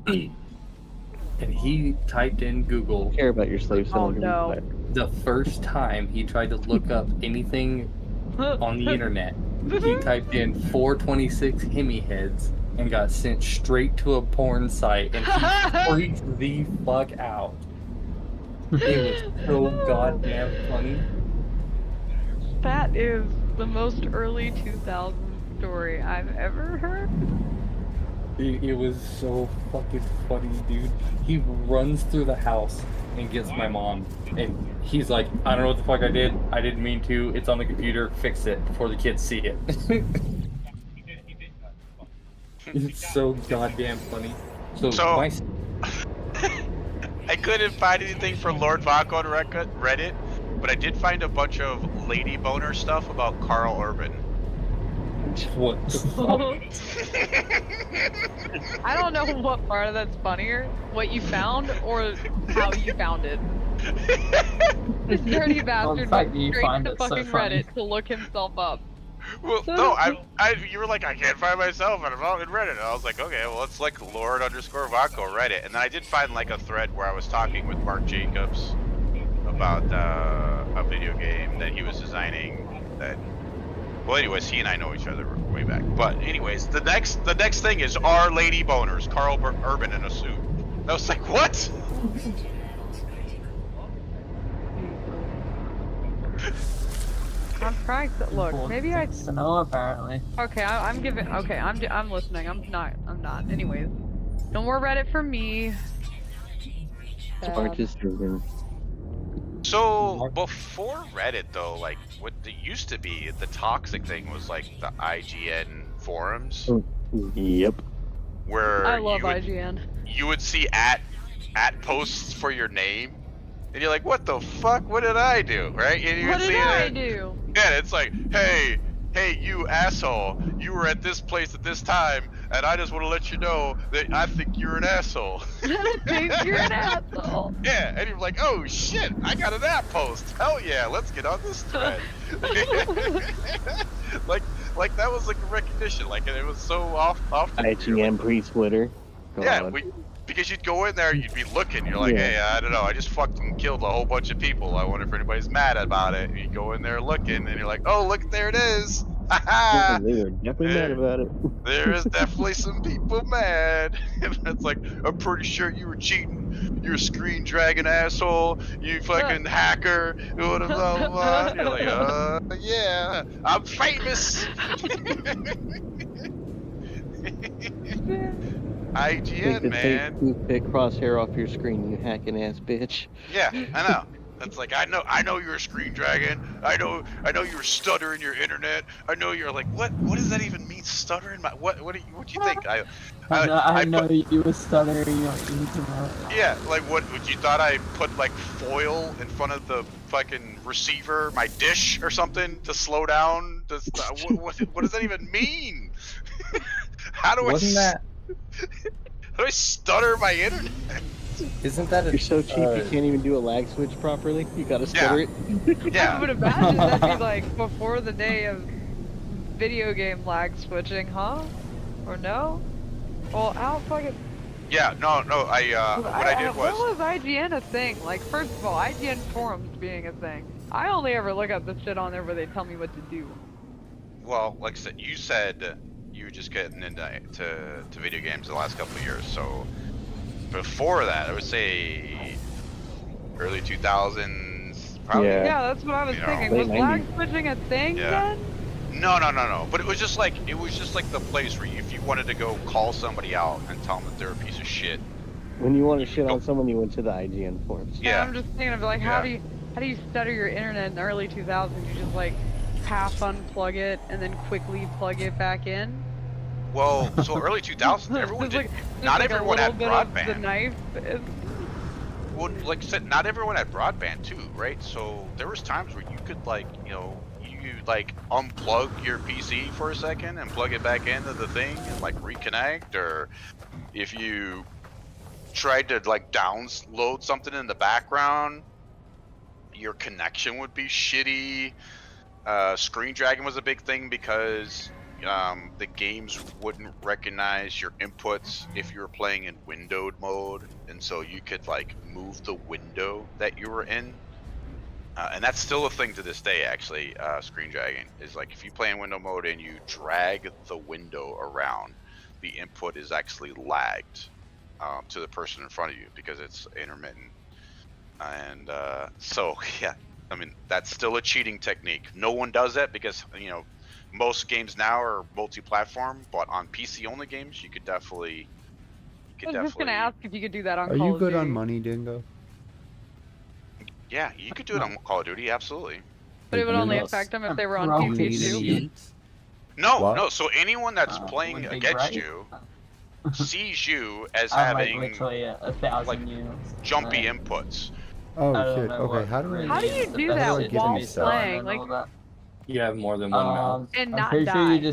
And he typed in Google. Care about your slave selling. Oh no. The first time he tried to look up anything on the internet, he typed in 426 Hemi heads and got sent straight to a porn site, and he freaked the fuck out. It was so goddamn funny. That is the most early 2000s story I've ever heard. It was so fucking funny, dude. He runs through the house and gets my mom, and he's like, I don't know what the fuck I did. I didn't mean to. It's on the computer. Fix it before the kids see it. It's so goddamn funny. So I couldn't find anything for Lord Vaco on Reddit, but I did find a bunch of lady boner stuff about Carl Urban. What the fuck? I don't know what part of that's funnier, what you found or how you found it. This dirty bastard went straight to fucking Reddit to look himself up. Well, no, you were like, I can't find myself in Reddit. And I was like, okay, well, it's like Lord_Vaco Reddit. And then I did find like a thread where I was talking with Mark Jacobs about a video game that he was designing. That, well, anyways, he and I know each other way back. But anyways, the next thing is our lady boners, Carl Urban in a suit. I was like, what? I'm trying to look. Maybe I. No, apparently. Okay, I'm giving. Okay, I'm listening. I'm not. Anyways, no more Reddit for me. Smart disturbing. So before Reddit though, like what it used to be, the toxic thing was like the IGN forums. Yep. Where I love IGN. You would see at posts for your name, and you're like, what the fuck? What did I do? Right? And you What would did see I it, do? Yeah, it's like, hey, you asshole, you were at this place at this time, and I just want to let you know that I think you're an asshole. I think you're an asshole. Yeah, and you're like, oh shit, I got an app post. Hell yeah, let's get on this thread. like that was like a recognition, like it was so off. IGN pre-Twitter. Yeah, because you'd go in there, you'd be looking, you're like, hey, I don't know, I just fucking killed a whole bunch of people. I wonder if anybody's mad about it. And you go in there looking, and you're like, oh, look, there it is. Yeah, they were definitely mad about it. There is definitely some people mad. And it's like, I'm pretty sure you were cheating. You're a screen dragging asshole. You fucking hacker. Blah, blah, blah, blah. And you're like, yeah, I'm famous. IGN, man. Toothpick crosshair off your screen, you hacking ass bitch. Yeah, I know. It's like, I know you're a screen dragon. I know you're stuttering your internet. I know you're like, what does that even mean, stuttering? What do you think? I know you were stuttering your internet. Yeah, like what you thought I put like foil in front of the fucking receiver, my dish or something to slow down? What does that even mean? How do how do I stutter my internet? Isn't that You're so cheap you can't even do a lag switch properly? You gotta stutter it? I would imagine that'd be like before the day of video game lag switching, huh? Or no? Well, I'll fucking... Yeah, no, what I did was... When was IGN a thing? Like, first of all, IGN forums being a thing. I only ever look up the shit on there where they tell me what to do. Well, like I said, you said you were just getting into video games the last couple of years, so... Before that, I would say early 2000s, probably. Yeah, that's what I was thinking. Was lag switching a thing then? No. But it was just like the place where if you wanted to go call somebody out and tell them that they're a piece of shit. When you want to shit on someone, you went to the IGN forums. Yeah. I'm just thinking of like, how do you stutter your internet in the early 2000s? You just like half unplug it and then quickly plug it back in. Well, so early 2000s, everyone did. Not everyone had broadband. The knife. Well, like I said, not everyone had broadband too, right? So there was times where you could like, you like unplug your PC for a second and plug it back into the thing and like reconnect, or if you tried to like download something in the background, your connection would be shitty. Screen dragging was a big thing because the games wouldn't recognize your inputs if you were playing in windowed mode, and so you could like move the window that you were in, and that's still a thing to this day actually. Screen dragging is like if you play in window mode and you drag the window around, the input is actually lagged to the person in front of you because it's intermittent, and so yeah, I mean that's still a cheating technique. No one does that because most games now are multi-platform, but on PC-only games, you could definitely. I was just gonna ask if you could do that on Call of Duty. Are you good Duty. on money, Dingo? Yeah, you could do it on Call of Duty, absolutely. But it would only affect them if they were on PC too. No. So anyone that's playing against you sees you as having literally 1,000 units. Jumpy inputs. Oh shit! Okay, how do you do that while playing? Like. You have more than one mouth. And not die.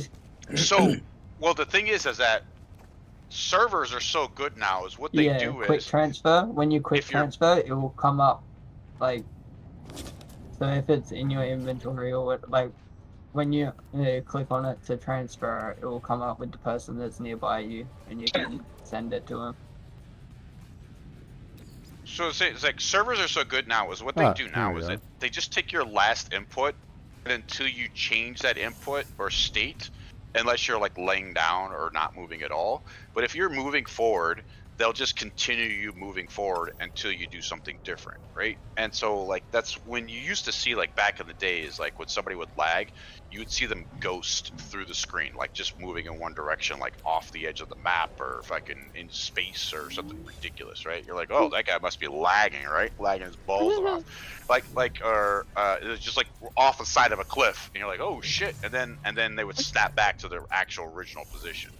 So, well, the thing is that servers are so good now. Is what they do quick is transfer. When you quick transfer, it will come up like. So if it's in your inventory or what, like, when you click on it to transfer, it will come up with the person that's nearby you, and you can send it to them. So it's like servers are so good now. Is what they do now is that they just take your last input. And until you change that input or state, unless you're like laying down or not moving at all. But if you're moving forward, they'll just continue you moving forward until you do something different, right? And so like that's when you used to see, like back in the days, like when somebody would lag, you would see them ghost through the screen, like just moving in one direction, like off the edge of the map or fucking in space or something ridiculous, right? You're like, oh, that guy must be lagging, right? Lagging his balls off, or it was just like off the side of a cliff, and you're like, oh shit, and then they would snap back to their actual original position.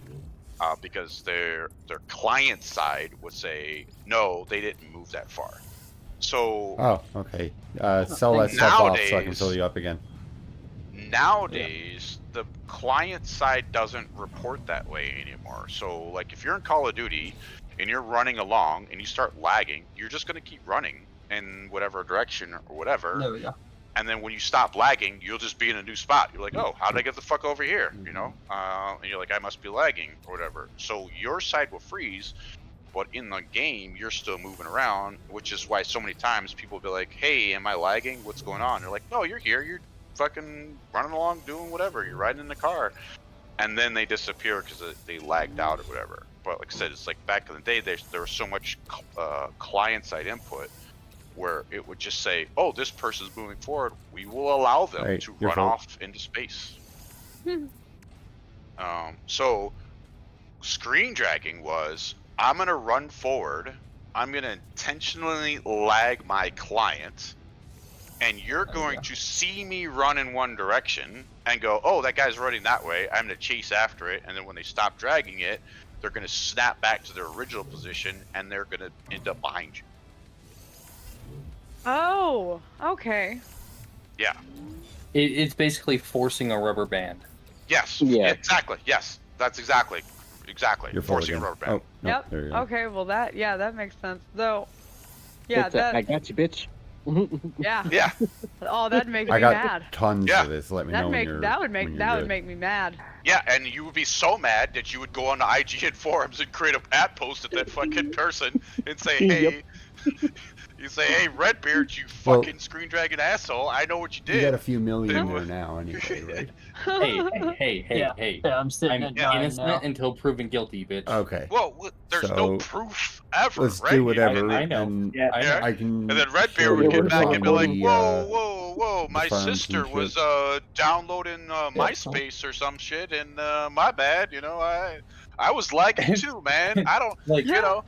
Because their client side would say no, they didn't move that far. So okay. Sell that stuff off so I can fill you up again. Nowadays, the client side doesn't report that way anymore. So like if you're in Call of Duty and you're running along and you start lagging, you're just going to keep running in whatever direction or whatever. There we go. And then when you stop lagging, you'll just be in a new spot. You're like, oh, how did I get the fuck over here? You know? And you're like, I must be lagging or whatever. So your side will freeze, but in the game, you're still moving around, which is why so many times people will be like, hey, am I lagging? What's going on? You're like, no, you're here. You're fucking running along doing whatever. You're riding in the car. And then they disappear because they lagged out or whatever. But like I said, it's like back in the day, there was so much client-side input where it would just say, oh, this person's moving forward, we will allow them to run off into space. So screen dragging was, I'm going to run forward, I'm going to intentionally lag my client, and you're going to see me run in one direction and go, oh, that guy's running that way, I'm going to chase after it, and then when they stop dragging it, they're going to snap back to their original position, and they're going to end up behind you. Oh, okay. Yeah. It's basically forcing a rubber band. Yes. Yeah. Exactly. Yes. That's exactly. You're forcing a rubber band. Oh, no, Yep. there you go. Okay, well that makes sense. Though, yeah, I got you, bitch. yeah. Yeah. Oh, that'd make me I got mad. tons of this. Let me know when you're That would make good. me mad. Yeah, and you would be so mad that you would go on the IGN forums and create a ad post at that fucking person and say, hey, you say, hey, Redbeard, you fucking screen dragging asshole, I know what you did. You got a few million there now anyway, right? Hey. I'm sitting at 9 innocent now. until proven guilty, bitch. Okay. Well, there's no proof ever, let's right? do whatever. I know. And I can. And then Redbeard would get back and be like, whoa, my sister was downloading MySpace or some shit, and my bad, you know, I was lagging too, man. I don't, like, you know.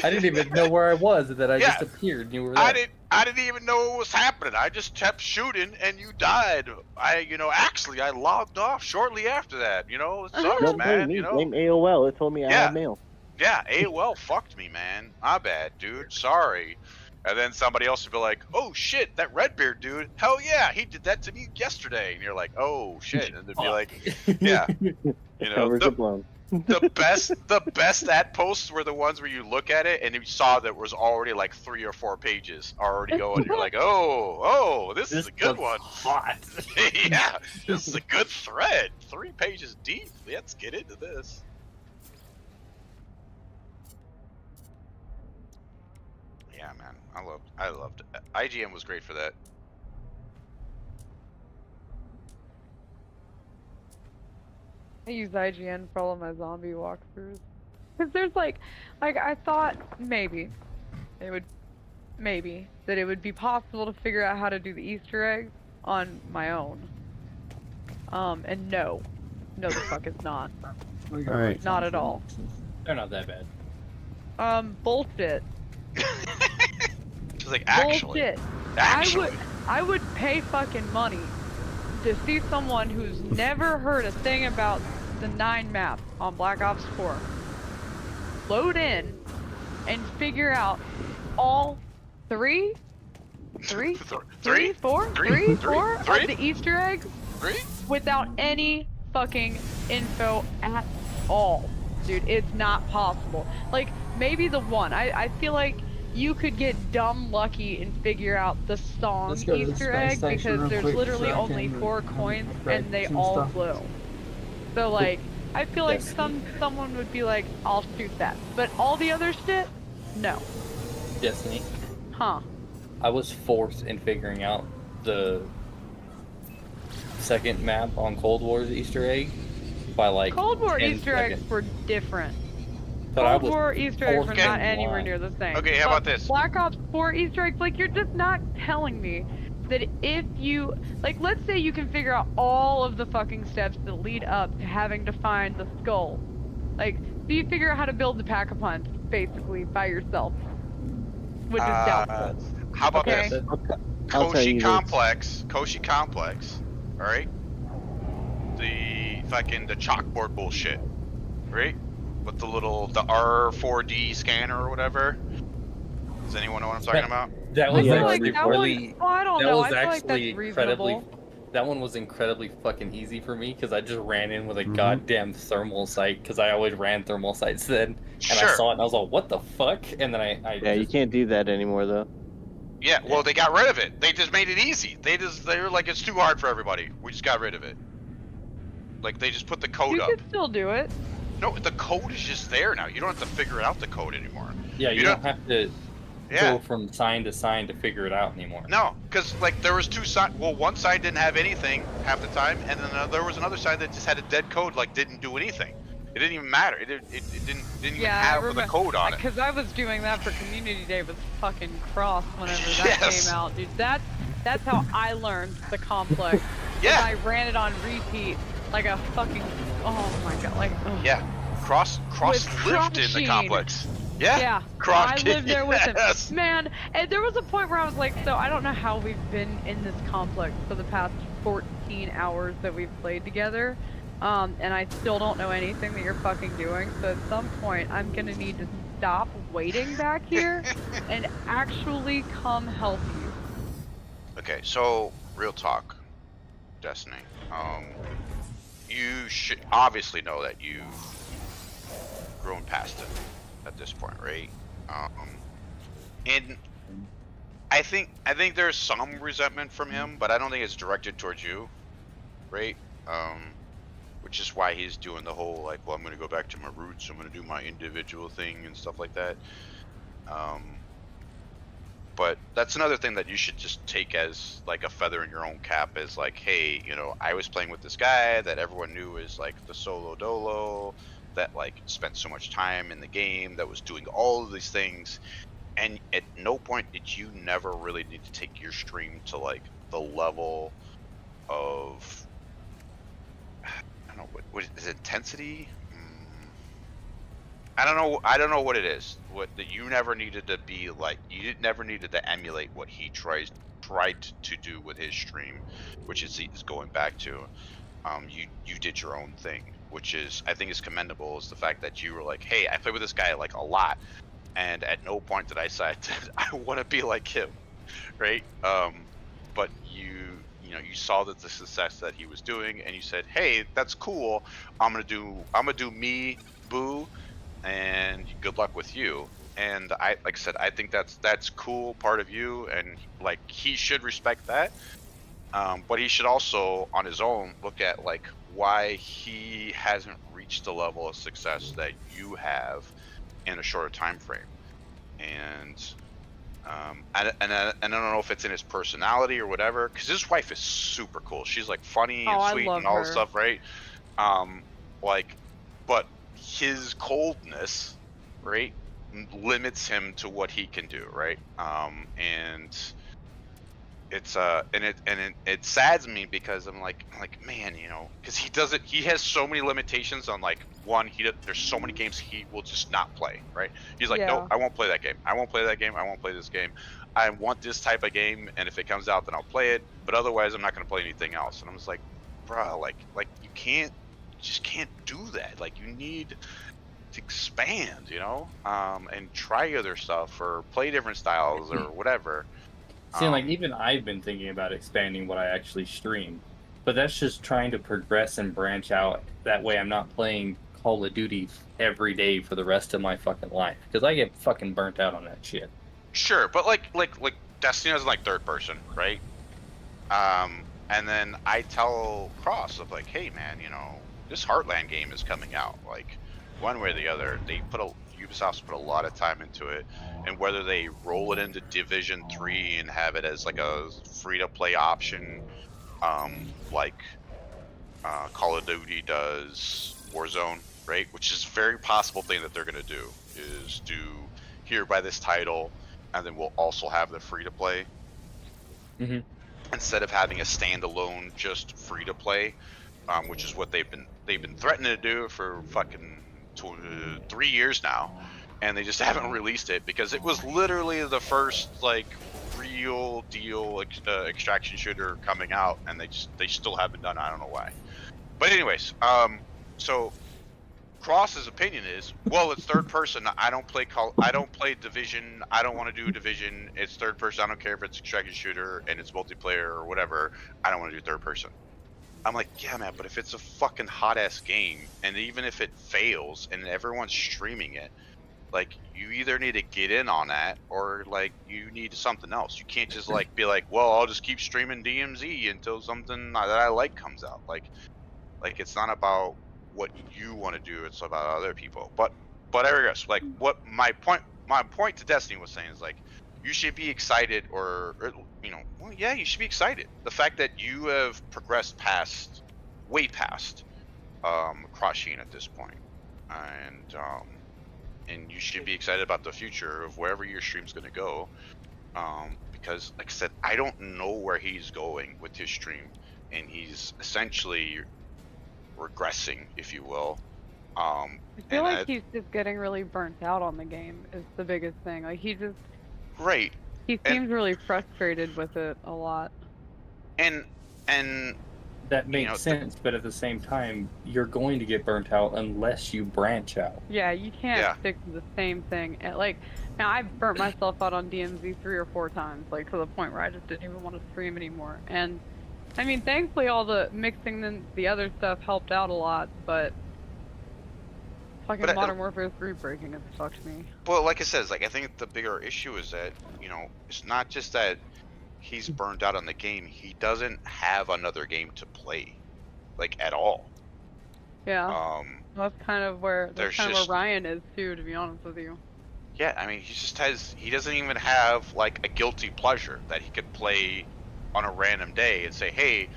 I didn't even know where I was, that I just appeared and you were there. I didn't even know what was happening. I just kept shooting and you died. Actually I logged off shortly after that, you know. It sucks, Don't man, blame me. you know. Blame AOL. It told me I had mail. Yeah, AOL fucked me, man. My bad, dude. Sorry. And then somebody else would be like, oh shit, that Redbeard dude, hell yeah, he did that to me yesterday. And you're like, oh shit. And they'd be like, yeah. You know, Covers are blown. the best ad posts were the ones where you look at it and you saw that was already like 3 or 4 pages already going. You're like, oh, this is a good one. Hot. Yeah, this is a good thread. 3 pages deep. Let's get into this. Yeah, man, I loved it. IGN was great for that. I use IGN for all of my zombie walkthroughs. Cause there's like I thought maybe that it would be possible to figure out how to do the Easter eggs on my own. And no, the fuck it's not. Alright. Not at all. They're not that bad. Bullshit. It's like, actually. Bullshit. I would pay fucking money to see someone who's never heard a thing about the 9 map on Black Ops 4 load in and figure out all 4 of the Easter eggs without any fucking info at all. Dude, it's not possible. Like, maybe the one. I feel like you could get dumb lucky and figure out the song Easter egg because there's literally only 4 coins and they all glow. So like, I feel like someone would be like, I'll shoot that. But all the other shit, no. Destiny. Huh. I was forced in figuring out the second map on Cold War's Easter egg by like Cold War 10 Easter seconds. eggs were different. Cold War Easter eggs are not anywhere near the same. Okay, how about this? Black Ops 4 Easter eggs, like, you're just not telling me that if you, like, let's say you can figure out all of the fucking steps that lead up to having to find the skull. Like, so you figure out how to build the pack-a-punch, basically, by yourself. Which is doubtful. How about Okay? this? I'll tell you Koshi Complex, alright? The chalkboard bullshit, right? With the R4D scanner or whatever. Does anyone know what I'm talking about? That was actually that really. one, I don't that know. was I feel like actually that's incredibly. reasonable. That one was incredibly fucking easy for me because I just ran in with a goddamn thermal sight because I always ran thermal sights then, and I saw it and I was like, "What the fuck?" And then I Yeah, you can't do that anymore though. Yeah, well, they got rid of it. They just made it easy. They were like, it's too hard for everybody. We just got rid of it. Like, they just put the code up. You can still do it. No, the code is just there now. You don't have to figure out the code anymore. Yeah, you don't have to Yeah. go from sign to sign to figure it out anymore. No, because like there was two sides. Well, one side didn't have anything half the time, and then there was another side that just had a dead code, like didn't do anything. It didn't even matter. It didn't even have the code on it. Because I was doing that for Community Day with fucking Cross whenever that came out, dude. That's how I learned the complex. Yeah. I ran it on repeat like a fucking. Oh my god, like. Ugh. Yeah. Cross lived in the complex. Yeah. Yeah. Cross I lived there with him. yes. Man, and there was a point where I was like, so I don't know how we've been in this complex for the past 14 hours that we've played together. And I still don't know anything that you're fucking doing, so at some point I'm gonna need to stop waiting back here and actually come help you. Okay, so real talk, Destiny. You should obviously know that you've grown past it at this point, right? And I think there's some resentment from him, but I don't think it's directed towards you, right? Which is why he's doing the whole like, well, I'm gonna go back to my roots, I'm gonna do my individual thing and stuff like that. But that's another thing that you should just take as like a feather in your own cap, is like, hey, you know, I was playing with this guy that everyone knew is like the solo dolo, that like spent so much time in the game, that was doing all of these things, and at no point did you never really need to take your stream to like the level of, I don't know, what is intensity? I don't know what it is. What that you never needed to be like. You never needed to emulate what he tried to do with his stream, which is going back to. You did your own thing, which is, I think is commendable. Is the fact that you were like, hey, I play with this guy like a lot, and at no point did I say I want to be like him, right? But you saw that the success that he was doing, and you said, hey, that's cool. I'm gonna do me, boo. And good luck with you. And like I said, I think that's cool part of you, and like he should respect that. But he should also on his own look at like why he hasn't reached the level of success that you have in a shorter time frame. And I don't know if it's in his personality or whatever, because his wife is super cool. She's like funny and sweet and all this stuff, right? But his coldness, right, limits him to what he can do, right? And it's it saddens me because I'm like man, you know, because he has so many limitations on like there's so many games he will just not play, right? He's like, no, I won't play that game. I won't play that game. I won't play this game. I want this type of game, and if it comes out, then I'll play it. But otherwise, I'm not going to play anything else. And I was like, bro, like you just can't do that. Like, you need to expand, you know, and try other stuff or play different styles or whatever. See, like, even I've been thinking about expanding what I actually stream, but that's just trying to progress and branch out. That way I'm not playing Call of Duty every day for the rest of my fucking life, because I get fucking burnt out on that shit. Sure, but like Destiny is like third person, right? And then I tell Cross of like, hey man, you know, this Heartland game is coming out. Like, one way or the other, Ubisoft's put a lot of time into it, and whether they roll it into Division 3 and have it as like a free-to-play option, like Call of Duty does Warzone, right? Which is a very possible thing that they're going to do, is do here by this title, and then we'll also have the free-to-play. Mm-hmm. Instead of having a standalone just free-to-play, which is what they've been threatening to do for fucking 3 years now, and they just haven't released it because it was literally the first like real deal extraction shooter coming out, and they still haven't done it. I don't know why. But anyways, so Cross's opinion is, well, it's third person. I don't play Division. I don't want to do Division. It's third person. I don't care if it's extraction shooter and it's multiplayer or whatever. I don't want to do third person. I'm like, yeah, man, but if it's a fucking hot ass game, and even if it fails and everyone's streaming it, like, you either need to get in on that or like you need something else. You can't just like be like, well, I'll just keep streaming DMZ until something that I like comes out. Like it's not about what you want to do, it's about other people. But I guess like what my point to Destiny was saying is like, you should be excited, or you know, well, yeah, you should be excited. The fact that you have progressed way past Crossing at this point, and you should be excited about the future of wherever your stream's going to go, because like I said, I don't know where he's going with his stream, and he's essentially regressing, if you will. I feel like he's just getting really burnt out on the game is the biggest thing. Like he seems really frustrated with it a lot. And that makes sense, but at the same time, you're going to get burnt out unless you branch out. Yeah, you can't stick to the same thing. And, like, now I've burnt myself out on DMZ 3 or 4 times, like to the point where I just didn't even want to stream anymore. And I mean, thankfully, all the mixing the other stuff helped out a lot, but fucking Modern Warfare 3 breaking has fucked me. Well, like I said, like I think the bigger issue is that, you know, it's not just that he's burned out on the game, he doesn't have another game to play, like, at all. Yeah. That's kind of where Ryan is too, to be honest with you. Yeah, I mean, he doesn't even have like a guilty pleasure that he could play on a random day and say, hey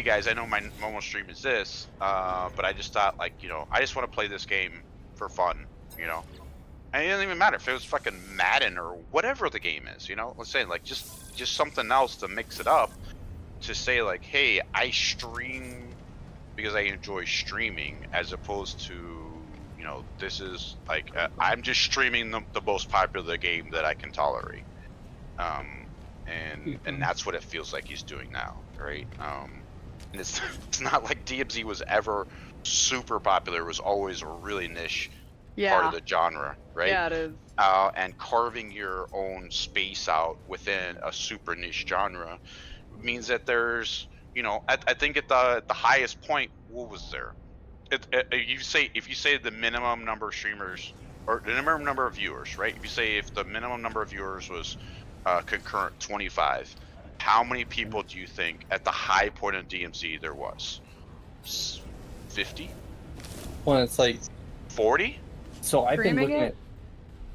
guys, I know my normal stream is this, but I just thought, like, you know, I just want to play this game for fun, you know. And it doesn't even matter if it was fucking Madden or whatever the game is, you know. Let's say like just something else to mix it up, to say like, hey, I stream because I enjoy streaming, as opposed to, you know, this is like I'm just streaming the most popular game that I can tolerate, and that's what it feels like he's doing now, right? And it's not like DMZ was ever super popular. It was always a really niche part of the genre, right? Yeah, it is. And carving your own space out within a super niche genre means that there's, you know, I think at the highest point, what was there? If you say the minimum number of streamers or the minimum number of viewers, right? If the minimum number of viewers was concurrent 25, how many people do you think at the high point of DMZ there was? 50? Well, it's like 40. So I've been looking at.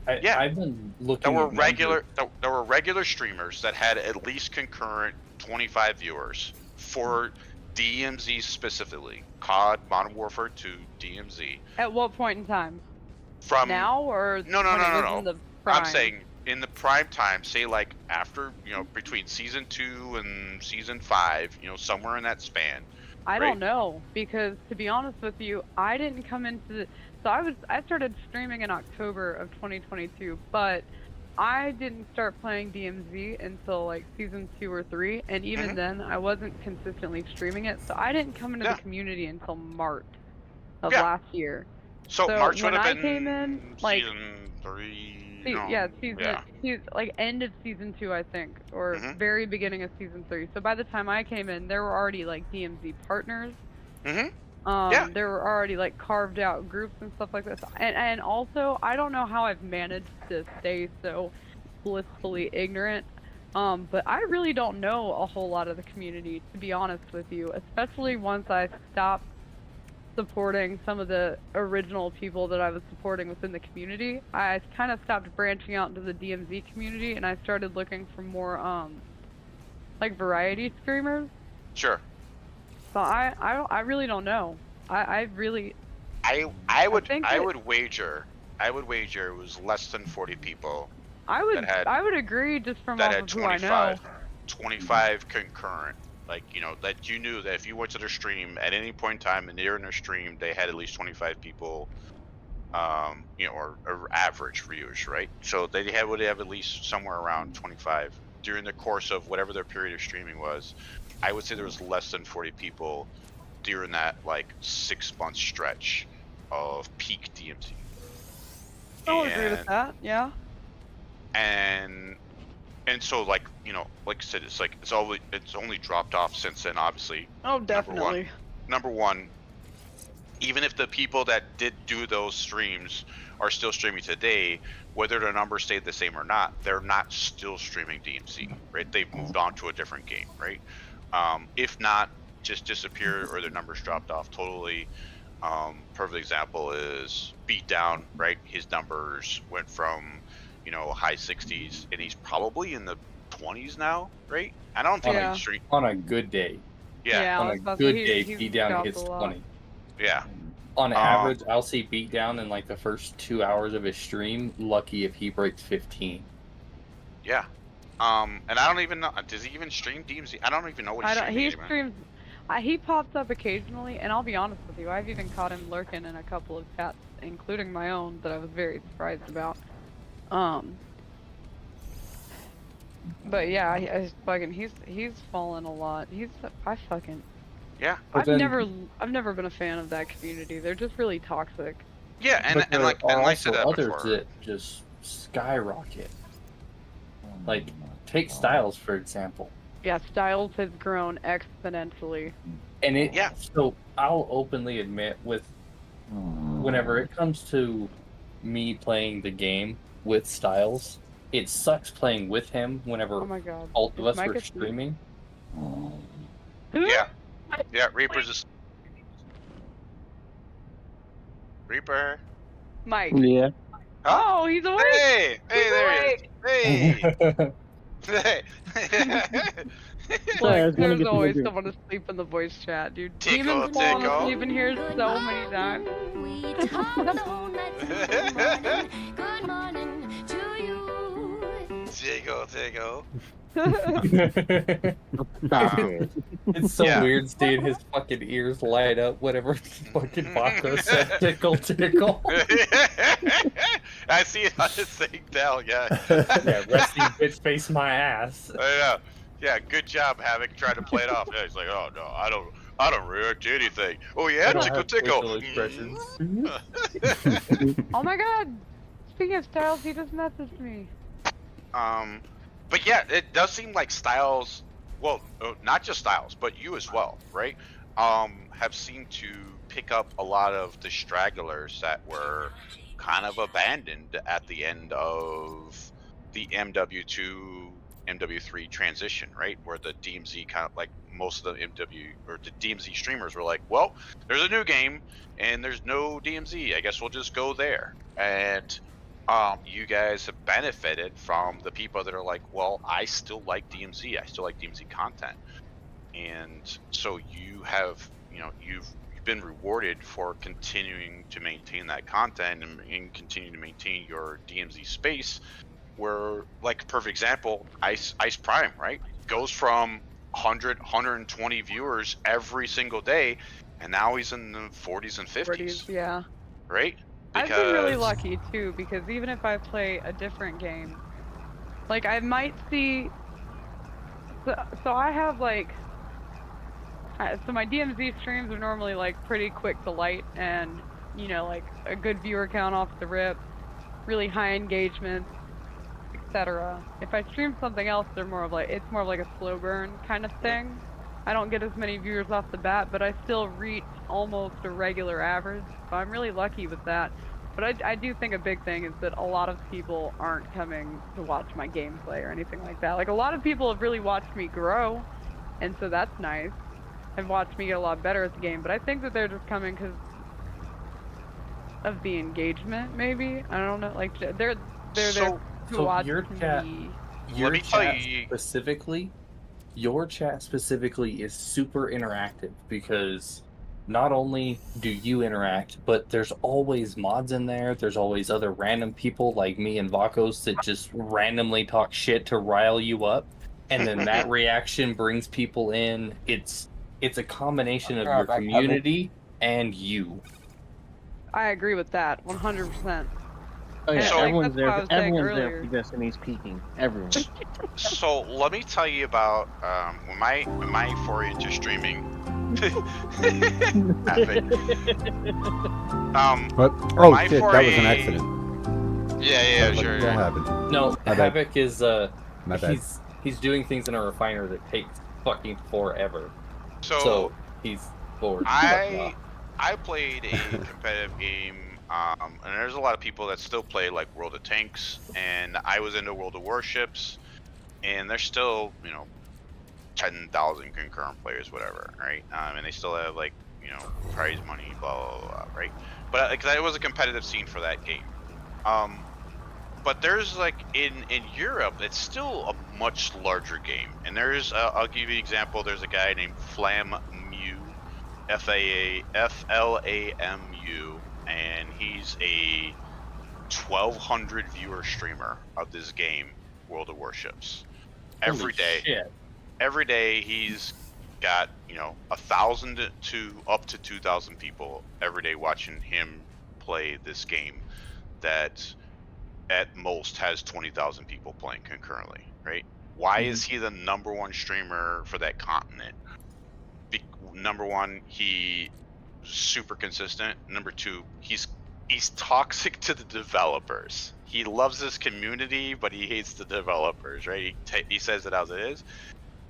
I've been looking. There were regular streamers that had at least concurrent 25 viewers for DMZ specifically. COD, Modern Warfare 2, DMZ. At what point in time? From now or no. In the prime? I'm saying in the prime time, say like after, you know, between season 2 and season 5, you know, somewhere in that span. I don't know, because to be honest with you, I didn't come into the. So I started streaming in October of 2022, but I didn't start playing DMZ until like season 2 or 3, and even then I wasn't consistently streaming it, so I didn't come into the community until March of last year. So March would have been came in, like, season 3. Like end of season 2, I think, or very beginning of season 3. So by the time I came in, there were already like DMZ partners. There were already like carved out groups and stuff like this. And also, I don't know how I've managed to stay so blissfully ignorant, but I really don't know a whole lot of the community, to be honest with you, especially once I stopped supporting some of the original people that I was supporting within the community. I kind of stopped branching out into the DMZ community, and I started looking for more like variety streamers. Sure. So I really don't know. I really I would wager it was less than 40 people. I would agree just from that off had of who I know. 25 concurrent. Like, you know, that you knew that if you went to their stream at any point in time and they're in their stream, they had at least 25 people, you know, or average viewers, right? So would have at least somewhere around 25 during the course of whatever their period of streaming was. I would say there was less than 40 people during that like 6-month stretch of peak DMZ. I'll agree with that. Yeah. And so, like, you know, like I said, it's like it's only dropped off since then, obviously. Oh, definitely. Number one, even if the people that did do those streams are still streaming today, whether their numbers stayed the same or not, they're not still streaming DMZ, right? They've moved on to a different game, right? If not, just disappeared or their numbers dropped off totally. Perfect example is Beatdown, right? His numbers went from, you know, high 60s, and he's probably in the 20s now, right? I don't think he's streaming on a good day. Yeah, on a good day, Beatdown hits 20. Yeah. On average, I'll see Beatdown in like the first 2 hours of his stream. Lucky if he breaks 15. Yeah. And I don't even know. Does he even stream DMZ? I don't even know what he's streaming. He streams. He pops up occasionally, and I'll be honest with you, I've even caught him lurking in a couple of chats, including my own, that I was very surprised about. But yeah, he's fallen a lot. Yeah. I've never been a fan of that community. They're just really toxic. Yeah, and like I said that others before. that just skyrocket. Like, take Styles for example. Yeah, Styles has grown exponentially. And so I'll openly admit, whenever it comes to me playing the game with Styles, it sucks playing with him whenever all of us were streaming. Yeah. Yeah, Reaper's just... Reaper. Mike. Yeah. Oh, he's awake! Hey! Hey, there he is! Hey! Like, there's always someone asleep in the voice chat, dude. Demon's fallen asleep in here so many times. Diego. It's so weird seeing his fucking ears light up whenever fucking Baco said tickle. I see it on his thing now, yeah. Yeah, resting bitch face my ass. I know. Yeah, good job, Havoc. Trying to play it off. Yeah, he's like, oh no, I don't react to anything. Oh yeah, tickle. Oh my god! Speaking of Styles, he just messaged me. But yeah, it does seem like Styles, well, not just Styles, but you as well, right? Have seemed to pick up a lot of the stragglers that were kind of abandoned at the end of the MW2, MW3 transition, right? Where the DMZ kind of like most of the DMZ streamers were like, well, there's a new game and there's no DMZ. I guess we'll just go there. And you guys have benefited from the people that are like, well, I still like DMZ. I still like DMZ content. And so you have, you know, you've been rewarded for continuing to maintain that content and continue to maintain your DMZ space. Where, like, a perfect example, Ice Prime, right? Goes from 100, 120 viewers every single day, and now he's in the 40s and 50s. Yeah. Right? I've been really lucky, too, because even if I play a different game, like, I might see... So I have, like... So my DMZ streams are normally, like, pretty quick to light, and, you know, like, a good viewer count off the rip, really high engagement, etc. If I stream something else, it's more of like a slow burn kind of thing. I don't get as many viewers off the bat, but I still reach almost a regular average. So I'm really lucky with that. But I do think a big thing is that a lot of people aren't coming to watch my gameplay or anything like that. Like, a lot of people have really watched me grow, and so that's nice. And watched me get a lot better at the game. But I think that they're just coming because of the engagement, maybe. I don't know. Like, they're there. So your chat specifically is super interactive because not only do you interact, but there's always mods in there. There's always other random people like me and Vakos that just randomly talk shit to rile you up, and then that reaction brings people in. It's a combination of your community and you. I agree with that 100%. Oh yeah, So, everyone's there. Everyone's there earlier. for Destiny's peaking. Everyone. So let me tell you about when my foray into streaming. What? Oh my shit, that was an foray- accident. Yeah, What sure. the hell happened? No, My bad. Havoc is My bad. he's doing things in a refiner that takes fucking forever. So he's bored. I played a competitive game, and there's a lot of people that still play like World of Tanks, and I was into World of Warships, and there's still 10,000 concurrent players, whatever, right? And they still have like prize money, blah blah blah, right? But because it was a competitive scene for that game, but there's like in Europe, it's still a much larger game, and there's I'll give you an example. There's a guy named Flamu. FLAMU, and he's a 1,200 viewer streamer of this game, World of Warships. Every day he's got 1,000 to up to 2,000 people every day watching him play this game that at most has 20,000 people playing concurrently, right? Why is he the #1 streamer for that continent? Number one, he's super consistent. Number two, he's toxic to the developers. He loves his community, but he hates the developers, right? He says it as it is.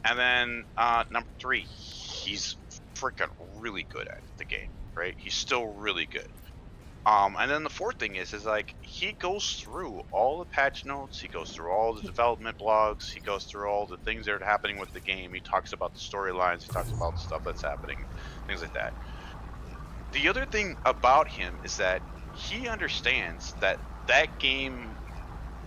And then number three, he's freaking really good at the game, right? He's still really good. And then the fourth thing is like he goes through all the patch notes, he goes through all the development blogs, he goes through all the things that are happening with the game. He talks about the storylines, he talks about the stuff that's happening, things like that. The other thing about him is that he understands that that game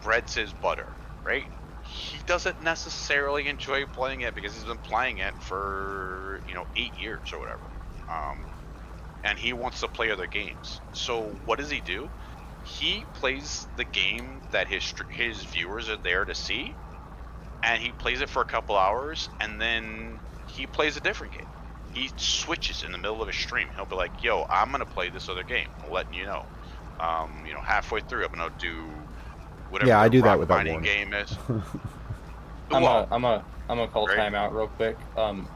breads his butter, right? He doesn't necessarily enjoy playing it because he's been playing it for 8 years or whatever. And he wants to play other games. So what does he do? He plays the game that his viewers are there to see, and he plays it for a couple hours, and then he plays a different game. He switches in the middle of a stream. He'll be like, "Yo, I'm gonna play this other game. I'm letting you know. Halfway through, I'm gonna do whatever." Yeah, I do that rock without mining warning. game is. I'm gonna call timeout real quick.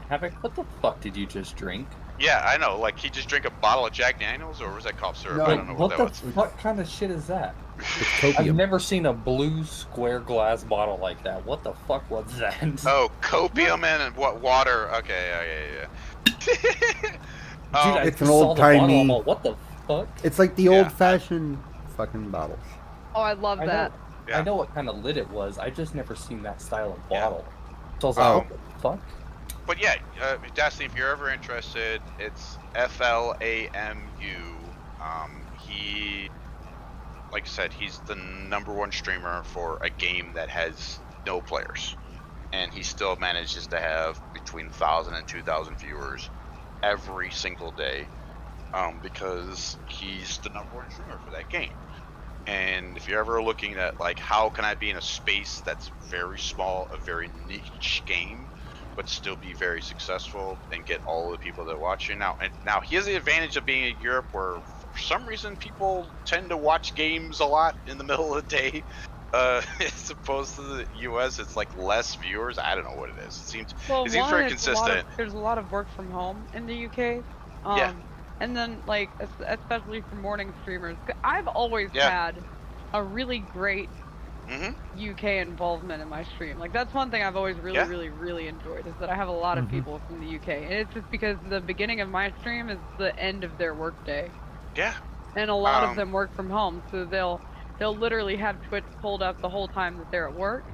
Havoc, what the fuck did you just drink? Yeah, I know. Like he just drank a bottle of Jack Daniels, or was that cough syrup? I don't know what that was. What kind of shit is that? It's I've never seen a blue square glass bottle like that. What the fuck was that? Oh, copium and what water? Okay, yeah. Dude, it's an old timey. What the fuck? It's like the old-fashioned fucking bottles. Oh, I love that. I know what kind of lid it was. I just never seen that style of bottle. So I was like, what the fuck? But yeah, Destiny, if you're ever interested, it's FLAMU. He, like I said, he's the #1 streamer for a game that has no players, and he still manages to have between 1,000 and 2,000 viewers every single day, because he's the #1 streamer for that game. And if you're ever looking at like how can I be in a space that's very small, a very niche game, but still be very successful and get all the people that watch you now. And now he has the advantage of being in Europe, where for some reason people tend to watch games a lot in the middle of the day, as opposed to the US. It's like less viewers. I don't know what it is. It seems very consistent. There's a lot of work from home in the UK. Yeah. And then like especially for morning streamers, I've always had a really great UK involvement in my stream. Like that's one thing I've always really enjoyed, is that I have a lot of people from the UK, and it's just because the beginning of my stream is the end of their workday. Yeah. And a lot of them work from home, so they'll literally have Twitch pulled up the whole time that they're at work,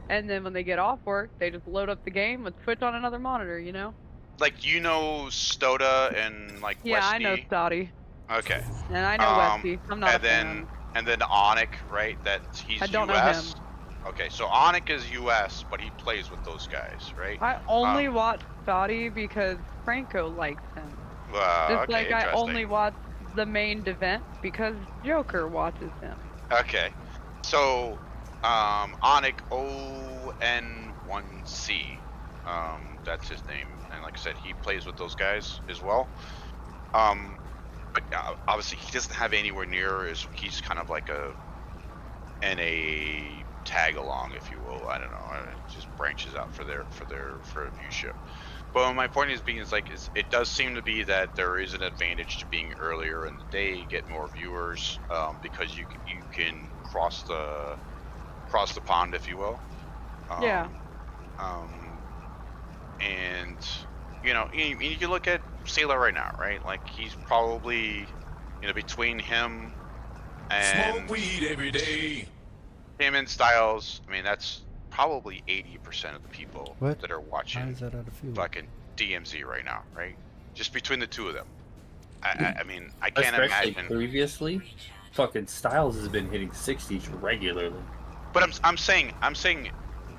and then when they get off work, they just load up the game with Twitch on another monitor, you know? Like Stoda and like yeah, Westy. I know Stoddy. Okay. And I know Westy. I'm not a fan. And then Onyx, right? That he's I don't US. know him. Okay, so Onyx is US, but he plays with those guys, right? I only watch Stoddy because Franco likes him. Just Okay, like I interesting. only watch the main event because Joker watches him. Okay, so Onic ON1C, that's his name, and like I said, he plays with those guys as well. But obviously he doesn't have anywhere near as he's kind of like a NA tag along, if you will. I don't know. It just branches out for their viewership. But my point is it does seem to be that there is an advantage to being earlier in the day, get more viewers, because you can cross the pond, if you will. Yeah. And you can look at Sailor right now, right? Like he's probably, between him and Smoke weed every day. him and Styles, I mean, that's probably 80% of the people that are watching How is that out of fuel? fucking DMZ right now, right? Just between the two of them. I mean, I can't Especially imagine. previously, fucking Styles has been hitting 60s regularly. But I'm saying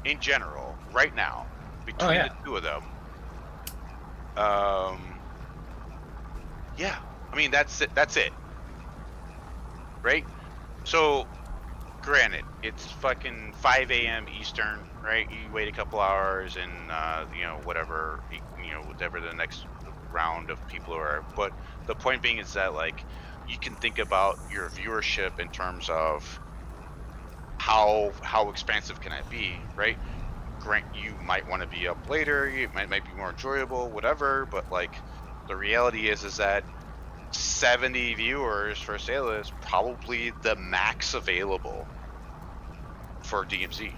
in general, right now, between the two of them, yeah, I mean that's it, right? So, granted, it's fucking 5 a.m. Eastern, right? You wait a couple hours and whatever the next round of people are. But the point being is that like you can think about your viewership in terms of how expansive can I be, right? Grant, you might want to be up later, it might be more enjoyable, whatever, but like the reality is that 70 viewers for Sailor is probably the max available for DMZ.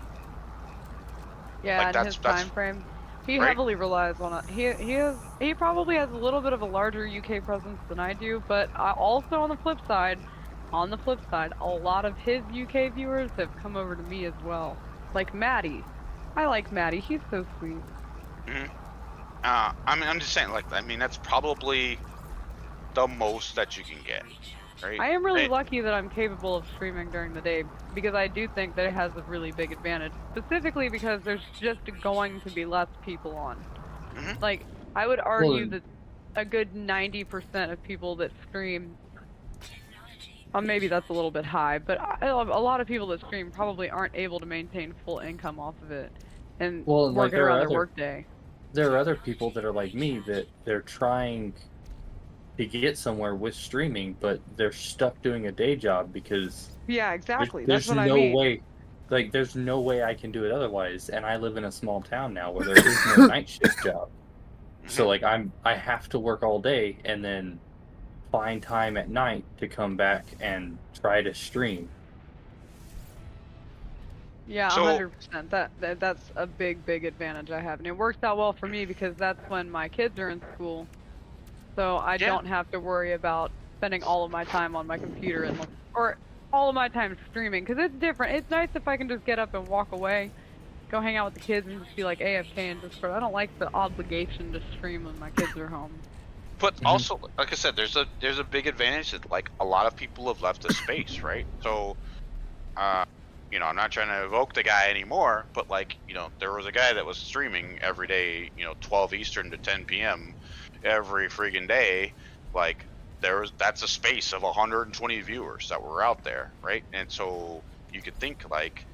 Yeah, Like, and his time frame. He right? heavily relies on it. He probably has a little bit of a larger UK presence than I do, but also on the flip side, a lot of his UK viewers have come over to me as well. Like Maddie. I like Maddie. He's so sweet. I'm just saying, like, I mean, that's probably the most that you can get, right? I am really lucky that I'm capable of streaming during the day because I do think that it has a really big advantage. Specifically because there's just going to be less people on. Like, I would argue that a good 90% of people that stream, maybe that's a little bit high, but a lot of people that stream probably aren't able to maintain full income off of it and work it around their workday. There are other people that are like me that they're trying to get somewhere with streaming, but they're stuck doing a day job because exactly. There's That's what no I mean. way, like there's no way I can do it otherwise. And I live in a small town now where there is no night shift job, so like I have to work all day and then find time at night to come back and try to stream. Yeah, 100%. That's a big advantage I have, and it works out well for me because that's when my kids are in school, so I don't have to worry about spending all of my time on my computer or all of my time streaming, because it's different. It's nice if I can just get up and walk away, go hang out with the kids, and just be like AFK and Discord. I don't like the obligation to stream when my kids are home. But also, like I said, there's a big advantage that like a lot of people have left the space, right? So, I'm not trying to evoke the guy anymore, but like, there was a guy that was streaming every day, 12 Eastern to 10 p.m. every freaking day. Like, that's a space of 120 viewers that were out there, right? And so you could think like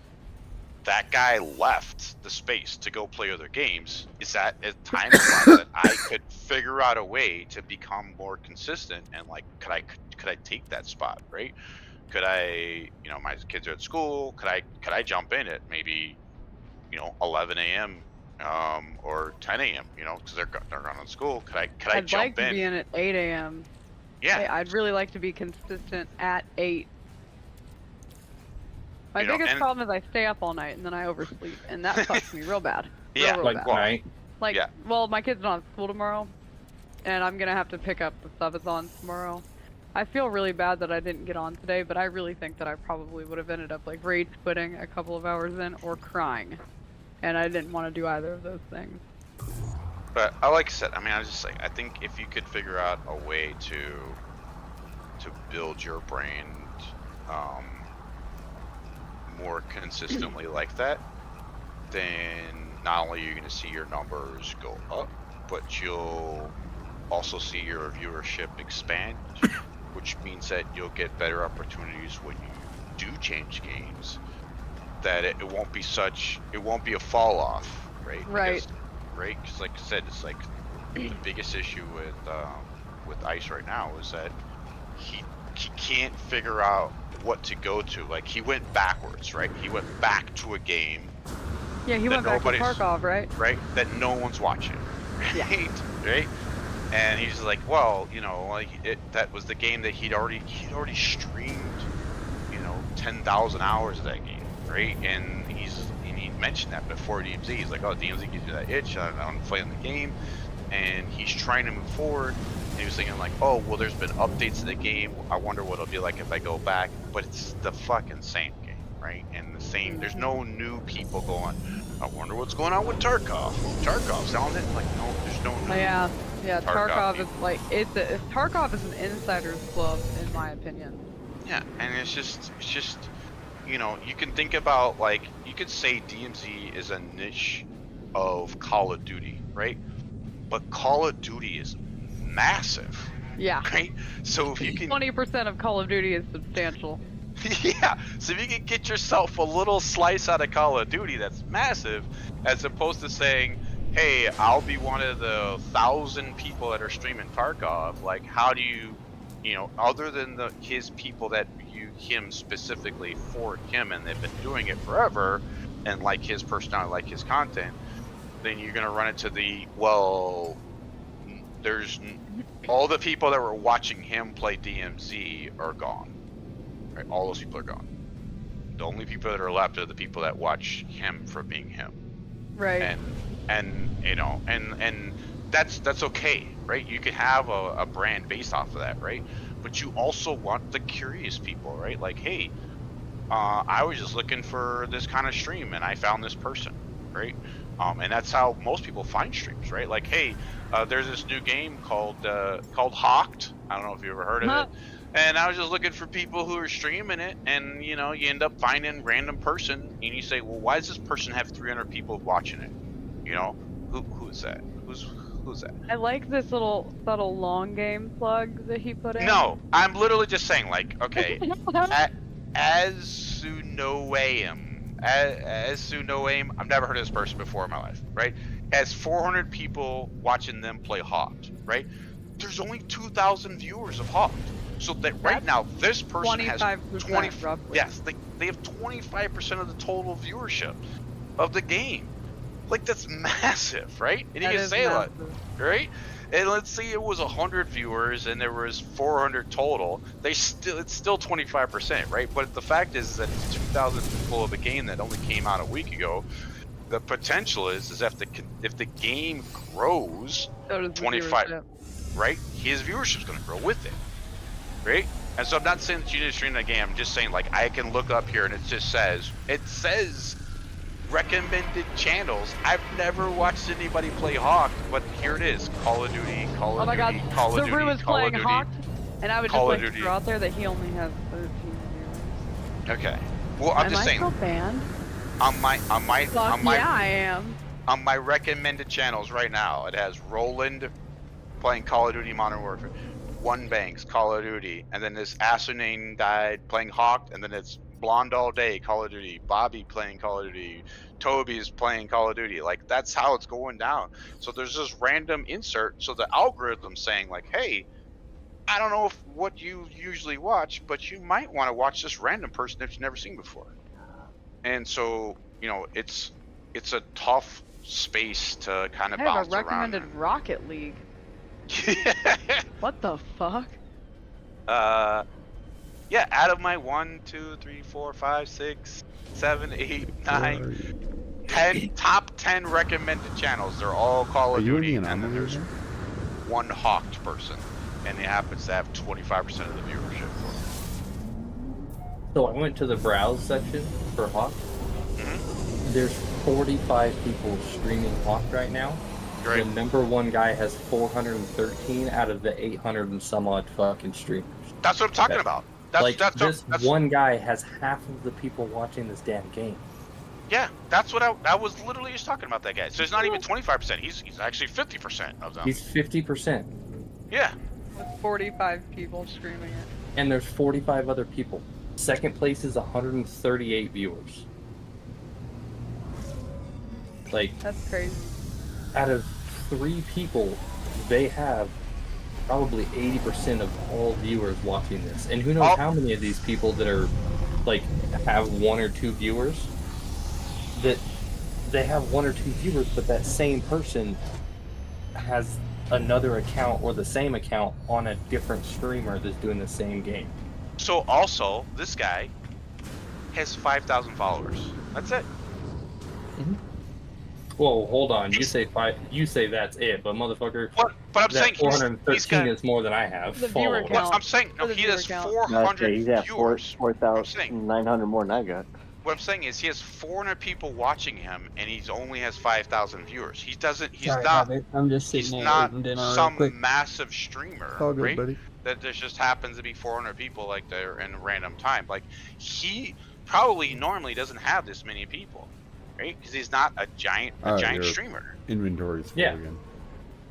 that guy left the space to go play other games. Is that a time slot that I could figure out a way to become more consistent and like could I take that spot, right? Could I, my kids are at school, could I jump in at maybe 11 a.m. Or 10 a.m. Because they're going to school. Could I jump in? I'd like to be in at 8 a.m. Yeah. I'd really like to be consistent at 8. My biggest problem is I stay up all night and then I oversleep, and that fucks me real bad. Real like bad. night. Well, my kids don't have school tomorrow, and I'm gonna have to pick up the subathon tomorrow. I feel really bad that I didn't get on today, but I really think that I probably would have ended up like rage quitting a couple of hours in or crying, and I didn't want to do either of those things. But like I said, I mean, I was just like, I think if you could figure out a way to build your brand more consistently like that, then not only are you going to see your numbers go up, but you'll also see your viewership expand, which means that you'll get better opportunities when you do change games. That it won't be a fall off, right? Right. Because like I said, it's like the biggest issue with Ice right now is that he can't figure out what to go to. Like he went backwards, right? He went back to a game. Yeah, he went back to Tarkov, right? Right, that no one's watching. Right? Yeah. Right? And he's like, well, you know, like that was the game that he'd already streamed, you know, 10,000 hours of that game, right? And he mentioned that before DMZ. He's like, oh, DMZ gives you that itch. I want to play in the game, and he's trying to move forward. And he was thinking like, oh, well, there's been updates to the game. I wonder what it'll be like if I go back. But it's the fucking same game, right? And the same. There's no new people going, I wonder what's going on with Tarkov. Tarkov's on it. Like, no, there's no new. Yeah. Tarkov is like Tarkov is an insider's club in my opinion. Yeah, and it's just you know, you can think about like you could say DMZ is a niche of Call of Duty, right? But Call of Duty is massive. Yeah. Right? So if you can 20% of Call of Duty is substantial. Yeah. So if you can get yourself a little slice out of Call of Duty that's massive, as opposed to saying, hey, I'll be one of the 1,000 people that are streaming Tarkov. Like, how do you know, other than his people that view him specifically for him and they've been doing it forever, and like his personality, like his content, then you're gonna run into there's all the people that were watching him play DMZ are gone. Right? All those people are gone. The only people that are left are the people that watch him for being him. Right. And you know, and that's okay, right? You can have a brand based off of that, right? But you also want the curious people, right? Like, hey, I was just looking for this kind of stream and I found this person, right? And that's how most people find streams, right? Like, hey, there's this new game called Hawked. I don't know if you ever heard of it. And I was just looking for people who are streaming it, and you know, you end up finding random person, and you say, well, why does this person have 300 people watching it? You know, who is that? Who's that? I like this little subtle long game plug that he put in. No, I'm literally just saying, like, okay, as Sunoaim, I've never heard of this person before in my life, right? Has 400 people watching them play Hawked, right? There's only 2,000 viewers of Hawked. So that right now, this person has 20. Roughly. Yes, they have 25% of the total viewership of the game. Like, that's massive, right? And you can say that, right? And let's say it was 100 viewers and there was 400 total. It's still 25%, right? But the fact is that it's 2,000 people of a game that only came out a week ago. The potential is if the game grows, so 25, right? His viewership's going to grow with it, right? And so I'm not saying that you need to stream the game. I'm just saying, like, I can look up here and it says recommended channels. I've never watched anybody play Hawk, but here it is: Call of Duty, Call of Duty, God. Call of Duty, Saru was playing Hawk, and I would just like to throw out there that he only has 13 viewers. Okay. Well, I'm just saying. Am I still banned? Yeah, I am. On my recommended channels right now, it has Roland playing Call of Duty Modern Warfare, One Banks Call of Duty, and then this Asinine died playing Hawk, and then it's Blonde All Day Call of Duty, Bobby playing Call of Duty, Toby's playing Call of Duty. Like, that's how it's going down. So there's this random insert, so the algorithm's saying, like, hey, I don't know what you usually watch, but you might want to watch this random person that you've never seen before. And so, you know, it's a tough space to kind of bounce around. I have a recommended Rocket League. What the fuck? Yeah, out of my 1, 2, 3, 4, 5, 6, 7, 8, 9, 10 top 10 recommended channels, they're all Call of Duty, and then there's one Hawked person, and he happens to have 25% of the viewership. So I went to the browse section for Hawk. Mm-hmm. There's 45 people streaming Hawk right now. Great. The number one guy has 413 out of the 800 and some odd fucking streamers. That's what I'm talking about. That's one guy has half of the people watching this damn game. Yeah, that's what I was literally just talking about, that guy. So he's not even 25%. He's actually 50% of them. He's 50%. Yeah. With 45 people streaming it. And there's 45 other people. Second place is 138 viewers. Like, that's crazy. Out of 3 people, they have probably 80% of all viewers watching this. And who knows how many of these people that are, like, have 1 or 2 viewers, that they have 1 or 2 viewers, but that same person has another account or the same account on a different streamer that's doing the same game. So also, this guy has 5,000 followers. That's it. Mm-hmm. Whoa, hold on. You say that's it, but motherfucker. What? But I'm saying 413 is more than I have. The viewer count. Well, I'm saying no. He has 400 he's at viewers. 4,900 more than I got. What I'm saying is he has 400 people watching him, and he only has 5,000 viewers. He doesn't. He's Sorry, not. I'm just sitting He's there not eating dinner real some quick. massive streamer, All good, right? buddy. That there just happens to be 400 people like there in a random time. Like he probably normally doesn't have this many people, right? Because he's not a giant Your streamer. Inventory's full Yeah. again.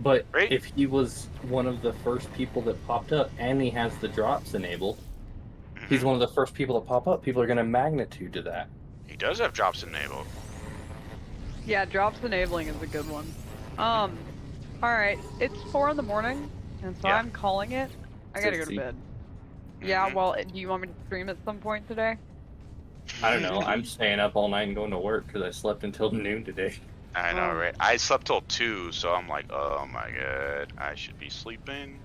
But if he was one of the first people that popped up and he has the drops enabled, he's one of the first people that pop up. People are going to magnitude to that. He does have drops enabled. Yeah, drops enabling is a good one. Alright, it's 4 in the morning, and so I'm calling it. I gotta go to 6:00. bed. Yeah, well, do you want me to stream at some point today? I don't know. I'm staying up all night and going to work because I slept until noon today. I know, right? I slept till 2, so I'm like, oh my god, I should be sleeping.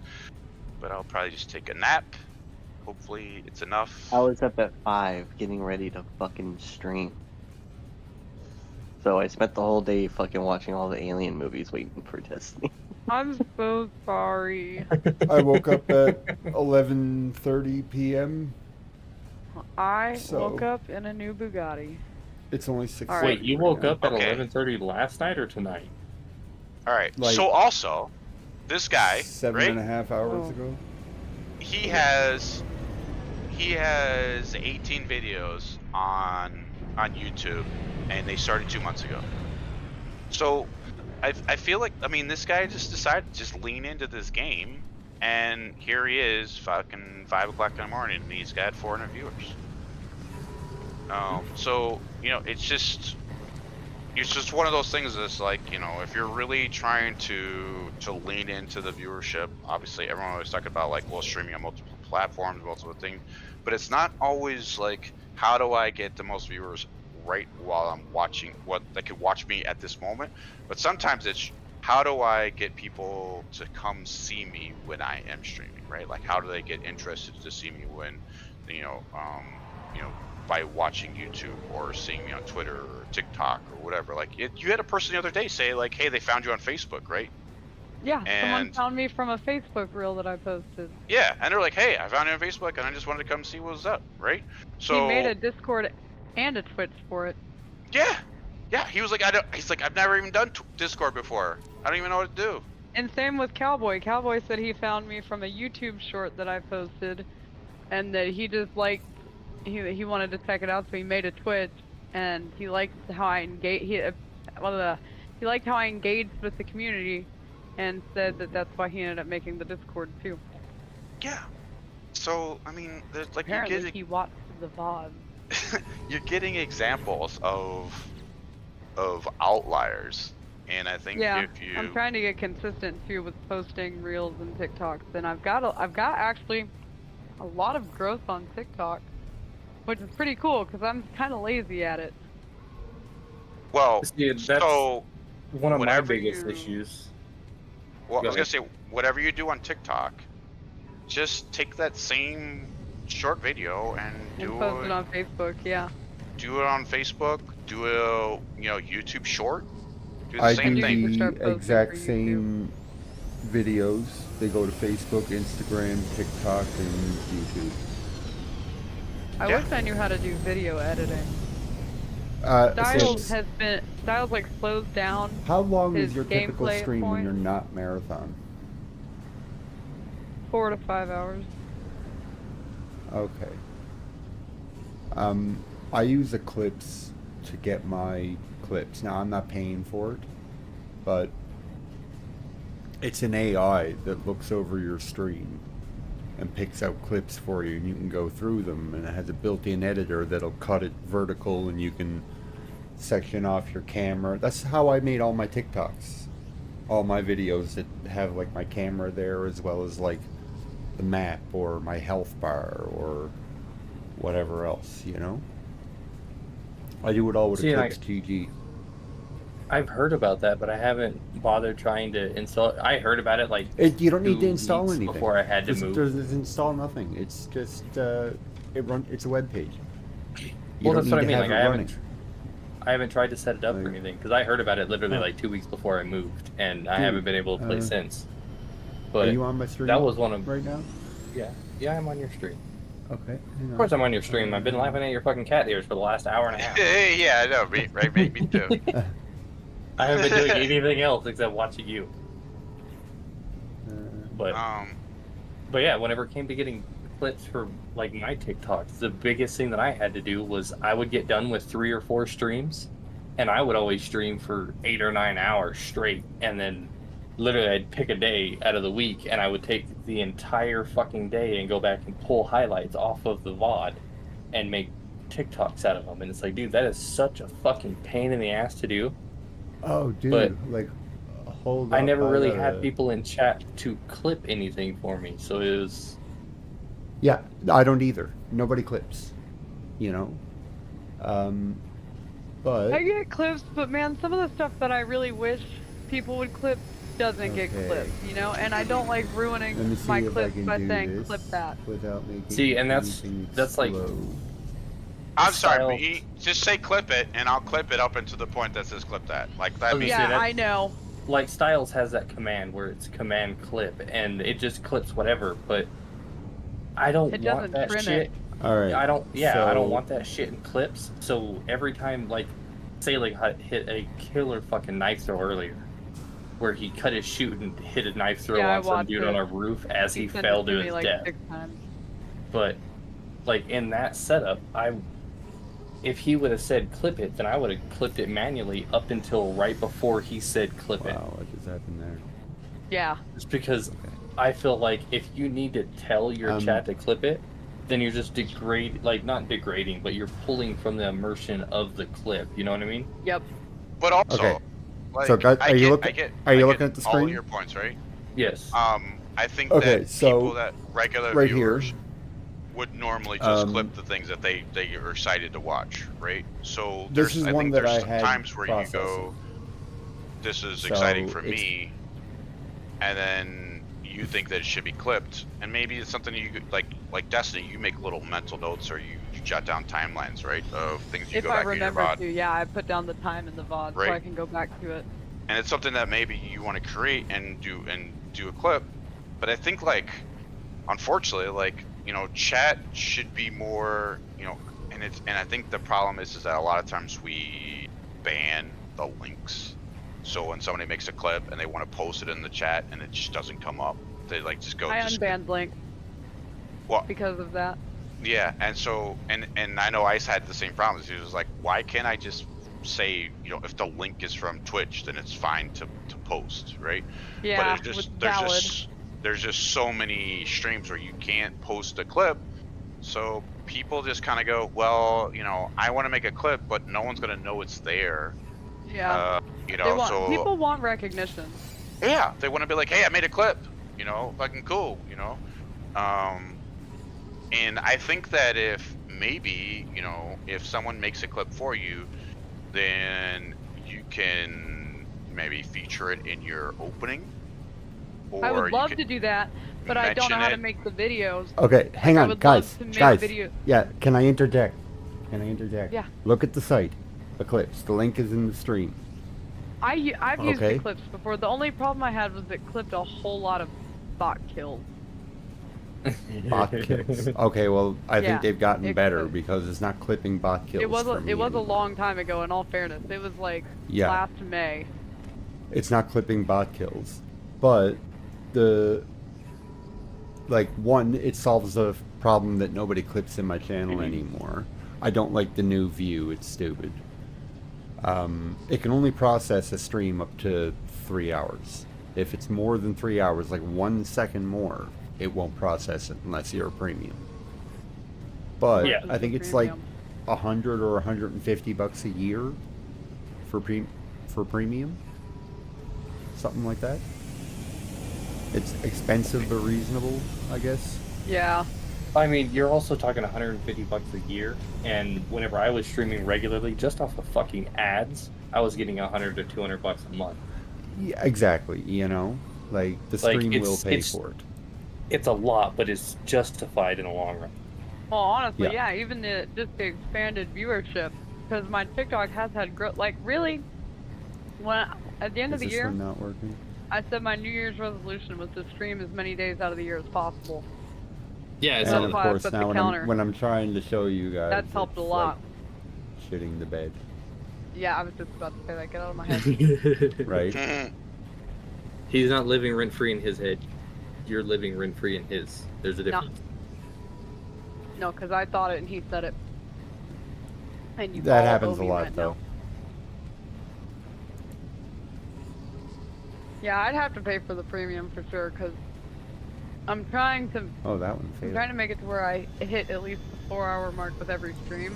But I'll probably just take a nap. Hopefully it's enough. I was up at 5 getting ready to fucking stream. So I spent the whole day fucking watching all the Alien movies waiting for Destiny. I'm so sorry. I woke up at 11:30 p.m. I So- woke up in a new Bugatti. It's only 6. All right. Wait, you woke up at Okay. 11:30 last night or tonight? All right. Like- So also, this guy, 7.5 Oh. hours ago. he has 18 videos on YouTube, and they started 2 months ago. So I feel like, I mean, this guy just decided to just lean into this game, and here he is, fucking 5 o'clock in the morning, and he's got 400 viewers. So you know, it's just one of those things that's like, you know, if you're really trying to lean into the viewership, obviously everyone always talk about like, well, streaming on multiple platforms, multiple things, but it's not always like, how do I get the most viewers right while I'm watching, what they could watch me at this moment? But sometimes it's, how do I get people to come see me when I am streaming, right? Like, how do they get interested to see me when, you know, by watching YouTube or seeing me on Twitter or TikTok or whatever. Like, you had a person the other day say like, hey, they found you on Facebook, right? Yeah, someone And- found me from a Facebook reel that I posted. Yeah, and they're like, hey, I found you on Facebook and I just wanted to come see what was up, right? So He made a Discord and a Twitch for it. yeah, he was like, he's like, I've never even done Discord before. I don't even know what to do. And same with Cowboy. Cowboy said he found me from a YouTube short that I posted, and that he just liked, he wanted to check it out, so he made a Twitch, and he liked how I engaged. He liked how I engaged with the community, and said that that's why he ended up making the Discord too. Yeah. So I mean, there's like, Apparently he watched the VOD. you're getting examples of outliers, and I think Yeah, if you I'm trying to get consistent too with posting reels and TikToks, and I've got actually a lot of growth on TikTok, which is pretty cool because I'm kind of lazy at it. well, See, that's so one of my whatever biggest you- issues. Well, I Go was gonna say, whatever you do on TikTok, just take that same short video and And post it on Facebook, yeah. do it on Facebook, do a YouTube short, do the I same do thing. the exact same videos. They go to Facebook, Instagram, TikTok, and YouTube. I wish I knew how to do video editing. So Styles like slows down. how long his is your typical gameplay at stream when points. you're not marathon? 4 to 5 hours. Okay. I use Eclipse to get my clips. Now I'm not paying for it, but It's an AI that looks over your stream and picks out clips for you, and you can go through them, and it has a built-in editor that'll cut it vertical, and you can section off your camera. That's how I made all my TikToks. All my videos that have like my camera there, as well as like the map or my health bar or whatever else, you know? I do it all with Eclipse GG. I've heard about that, but I haven't bothered trying to install. I heard about it like you don't need to install anything before I had to move. There's install nothing. It's just it's a web page. Well, that's what I mean. Like I haven't tried to set it up or anything because I heard about it literally like 2 weeks before I moved, and I haven't been able to play since. But are you on my stream? That was one of right now. Yeah, I'm on your stream. Okay. Of course I'm on your stream. I've been laughing at your fucking cat ears for the last hour and a half. Yeah, I know, right, mate, me too. I haven't been doing anything else except watching you. But yeah, whenever it came to getting clips for like my TikToks, the biggest thing that I had to do was I would get done with 3 or 4 streams, and I would always stream for 8 or 9 hours straight, and then literally I'd pick a day out of the week, and I would take the entire fucking day and go back and pull highlights off of the VOD and make TikToks out of them. And it's like, dude, that is such a fucking pain in the ass to do. Oh, dude, but like, hold up. I never really had people in chat to clip anything for me, so it was... Yeah, I don't either. Nobody clips, you know? But... I get clips, but man, some of the stuff that I really wish people would clip doesn't get clipped, you know? And I don't like ruining my clips by saying clip that. Without making see, and that's like... I'm sorry, but just say clip it, and I'll clip it up into the point that says clip that. Like that means yeah, I know. Like Styles has that command where it's command clip, and it just clips whatever. But I don't want that shit. All right. I don't. Yeah, I don't want that shit in clips. So every time, like, say, like hit a killer fucking knife throw earlier, where he cut his shoot and hit a knife throw on some dude on a roof as he fell to his death. 6 times. But like in that setup, if he would have said clip it, then I would have clipped it manually up until right before he said clip it. Wow, what just happened there? Yeah. It's because I feel like if you need to tell your chat to clip it, then you're just not degrading, but you're pulling from the immersion of the clip. You know what I mean? Yep. But also, like, so guys, are you looking at the screen? All your points, right? Yes. I think that people that regular right viewers here. would normally just clip the things that they are excited to watch, right? So this is I one think that there's I had times where processing. you go, this is exciting for me, and then you think that it should be clipped, and maybe it's something you like Destiny, you make little mental notes or you jot down timelines, right, of things you if go back I remember in your VOD. to, yeah, I put down the time in the VOD so I can go back to it. And it's something that maybe you want to create and do a clip, but I think, like, unfortunately, like, you know, chat should be more, you know, and I think the problem is that a lot of times we ban the links. So when somebody makes a clip and they want to post it in the chat and it just doesn't come up, they like just go. I unbanned Link. Well, because of that. Yeah, and so and I know Ice had the same problems. He was like, why can't I just say, you know, if the link is from Twitch, then it's fine to post, right? Yeah, but there's just so many streams where you can't post a clip, so people just kind of go, well, you know, I want to make a clip, but no one's gonna know it's there. Yeah. You know, so people want recognition. Yeah, they want to be like, hey, I made a clip, you know, fucking cool, you know. And I think that if maybe, you know, if someone makes a clip for you, then you can maybe feature it in your opening. Or I would love to do that, but I don't know how to make the videos. Okay, hang on, guys. Video. Yeah, can I interject? Yeah. Look at the site, Eclipse. The link is in the stream. I've used Eclipse before. The only problem I had was it clipped a whole lot of bot kills. Bot kills. Okay, well, I think they've gotten better because it's not clipping bot kills. It was a long time ago. In all fairness, it was like last May. It's not clipping bot kills, but it solves a problem that nobody clips in my channel anymore. I don't like the new view. It's stupid. It can only process a stream up to 3 hours. If it's more than 3 hours, like 1 second more, it won't process it unless you're a premium. But Yeah. I think it's like 100 or 150 bucks a year for premium, something like that. It's expensive but reasonable, I guess. Yeah. I mean, you're also talking 150 bucks a year, and whenever I was streaming regularly, just off the fucking ads, I was getting 100 to 200 bucks a month. Yeah, exactly. You know, like the stream will pay for it. It's a lot, but it's justified in the long run. Well, honestly, yeah, even just the expanded viewership, because my TikTok has had growth. Like, really, when at the end of the year, not working? I said my New Year's resolution was to stream as many days out of the year as possible. Yeah, and so of course now when I'm trying to show you guys, that's helped a lot. Like shitting the bed. Yeah, I was just about to say that. Get out of my head. Right. He's not living rent free in his head. You're living rent free in his. There's a difference. No, because I thought it and he said it. And you that happens a lot, though. Yeah, I'd have to pay for the premium for sure, because I'm trying to. Oh, that one failed. I'm trying to make it to where I hit at least the 4-hour mark with every stream.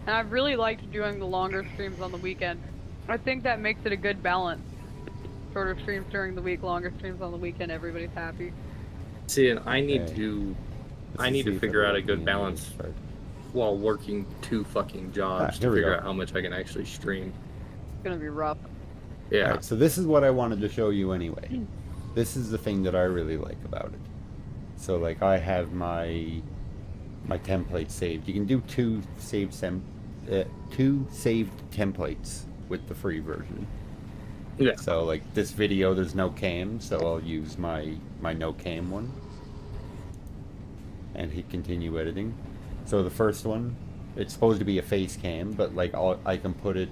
And I've really liked doing the longer streams on the weekend. I think that makes it a good balance. Shorter streams during the week, longer streams on the weekend. Everybody's happy. See, and I need to figure out a good balance while working 2 fucking jobs to figure out how much I can actually stream. It's gonna be rough. Yeah. All right, so this is what I wanted to show you anyway. This is the thing that I really like about it. So like I have my template saved. You can do 2 saved templates with the free version. Yeah. So like this video, there's no cam, so I'll use my no cam one, and hit continue editing. So the first one, it's supposed to be a face cam, but like I can put it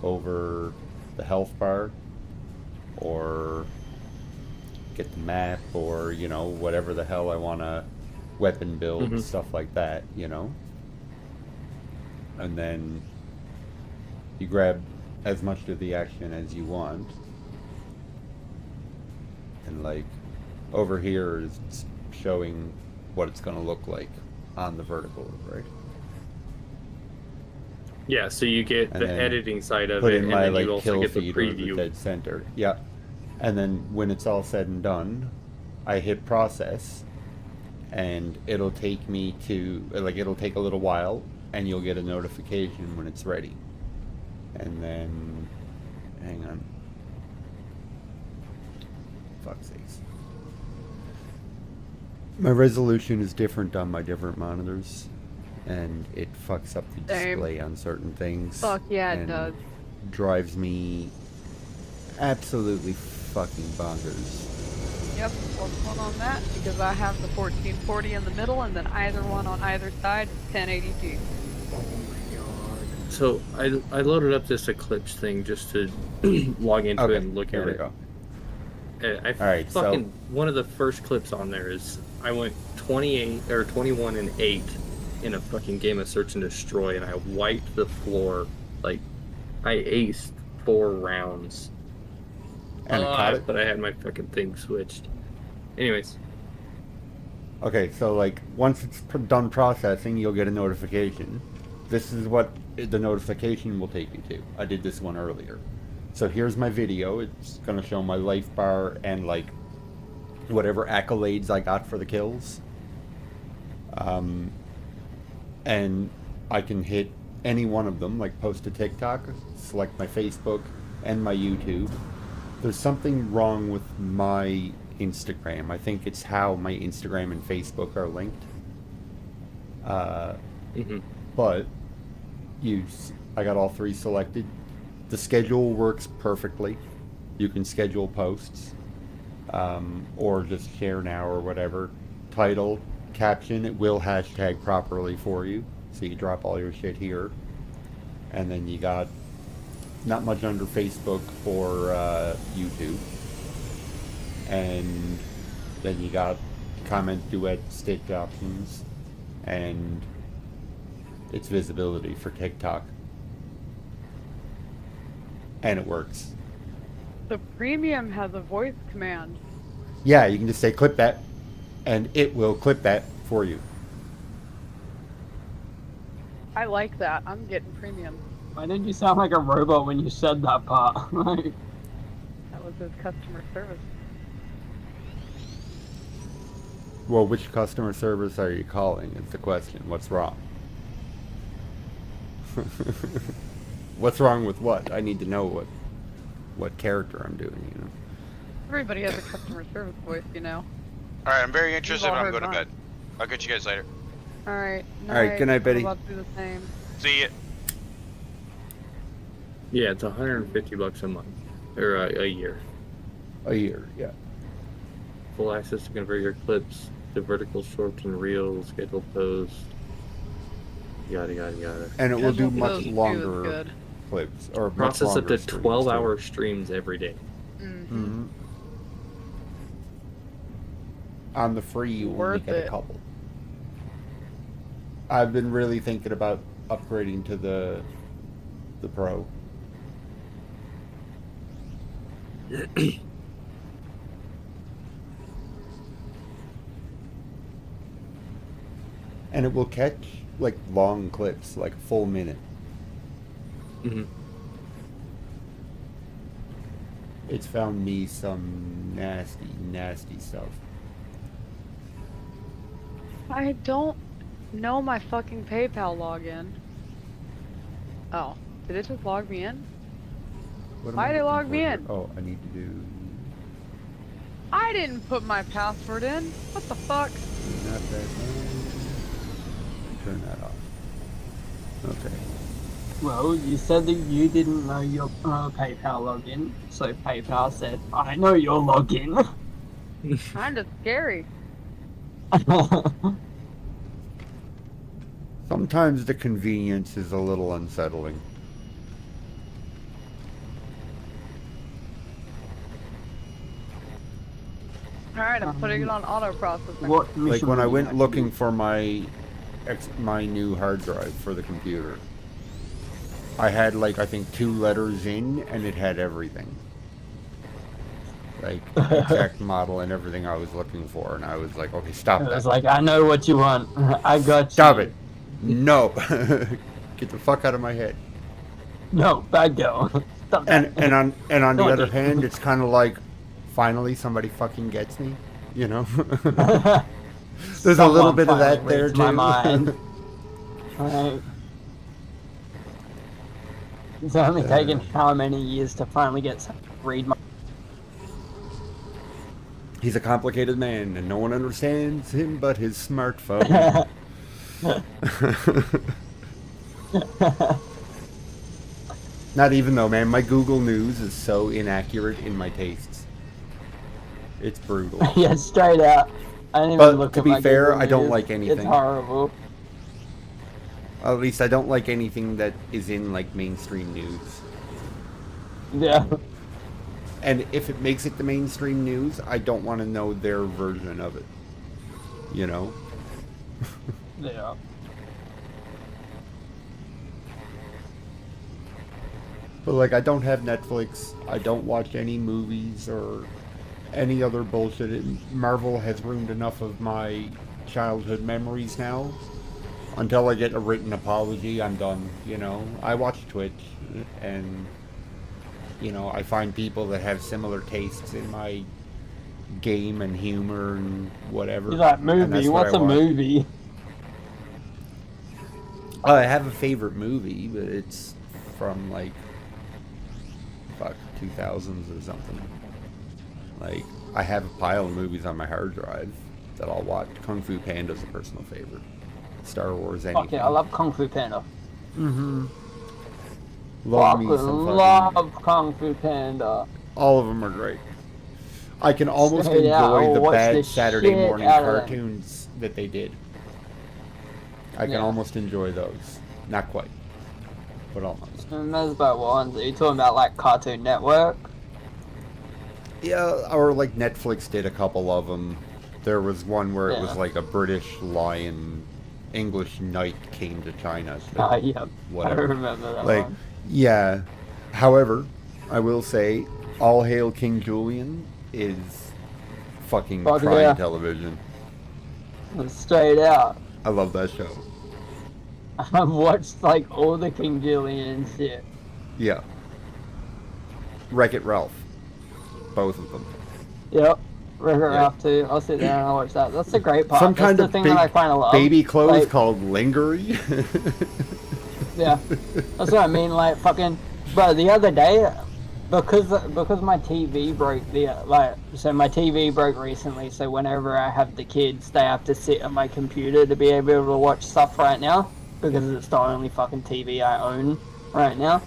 over the health bar, or get the map, or you know whatever the hell I want to weapon build, stuff like that, you know. And then you grab as much of the action as you want, and like over here is showing what it's going to look like on the vertical, right? Yeah, so you get the editing side of put it, in and my then like you also kill get the feed or the preview. dead center. Yeah, and then when it's all said and done, I hit process, and it'll take me to it'll take a little while, and you'll get a notification when it's ready. And then, hang on. Fuck's sakes. My resolution is different on my different monitors, and it fucks up the display on certain things. Fuck yeah, it does. Drives me absolutely fucking bonkers. Yep, plus one on that, because I have the 1440 in the middle, and then either one on either side, 1080p. So I loaded up this Eclipse thing just to log into it and look at it. Go. Alright, fucking one of the first clips on there is I went 21 and 8 in a fucking game of Search and Destroy, and I wiped the floor. Like I aced 4 rounds. And caught it? But I had my fucking thing switched. Anyways. Okay, so like once it's done processing, you'll get a notification. This is what the notification will take you to. I did this one earlier. So here's my video. It's going to show my life bar and like whatever accolades I got for the kills. And I can hit any one of them, like post to TikTok, select my Facebook and my YouTube. There's something wrong with my Instagram. I think it's how my Instagram and Facebook are linked. But I got all 3 selected. The schedule works perfectly. You can schedule posts, or just share now or whatever. Title, caption, it will hashtag properly for you. So you drop all your shit here. And then you got not much under Facebook or YouTube. And then you got comment, duet, stitch options, and its visibility for TikTok. And it works. The premium has a voice command. Yeah, you can just say clip that, and it will clip that for you. I like that. I'm getting premium. Why did you sound like a robot when you said that part? Like, That was his customer service. Well, which customer service are you calling is the question. What's wrong? What's wrong with what? I need to know what character I'm doing, you know? Everybody has a customer service voice, you know. Alright, I'm very interested, all but I'm heard going to mine. bed. I'll get you guys later. Alright. Alright, good night, Betty. I'm about to do the same. See ya. Yeah, it's $150 a month. Or a year. A year, yeah. Full access to convert your clips to vertical, short, and reels, schedule posts, yada yada yada. And it will do Schedule much posts too is longer good. clips. Or Process much up to longer streams, 12-hour streams every day. Mm-hmm. On the free, you only Worth get it. a couple. I've been really thinking about upgrading to the Pro. And it will catch like long clips, like a full minute. Mm-hmm. It's found me some nasty stuff. I don't know my fucking PayPal login. Oh, did it just log me in? What am Why I did it looking log for me here? in? Oh, I need to do. I didn't put my password in. What the fuck? Not that. Turn that off. Okay. well, you said that you didn't know your PayPal login, so PayPal said, I know your login. Kinda scary. Sometimes the convenience is a little unsettling. Alright, I'm putting it on auto processing. What Like mission when I would you went like to looking do? for my new hard drive for the computer, I had like I think 2 letters in, and it had everything, like exact model and everything I was looking for, and I was like, okay, stop It that. was like, I know what you want. I got Stop you. it. No. Get the fuck out of my head. No, bad girl. Stop that. And on the Don't other do- hand, it's kind of like, finally somebody fucking gets me, you know? There's a little Someone bit of that finally there reads too. my mind. Right. It's only taken how many years to finally get someone to read my. He's a complicated man, and no one understands him but his smartphone. Not even though, man. My Google News is so inaccurate in my tastes. It's brutal. Yeah, straight out. I didn't But even look to at be my fair, Google I don't News. like anything. It's horrible. At least I don't like anything that is in like mainstream news. Yeah. And if it makes it the mainstream news, I don't want to know their version of it. You know? Yeah. But like, I don't have Netflix. I don't watch any movies or any other bullshit. Marvel has ruined enough of my childhood memories now. Until I get a written apology, I'm done. You know, I watch Twitch, and you know, I find people that have similar tastes in my game and humor and whatever. He's like, and movie, that's what what's I a watch. movie? I have a favorite movie, but it's from like, fuck, 2000s or something. Like, I have a pile of movies on my hard drive that I'll watch. Kung Fu Panda's a personal favorite. Star Wars, anything. Fuck yeah, I love Kung Fu Panda. Mm-hmm. Love me Fucking some fucking... love Kung Fu Panda. All of them are great. I can almost Straight out, enjoy I'll the watch bad the Saturday shit morning out of them. cartoons that they did. I can Yeah. almost enjoy those. Not quite, but almost. And those about ones. Are you talking about like Cartoon Network? Yeah, or like Netflix did a couple of them. There was one where it was Yeah. like a British lion, English knight came to China. Oh, yeah. Whatever. I remember that Like, one. yeah. However, I will say, All Hail King Julian is fucking Fuck prime yeah. television. Straight out. I love that show. I've watched like all the King Julian and shit. Yeah. Wreck-It Ralph. Both of them. Yep. Wreck-It Ralph too. I'll sit there and I'll watch that. That's the great part. Some That's kind the of thing big that I kind of love. baby clothes Like, called lingerie. yeah. That's what I mean. Like fucking. Bro, the other day, because my TV broke so my TV broke recently. So whenever I have the kids, they have to sit at my computer to be able to watch stuff right now because it's the only fucking TV I own right now.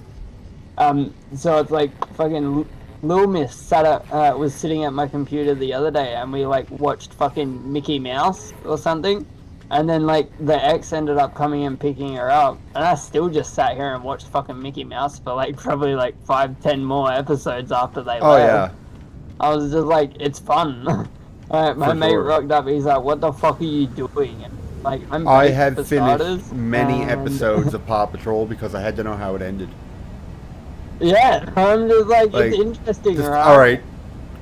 So it's like fucking Lil Miss was sitting at my computer the other day and we like watched fucking Mickey Mouse or something, and then like the ex ended up coming and picking her up, and I still just sat here and watched fucking Mickey Mouse for like probably like 5-10 more episodes after they left. Yeah. I was just like, it's fun. My mate rocked up, he's like, what the fuck are you doing? Like, I had finished many episodes of Paw Patrol because I had to know how it ended. Yeah, I'm just like it's interesting, right? Alright,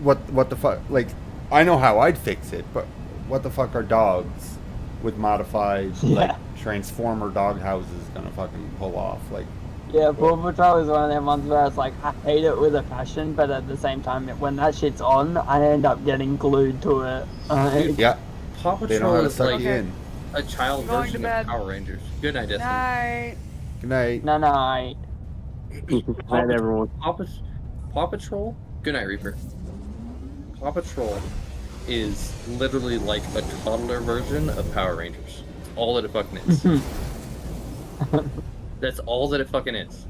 what the fuck? Like, I know how I'd fix it, but what the fuck are dogs with modified, like, Transformer dog houses gonna fucking pull off? Like, yeah, Paw Patrol is one of them ones where it's like, I hate it with a passion, but at the same time, when that shit's on, I end up getting glued to it. yeah. Paw They know Patrol how to is suck like you in. a child Going version to bed. of Power Rangers. Good night, Destiny. Night. Good night. Night. Night, everyone. Paw Patrol? Good night, Reaper. Paw Patrol is literally like a toddler version of Power Rangers. That's all that it fucking is. That's all that it fucking is.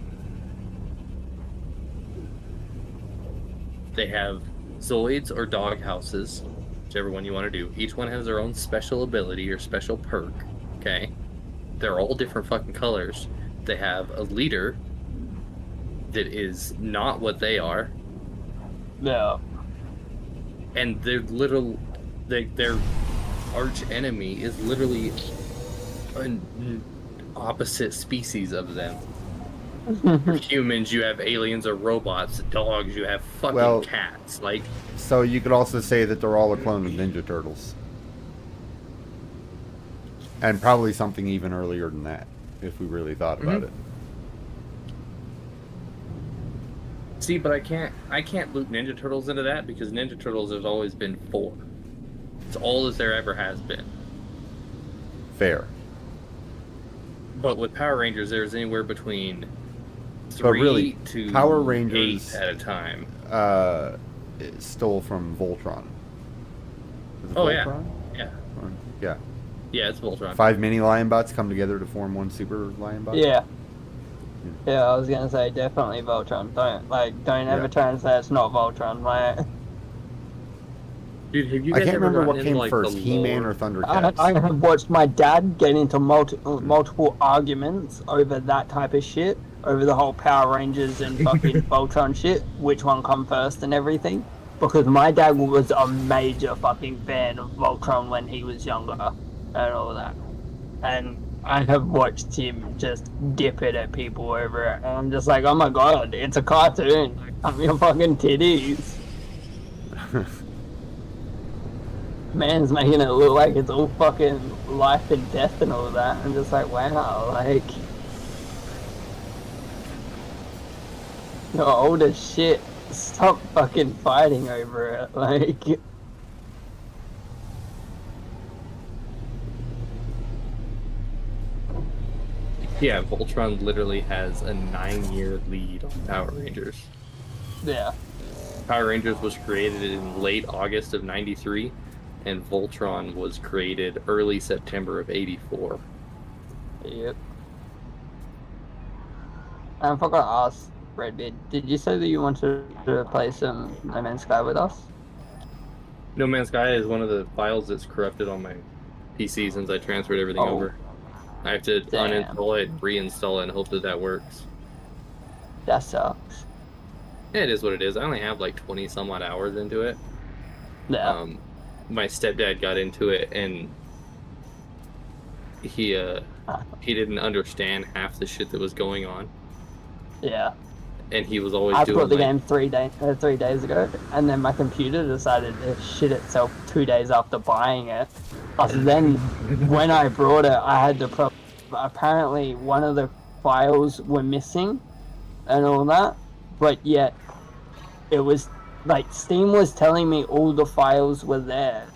They have Zoids or dog houses, whichever one you want to do. Each one has their own special ability or special perk, okay? They're all different fucking colors. They have a leader that is not what they are. No. And their arch enemy is literally an opposite species of them. For humans, you have aliens or robots. Dogs, you have fucking cats. Like, so you could also say that they're all a clone of Ninja Turtles. And probably something even earlier than that, if we really thought about it. See, but I can't loop Ninja Turtles into that because Ninja Turtles has always been 4. It's all as there ever has been. Fair. But with Power Rangers, there's anywhere between 3 to Power Rangers 8 at a time. It stole from Voltron. Is it Oh Voltron? yeah. Yeah. Yeah, it's Voltron. 5 mini lion bots come together to form one super lion bot. Yeah. Yeah, I was gonna say definitely Voltron. Don't ever try and say it's not Voltron. Like, dude, have you I guys can't ever remember what gotten came into, like, first, the He-Man lore? or Thundercats. I have watched my dad get into multiple arguments over that type of shit, over the whole Power Rangers and fucking Voltron shit, which one come first and everything. Because my dad was a major fucking fan of Voltron when he was younger and all that. And I have watched him just dip it at people over it. And I'm just like, oh my god, it's a cartoon. Like, I'm your fucking titties. Man's making it look like it's all fucking life and death and all that. I'm just like, wow, like, you're old as shit. Stop fucking fighting over it. Like, Yeah, Voltron literally has a 9-year lead on Power Rangers. yeah. Power Rangers was created in late August of '93, and Voltron was created early September of '84. Yep. I forgot to ask, Redbeard, did you say that you wanted to play some No Man's Sky with us? No Man's Sky is one of the files that's corrupted on my PC since I transferred everything over. I have to uninstall it, reinstall it, and hope that that works. That sucks. Yeah, it is what it is. I only have like 20 some odd hours into it. Yeah. My stepdad got into it and he didn't understand half the shit that was going on. Yeah. And he was always I doing bought the like, game 3 days ago, and then my computer decided to shit itself 2 days after buying it. Plus, then when I brought it, I had to apparently one of the files were missing and all that, but yet it was like Steam was telling me all the files were there,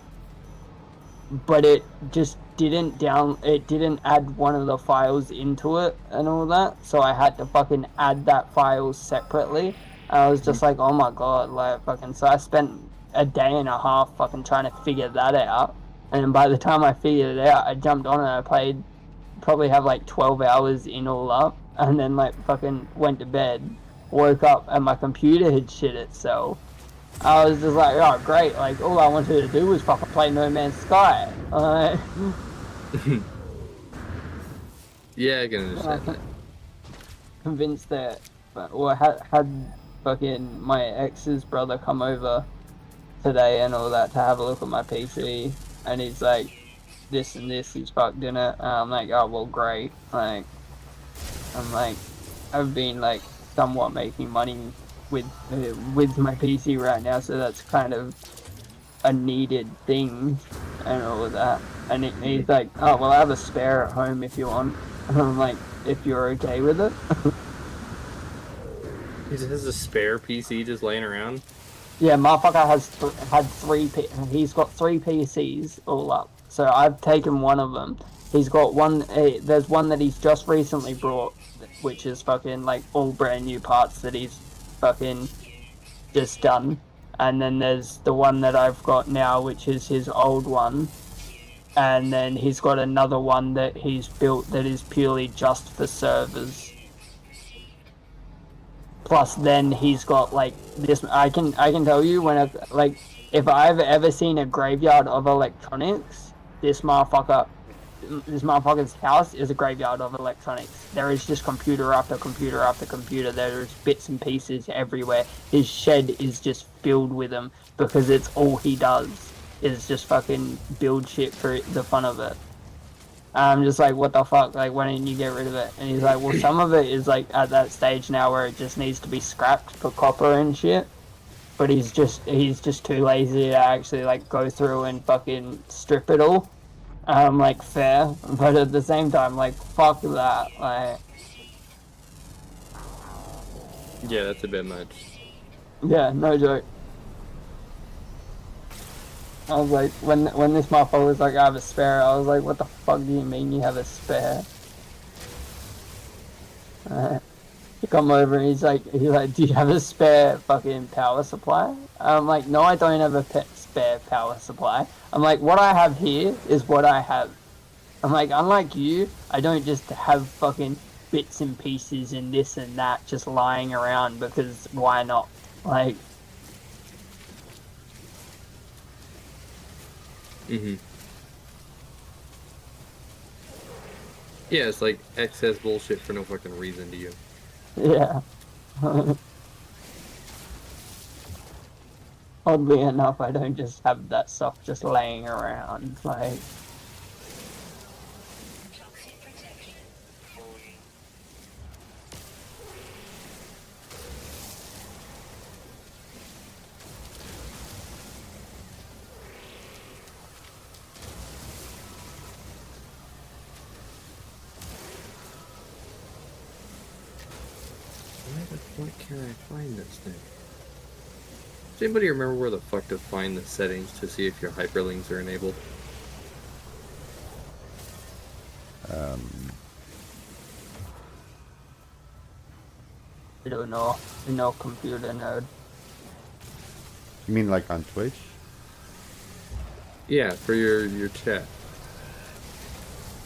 but it just it didn't add one of the files into it and all that, so I had to fucking add that file separately. I was just like, oh my god, like fucking, so I spent a day and a half fucking trying to figure that out, and by the time I figured it out, I jumped on and I played, probably have like 12 hours in all up, and then like fucking went to bed, woke up and my computer had shit itself. I was just like, oh great, like all I wanted to do was fucking play No Man's Sky. yeah, I can understand that. Convinced that, well, had fucking my ex's brother come over today and all that to have a look at my PC, and he's like, this and this, he's fucked in it. And I'm like, oh well, great. Like, I'm like, I've been like somewhat making money with my PC right now, so that's kind of a needed thing and all of that. And he's like, oh well, I have a spare at home if you want. And I'm like, if you're okay with it. He has a spare PC just laying around. Yeah, motherfucker he's got 3 PCs all up. So I've taken one of them. He's got one, there's one that he's just recently brought, which is fucking like all brand new parts that he's fucking just done. And then there's the one that I've got now, which is his old one. And then he's got another one that he's built that is purely just for servers. Plus, then he's got like this. I can tell you when if I've ever seen a graveyard of electronics, this motherfucker's house is a graveyard of electronics. There is just computer after computer after computer. There's bits and pieces everywhere. His shed is just filled with them because it's all he does is just fucking build shit for the fun of it. I'm just like, what the fuck? Like, why didn't you get rid of it? And he's like, well, some of it is like at that stage now where it just needs to be scrapped for copper and shit. But he's just too lazy to actually like go through and fucking strip it all. Like fair, but at the same time, like fuck that. Like, yeah, that's a bit much. Yeah, no joke. I was like, when this motherfucker was like, I have a spare, I was like, what the fuck do you mean you have a spare? He come over and he's like, do you have a spare fucking power supply? I'm like, no, I don't have a spare power supply. I'm like, what I have here is what I have. I'm like, unlike you, I don't just have fucking bits and pieces and this and that just lying around because why not? Like, Yeah, it's like excess bullshit for no fucking reason to you. yeah. Oddly enough, I don't just have that stuff just laying around, like... Why the fuck can I find this thing? Does anybody remember where the fuck to find the settings to see if your hyperlinks are enabled? I don't know. No computer nerd. You mean like on Twitch? Yeah, for your chat.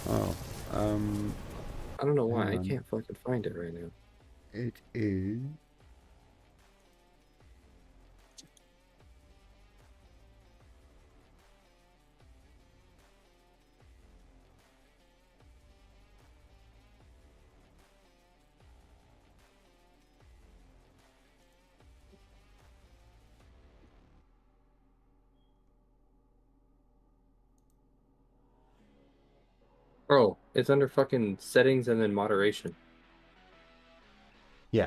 Oh, I don't know why I can't fucking find it right now. It is. Oh, it's under fucking settings and then moderation. Yeah.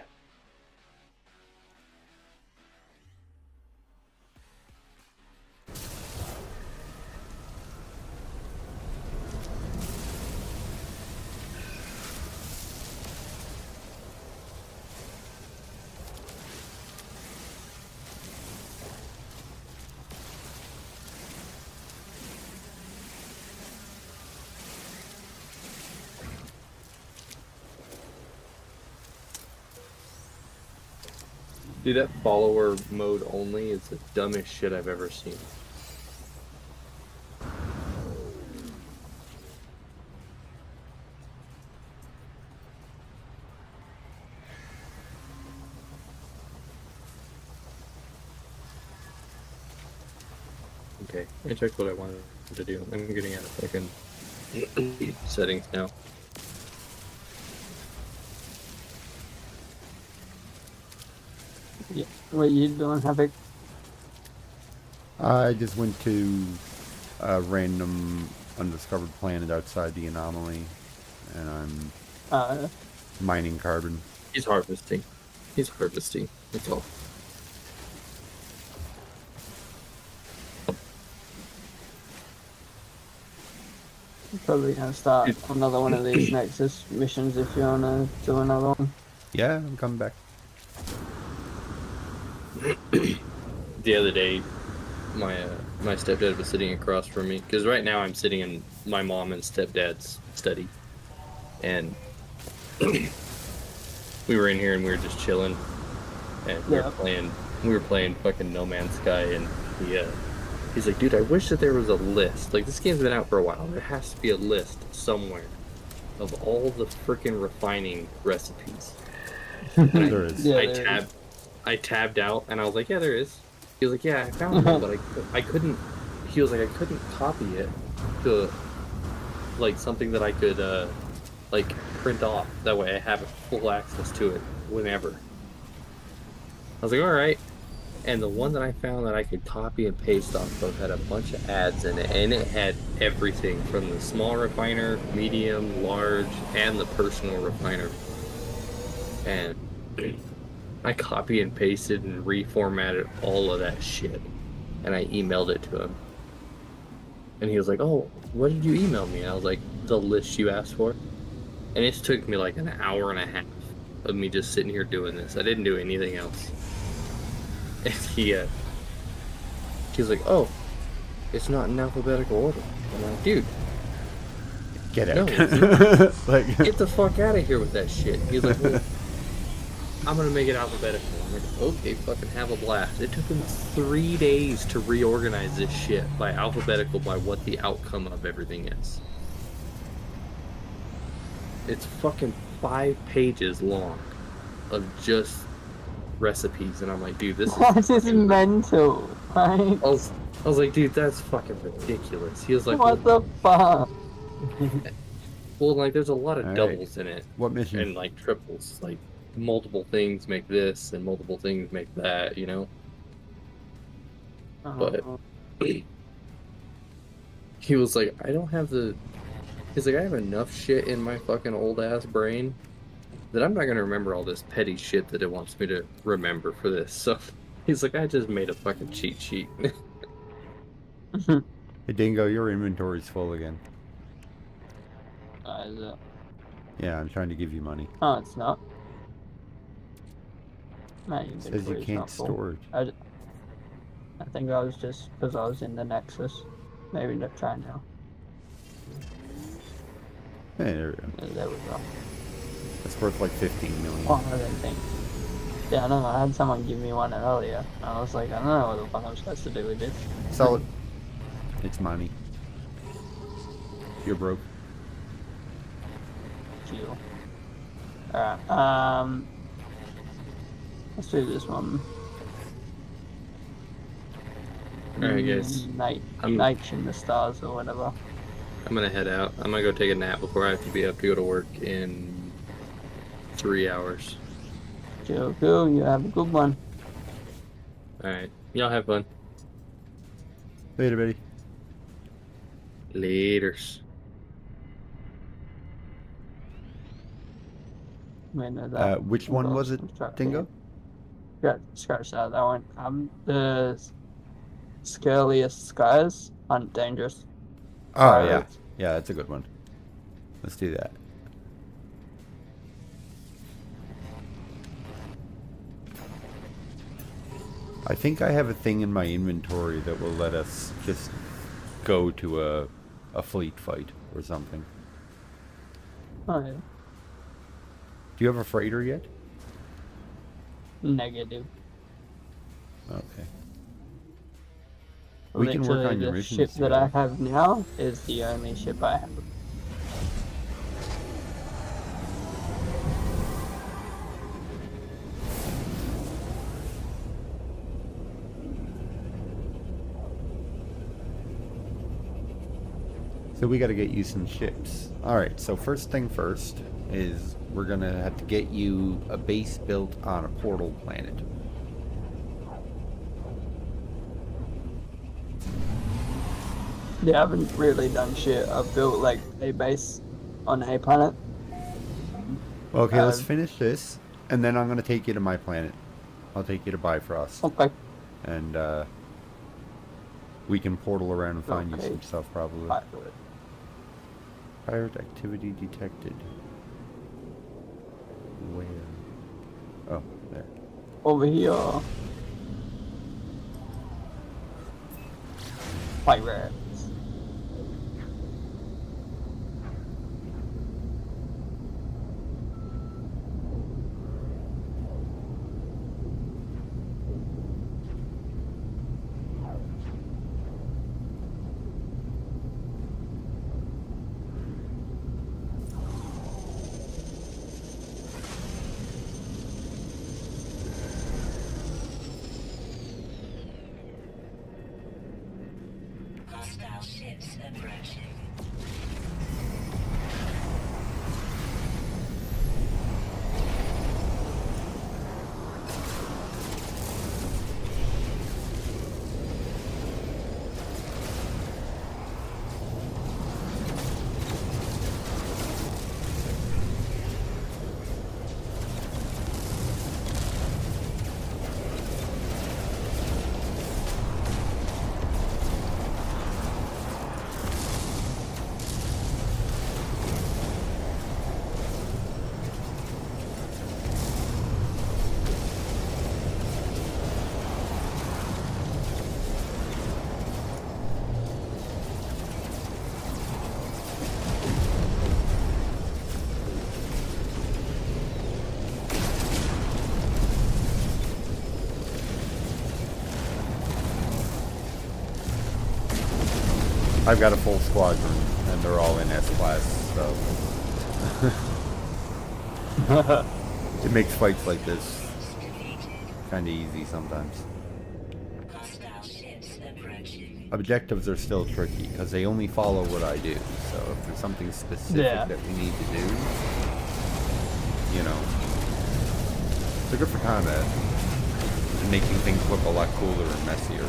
Dude, that follower mode only is the dumbest shit I've ever seen. Okay, I checked what I wanted to do. I'm getting out of fucking settings now. Yeah. What you doing, Havoc? I just went to a random undiscovered planet outside the anomaly, and I'm mining carbon. He's harvesting. He's harvesting. That's all. Probably gonna start another one of these Nexus missions if you wanna do another one. Yeah, I'm coming back. The other day, my stepdad was sitting across from me, because right now I'm sitting in my mom and stepdad's study, and we were in here and we were just chilling, and we were playing fucking No Man's Sky, and he's like, dude, I wish that there was a list. Like, this game's been out for a while. There has to be a list somewhere of all the freaking refining recipes. There is. Yeah, I tabbed out, and I was like, yeah, there is. He was like, yeah, I found one, but I couldn't. He was like, I couldn't copy it to like something that I could like print off. That way, I have full access to it whenever. I was like, all right. And the one that I found that I could copy and paste off of had a bunch of ads in it, and it had everything from the small refiner, medium, large, and the personal refiner. And I copy and pasted and reformatted all of that shit, and I emailed it to him. And he was like, oh, what did you email me? And I was like, the list you asked for. And it took me like an hour and a half of me just sitting here doing this. I didn't do anything else. And he was like, oh, it's not in alphabetical order. I'm like, dude, get out. No, like, get the fuck out of here with that shit. He's like, well, I'm gonna make it alphabetical. I'm like, okay, fucking have a blast. It took him 3 days to reorganize this shit by alphabetical by what the outcome of everything is. It's fucking 5 pages long of just recipes, and I'm like, dude, this is this is mental, right? I was like, dude, that's fucking ridiculous. He was like, what the fuck? Well, like, there's a lot of doubles in it. What mission? And like triples, like multiple things make this and multiple things make that, you know. But he was like, I don't have the. He's like, I have enough shit in my fucking old ass brain that I'm not gonna remember all this petty shit that it wants me to remember for this. So he's like, I just made a fucking cheat sheet. Hey Dingo, your inventory's full again. Is it? Yeah, I'm trying to give you money. Oh, it's not. My It says you inventory's can't not full. store it. I think I was just because I was in the Nexus. Maybe not trying now. Hey, there we go. There we go. It's worth like 15 million. Oh, I didn't think. Yeah, I know. I had someone give me one earlier. I was like, I don't know what the fuck I'm supposed to do with this. Sell it. It's money. You're broke. Deal. Alright, let's do this one. Alright, guys. Night in the stars or whatever. I'm gonna head out. I'm gonna go take a nap before I have to be up to go to work in 3 hours. Cool. You have a good one. Alright. Y'all have fun. Later, buddy. Laters. Which one was it, Dingo? Yeah, scratch that one. The Scurliest Skies aren't dangerous. Oh, yeah. Yeah, that's a good one. Let's do that. I think I have a thing in my inventory that will let us just go to a fleet fight or something. Oh, yeah. Do you have a freighter yet? Negative. We can work on your the missions ship that I together. have now is the only ship I have. So we got to get you some ships. Alright, so first thing first is we're going to have to get you a base built on a portal planet. Yeah, I haven't really done shit. I've built like a base on a planet. Okay, let's finish this, and then I'm going to take you to my planet. I'll take you to Bifrost. Okay. And we can portal around and find you some stuff probably. Pirate activity detected. Where? Oh, there. Over here. Pirate. Hostile ships approaching. I've got a full squadron, and they're all in S-Class, so... it makes fights like this kinda easy sometimes. Objectives are still tricky, because they only follow what I do, so if there's something specific that we need to do, you know... They're good for combat, and making things look a lot cooler and messier.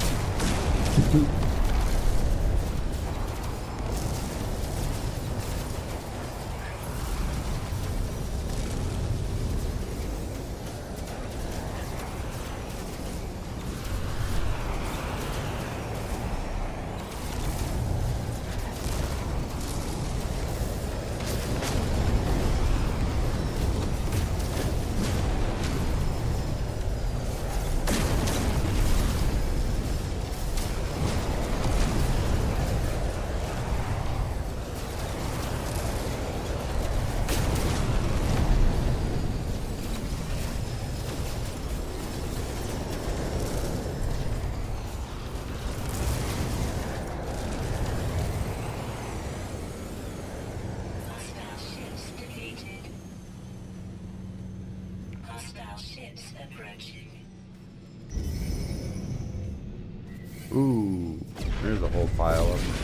Ooh, there's a whole pile of them.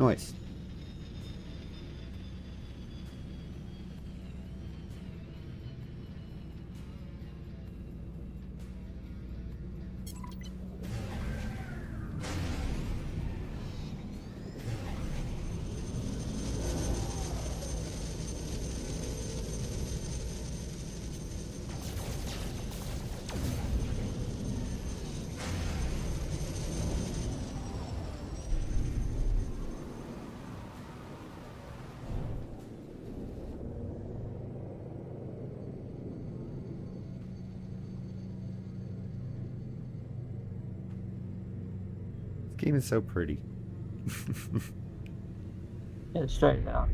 Noise. This game is so pretty. Yeah, straight out.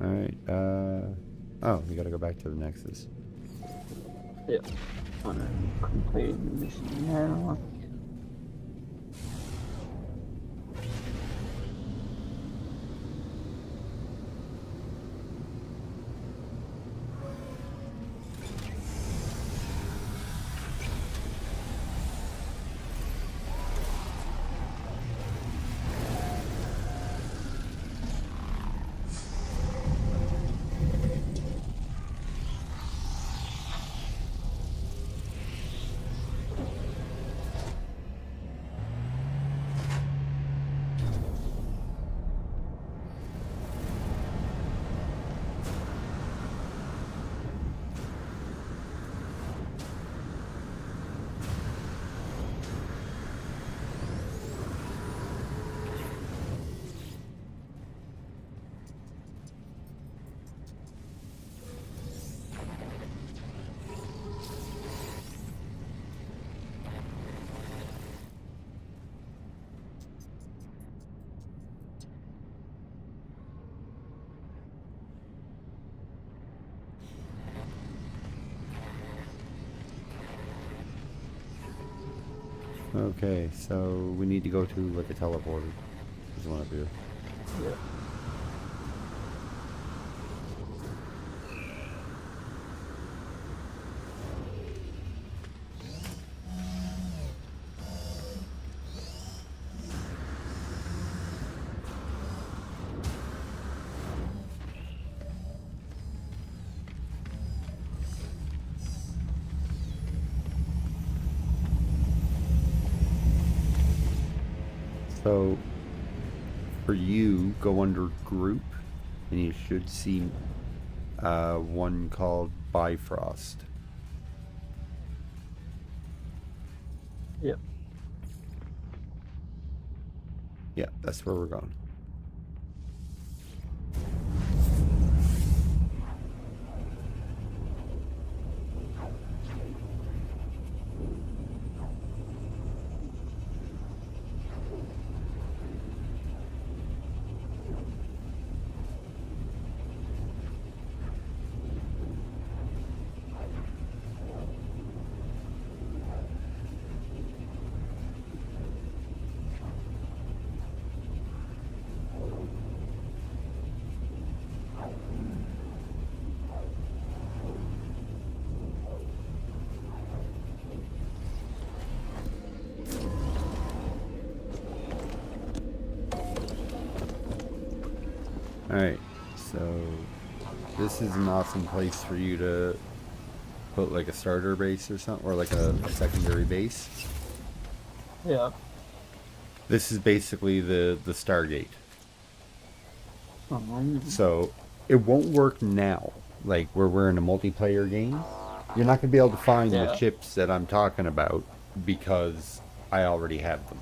Alright, oh, we gotta go back to the Nexus. Yeah. I'm gonna complete the mission now. Okay, so we need to go to like a teleporter. There's one up here. Yeah. So, for you, go under group, and you should see one called Bifrost. Yep. Yeah, that's where we're going. Alright, so this is an awesome place for you to put like a starter base or something, or like a secondary base. Yeah. This is basically the Stargate. Oh, so it won't work now, like where we're in a multiplayer game, You're not going to be able to find the Yeah. chips that I'm talking about because I already have them.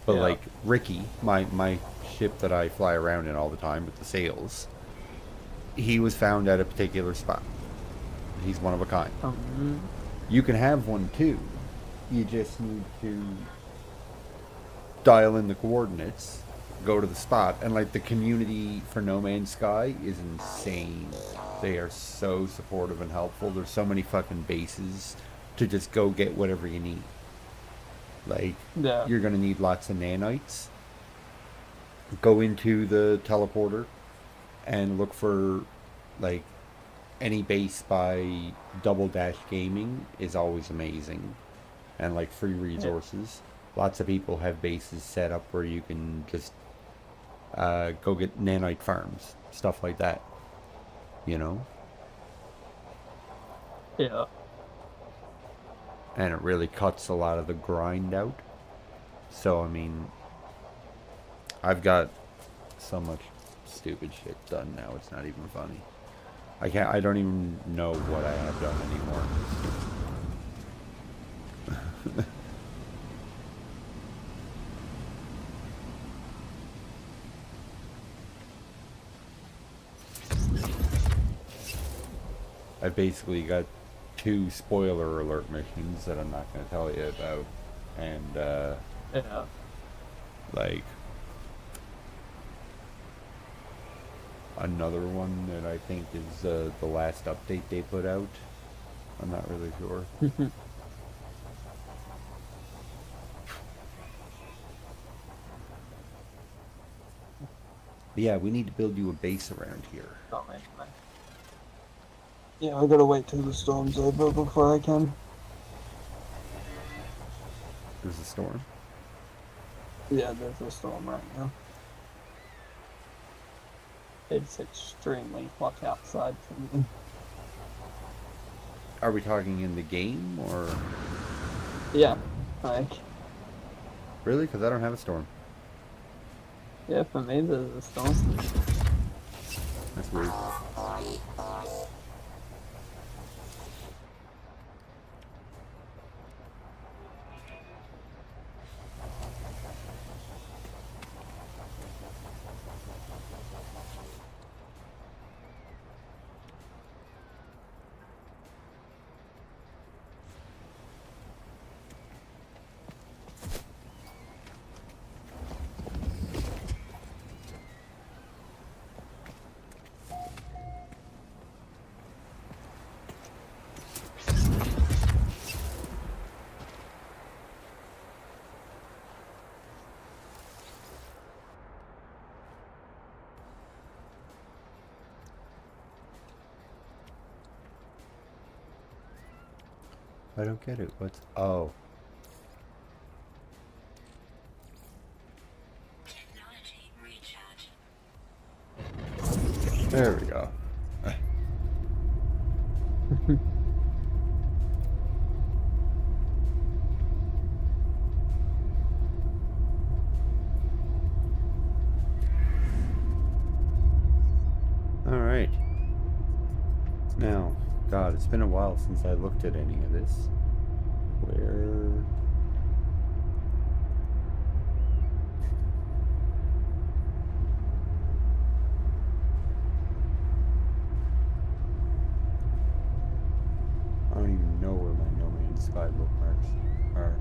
But Yeah. like Ricky, my ship that I fly around in all the time with the sails, he was found at a particular spot. He's one of a kind. You can have one too. You just need to dial in the coordinates, go to the spot, and like the community for No Man's Sky is insane. They are so supportive and helpful. There's so many fucking bases to just go get whatever you need. Like, you're gonna need lots of nanites. Go into the teleporter and look for like any base by Double Dash Gaming is always amazing, and like free resources. Lots of people have bases set up where you can just go get nanite farms, stuff like that. You know? Yeah. And it really cuts a lot of the grind out. So, I mean, I've got so much stupid shit done now, it's not even funny. I don't even know what I have done anymore. I've basically got 2 spoiler alert missions that I'm not going to tell you about, and yeah, like another one that I think is the last update they put out. I'm not really sure. But yeah, we need to build you a base around here. Oh, man. Yeah, I gotta wait till the storm's over before I can. There's a storm? Yeah, there's a storm right now. It's extremely hot outside for me. Are we talking in the game, or...? Yeah, like... Really? Because I don't have a storm. Yeah, for me there's a storm. That's weird. I don't get it. What's... Oh. There we go. Alright. Now, God, it's been a while since I looked at any of this. Where... I don't even know where my No Man's Sky bookmarks are.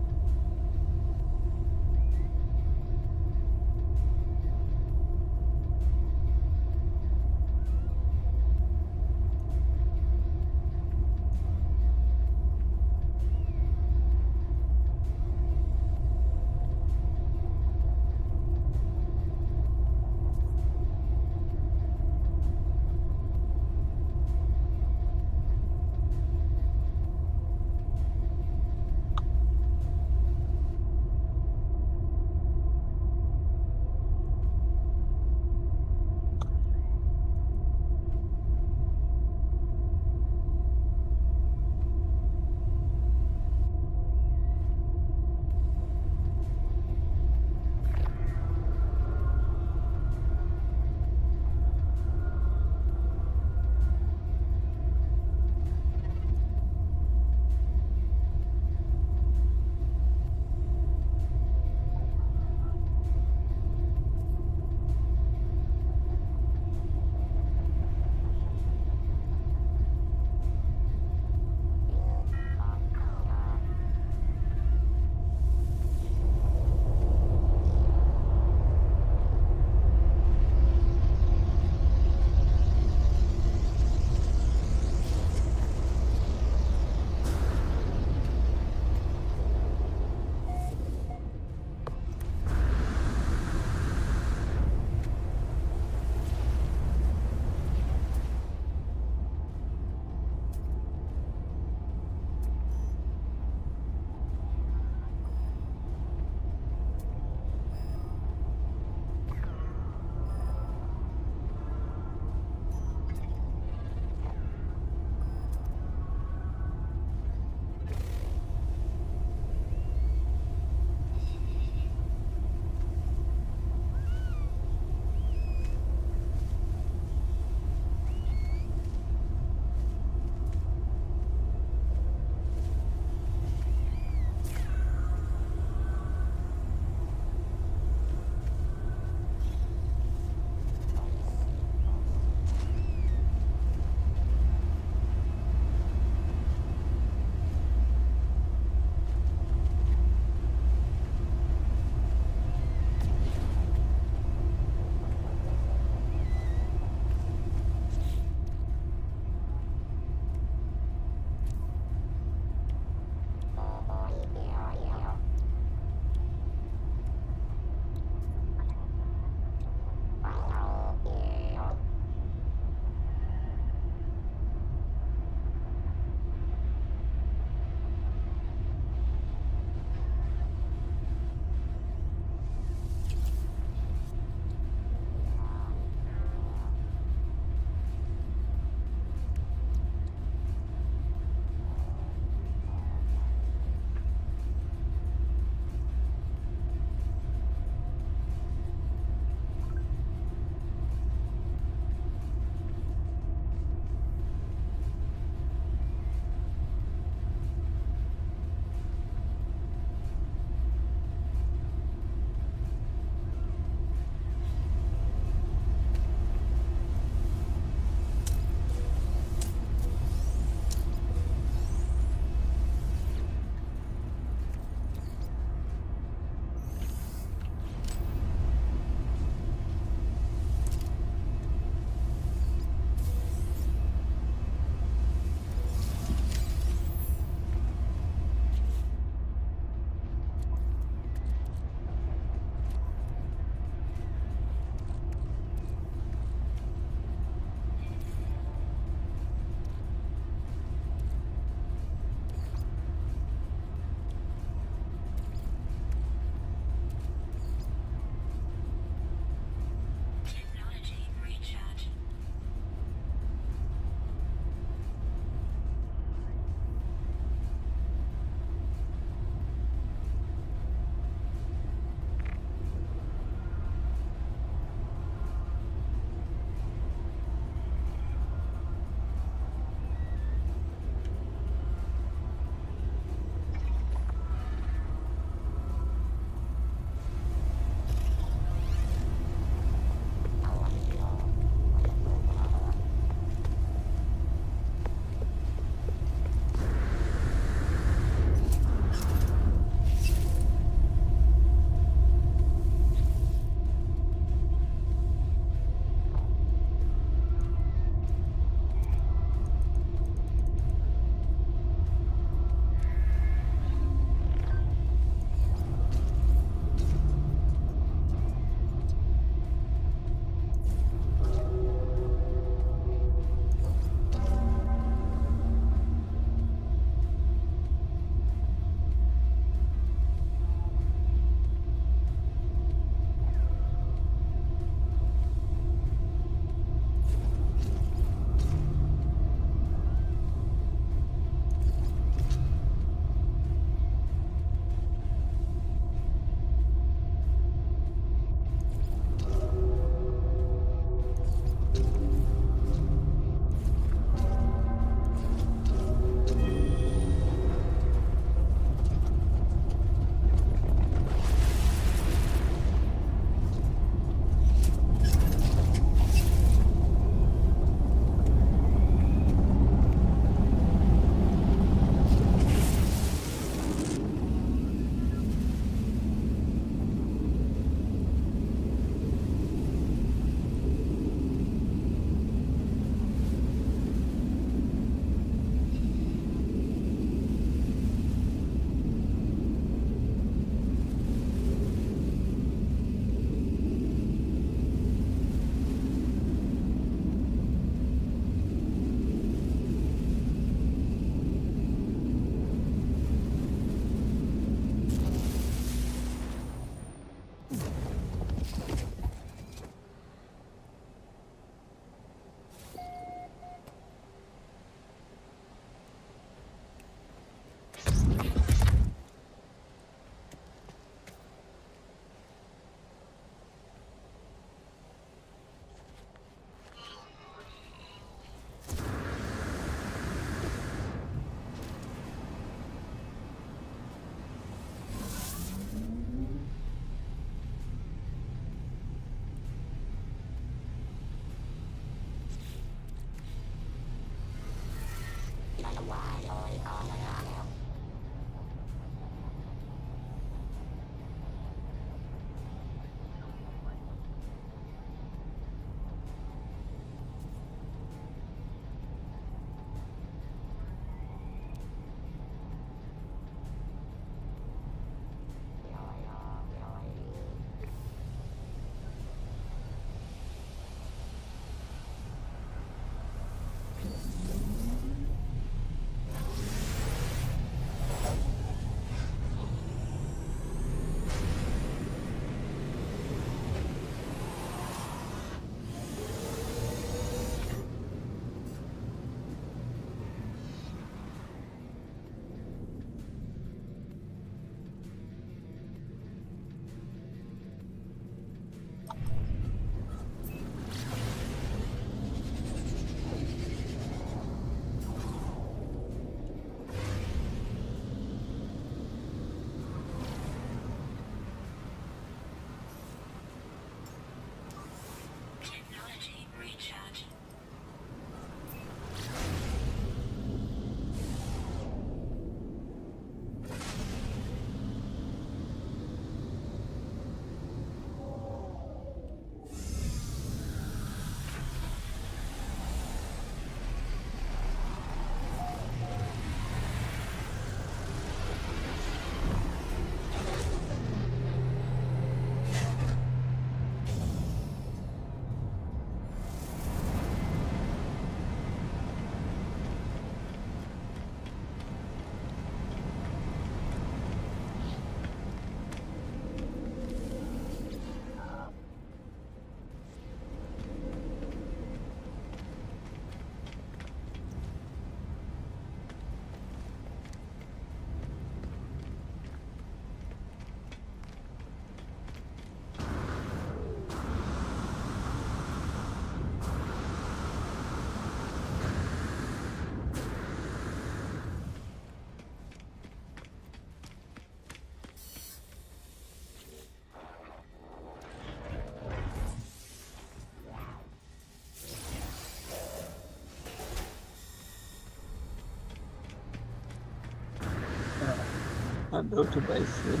I built a base here.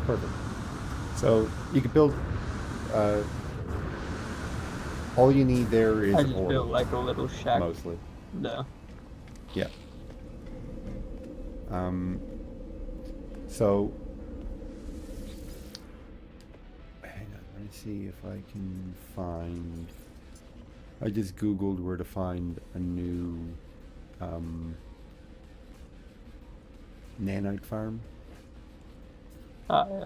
Perfect. So you can build. All you need there is I just ore, built like a little shack. mostly. No. Yeah. So hang on, let me see if I can find. I just googled where to find a new nanite farm. Yeah.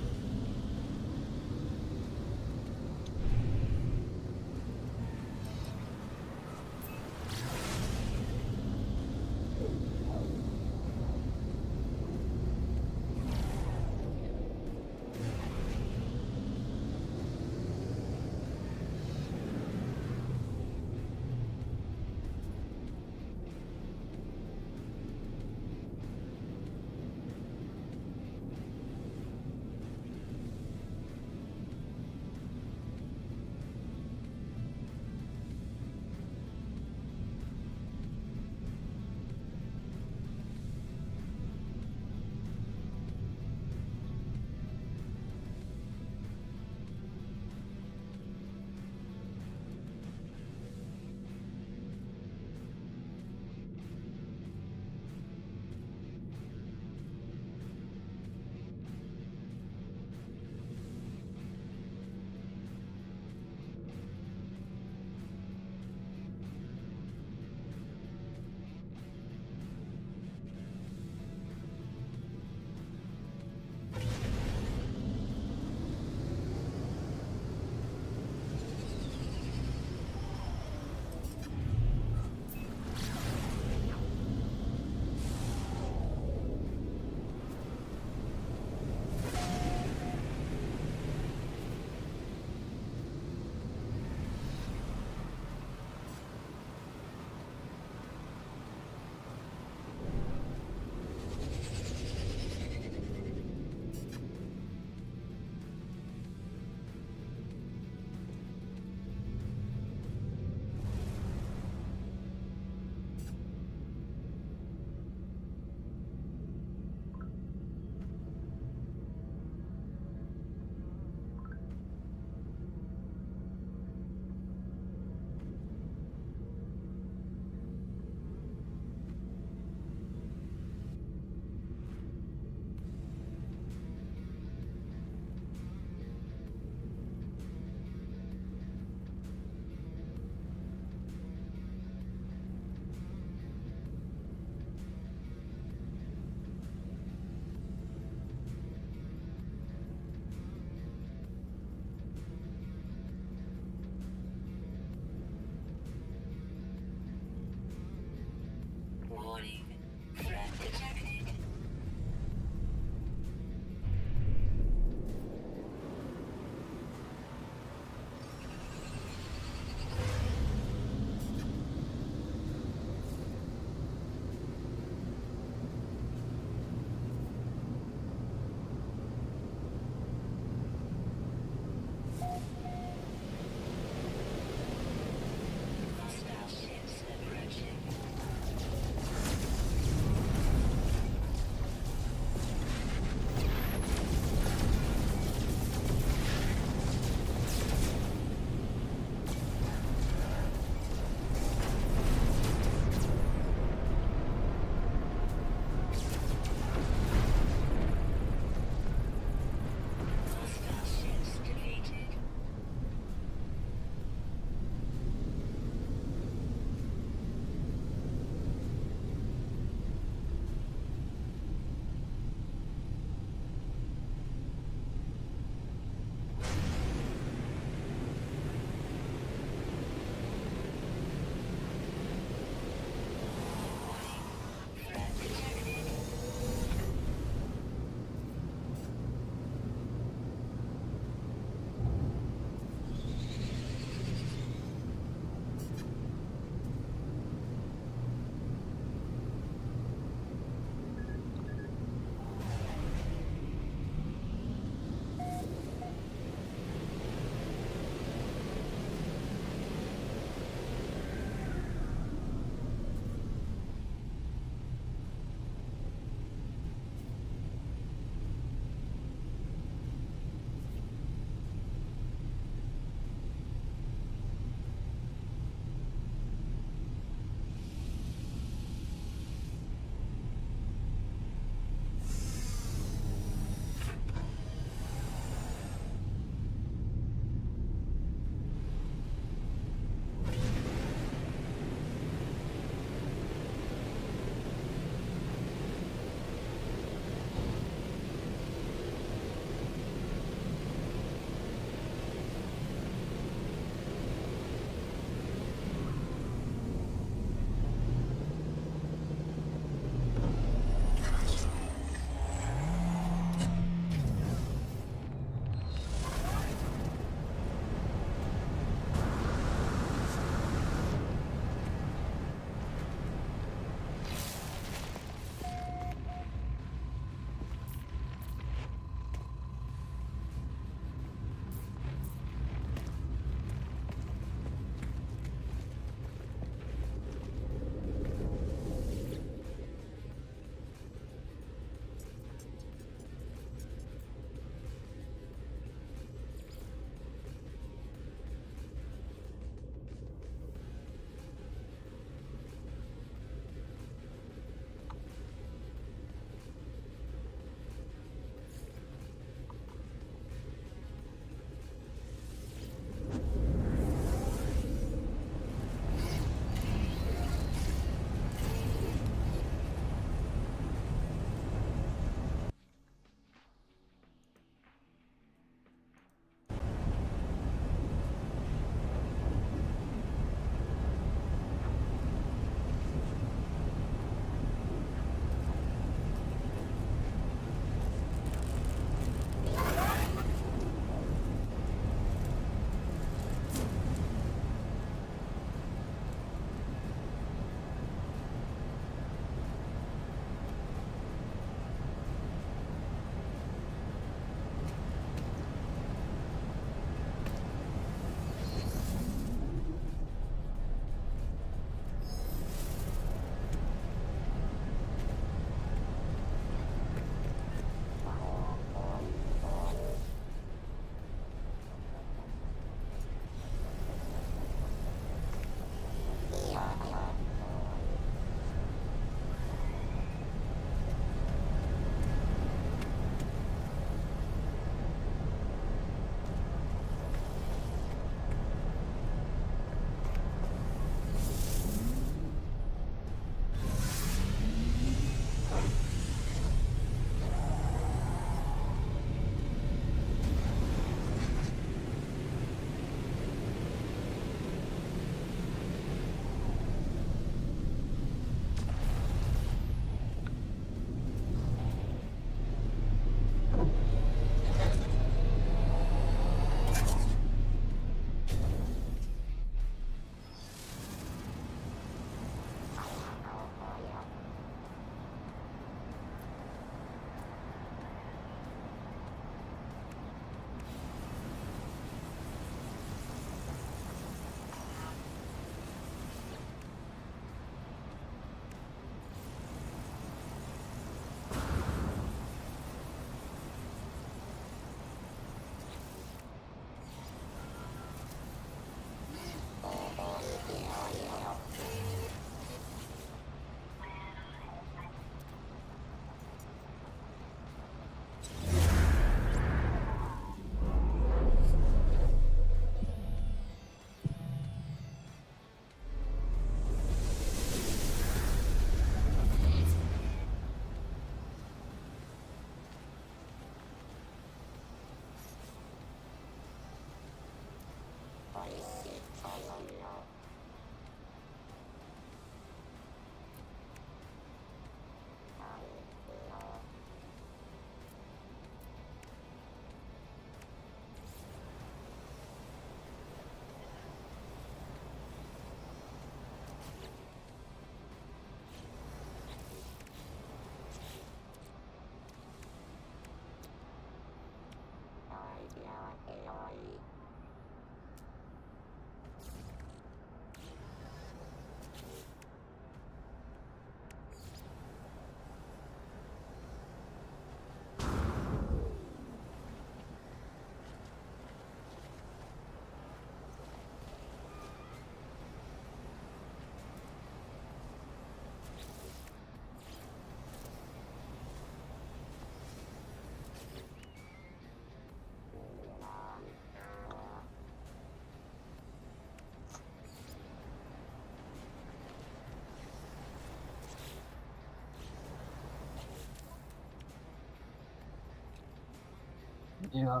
Yeah.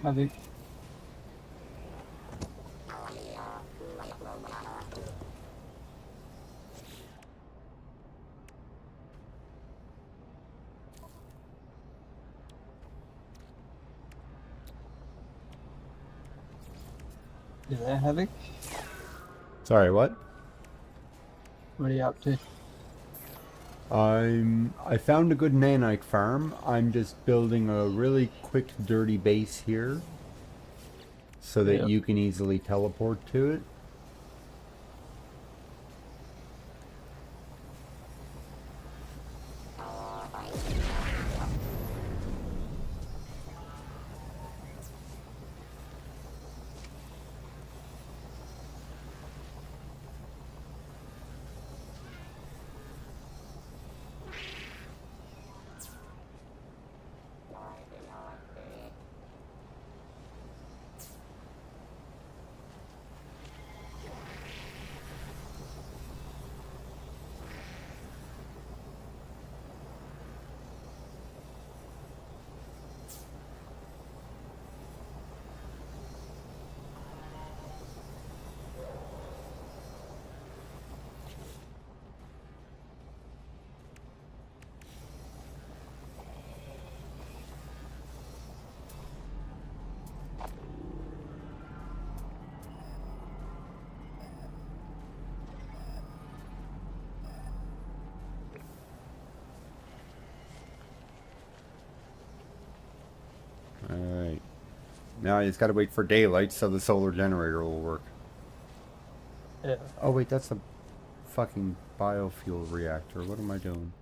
Heavy. You there, Heavy? Sorry, what? What are you up to? I found a good nanite farm. I'm just building a really quick, dirty base here so that you can easily teleport to it. Alright. Now I just gotta wait for daylight so the solar generator will work. Yeah. Oh wait, that's a fucking biofuel reactor. What am I doing?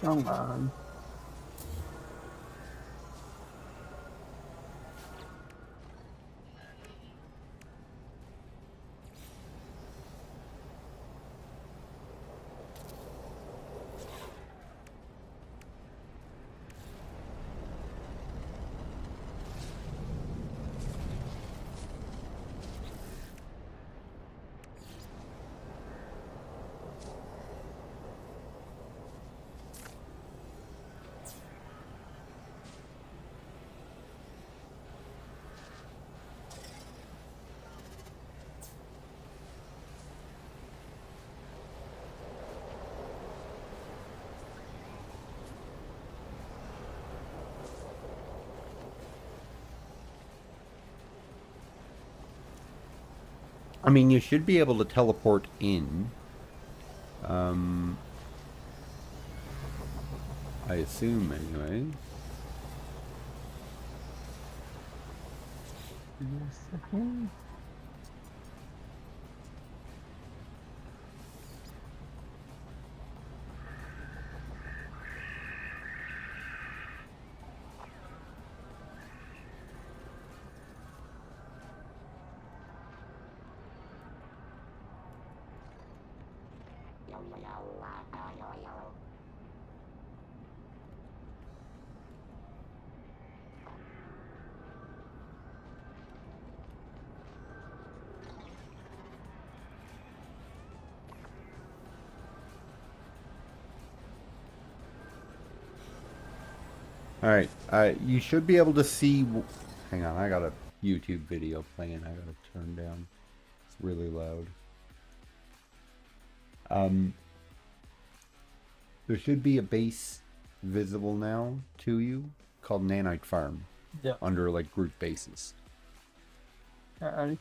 Come on. I mean, you should be able to teleport in. I assume, anyway. Alright, you should be able to see... Hang on, I got a YouTube video playing. I gotta turn down. It's really loud. There should be a base visible now to you called Nanite Farm. Yeah. Under, like, group bases. Alrighty.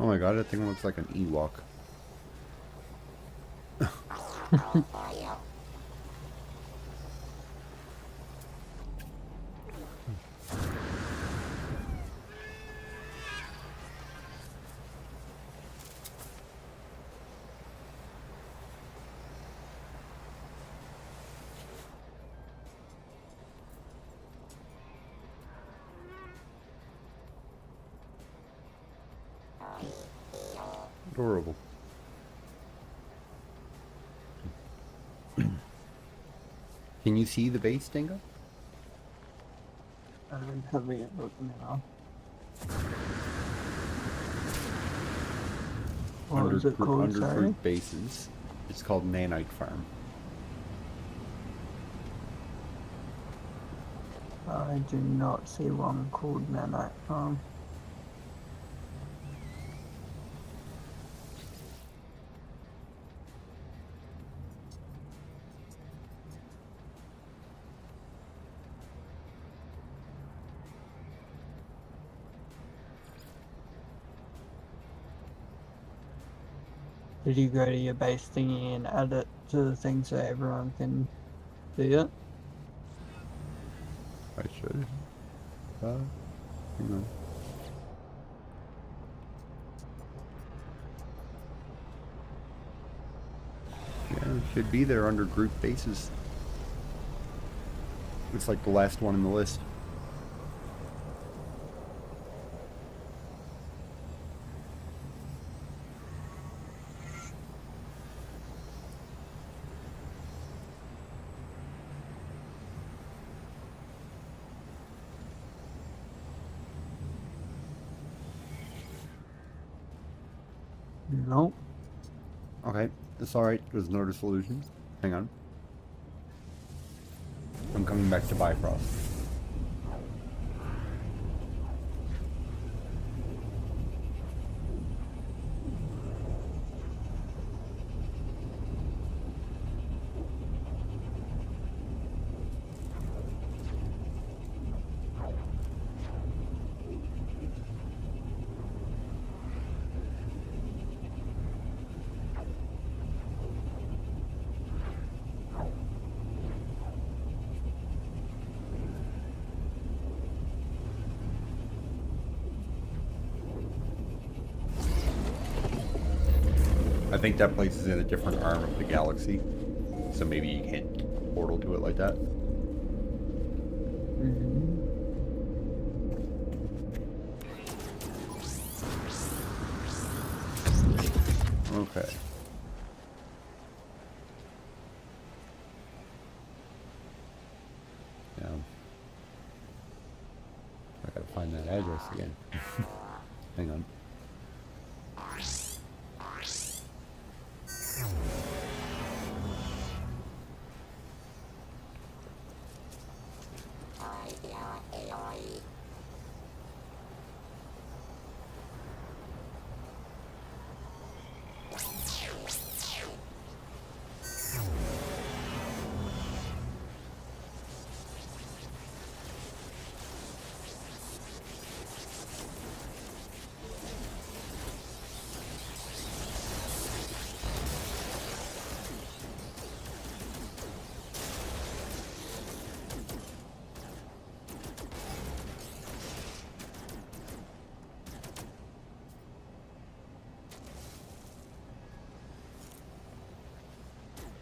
Oh my god, that thing looks like an Ewok. Adorable. Can you see the base, Dingo? I haven't looked now. What was it called, Under sorry? group bases. It's called Nanite Farm. I do not see one called Nanite Farm. Did you go to your base thingy and add it to the thing so everyone can see it? I should. Hang on. Yeah, it should be there under group bases. It's like the last one in the list. No. Okay, it's alright. There's no solution. Hang on. I'm coming back to Bifrost. I think that place is in a different arm of the galaxy, so maybe you can't portal to it like that. Okay. Yeah. I gotta find that address again. Hang on.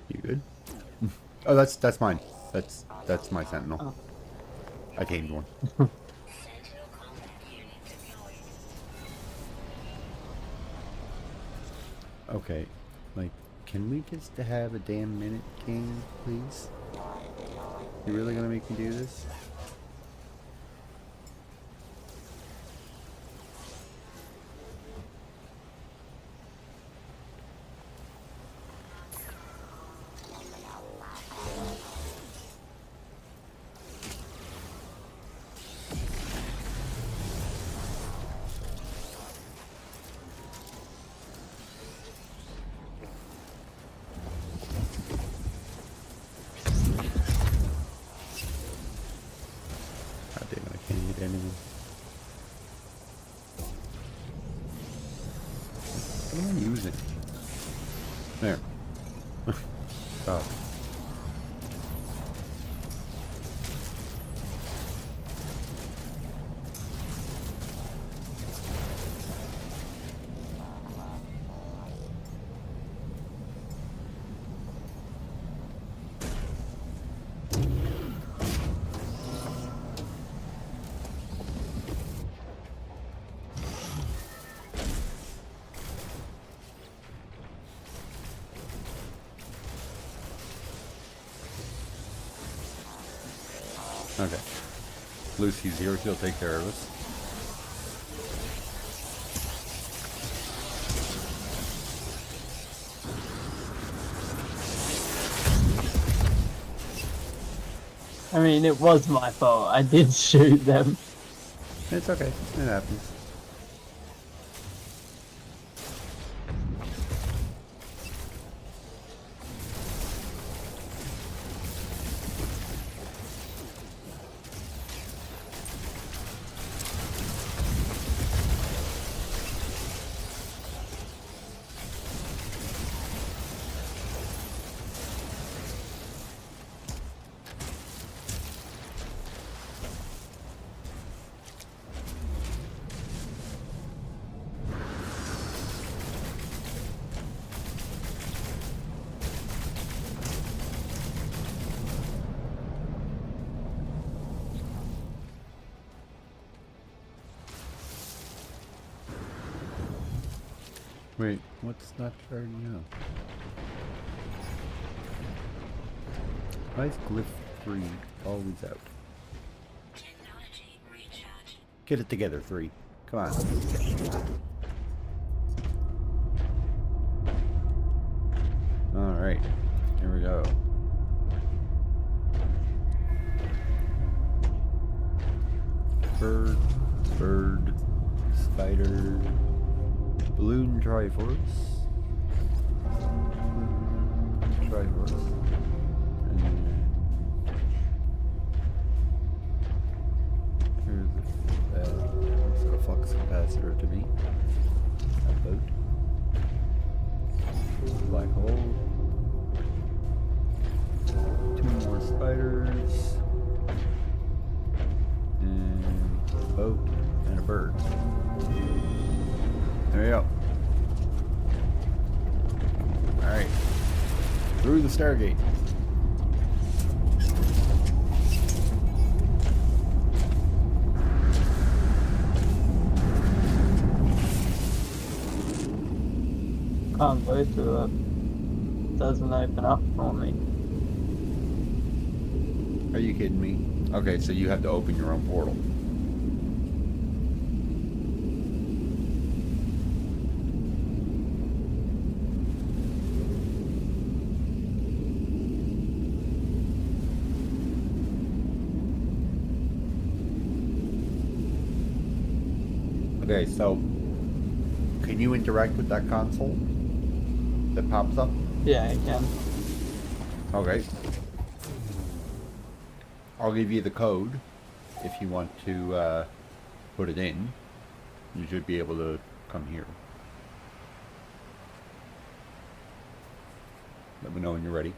You good? Oh, that's mine. That's my sentinel. Oh. I tamed one. Okay, like, can we just have a damn minute, King, please? You really gonna make me do this? Excuse me. There. Stop. Okay. Lucy's here, she'll take care of us. I mean, it was my fault. I did shoot them. It's okay. It happens. Wait, what's not starting out? Why is glyph 3 always out? Get it together, 3. Come on. Alright, here we go. Bird, spider, balloon Triforce. And here's a flux capacitor to me. A boat. Black hole. 2 more spiders. And a boat and a bird. There we go. Alright. Through the Stargate. Can't go through it. Doesn't open up for me. Are you kidding me? Okay, so you have to open your own portal. Okay, so can you interact with that console that pops up? Yeah, I can. Okay. I'll give you the code if you want to put it in. You should be able to come here. Let me know when you're ready.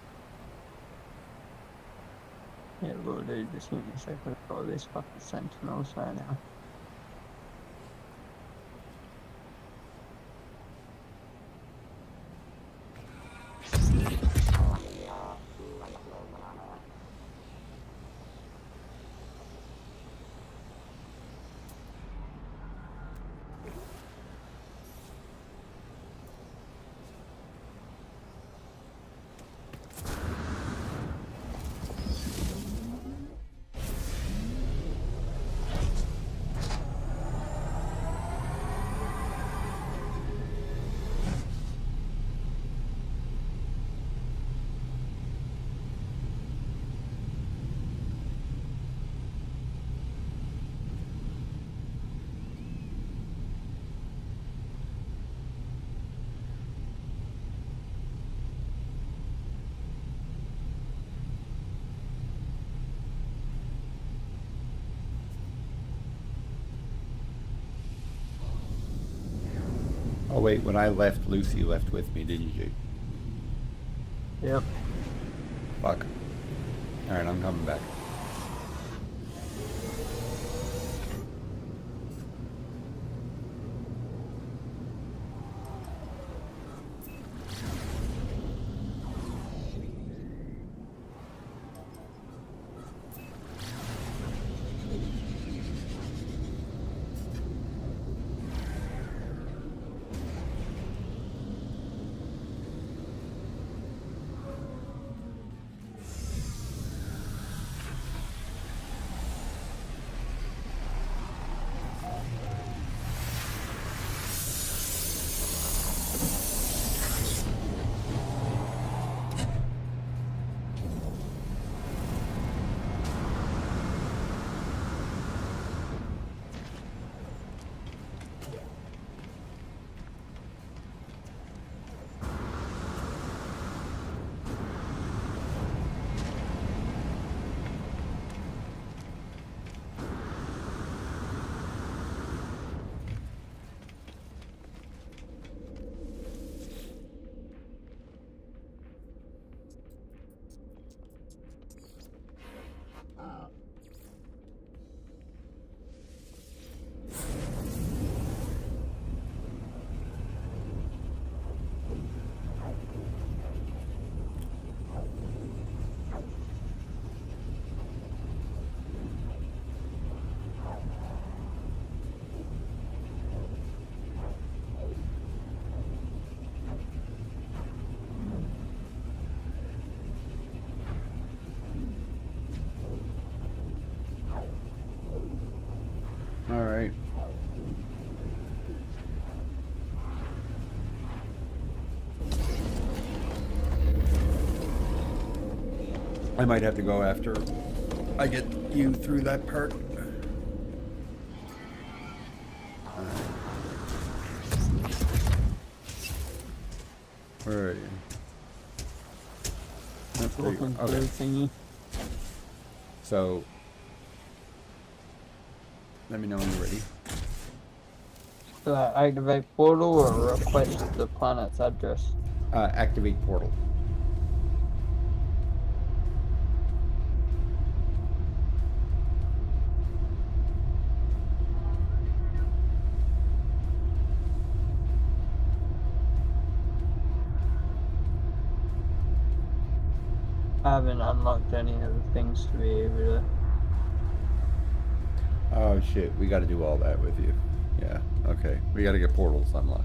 Yeah, we'll do this in a second for all these fucking sentinels right now. Oh wait, when I left, Lucy left with me, didn't you? Yep. Fuck. Alright, I'm coming back. Alright. I might have to go after I get you through that part. Where are you? That's where you are. Okay. So, let me know when you're ready. Should I activate portal or request the planet's address? Activate portal. I haven't unlocked any of the things to be able to... Oh shit, we gotta do all that with you. Yeah, okay. We gotta get portals unlocked.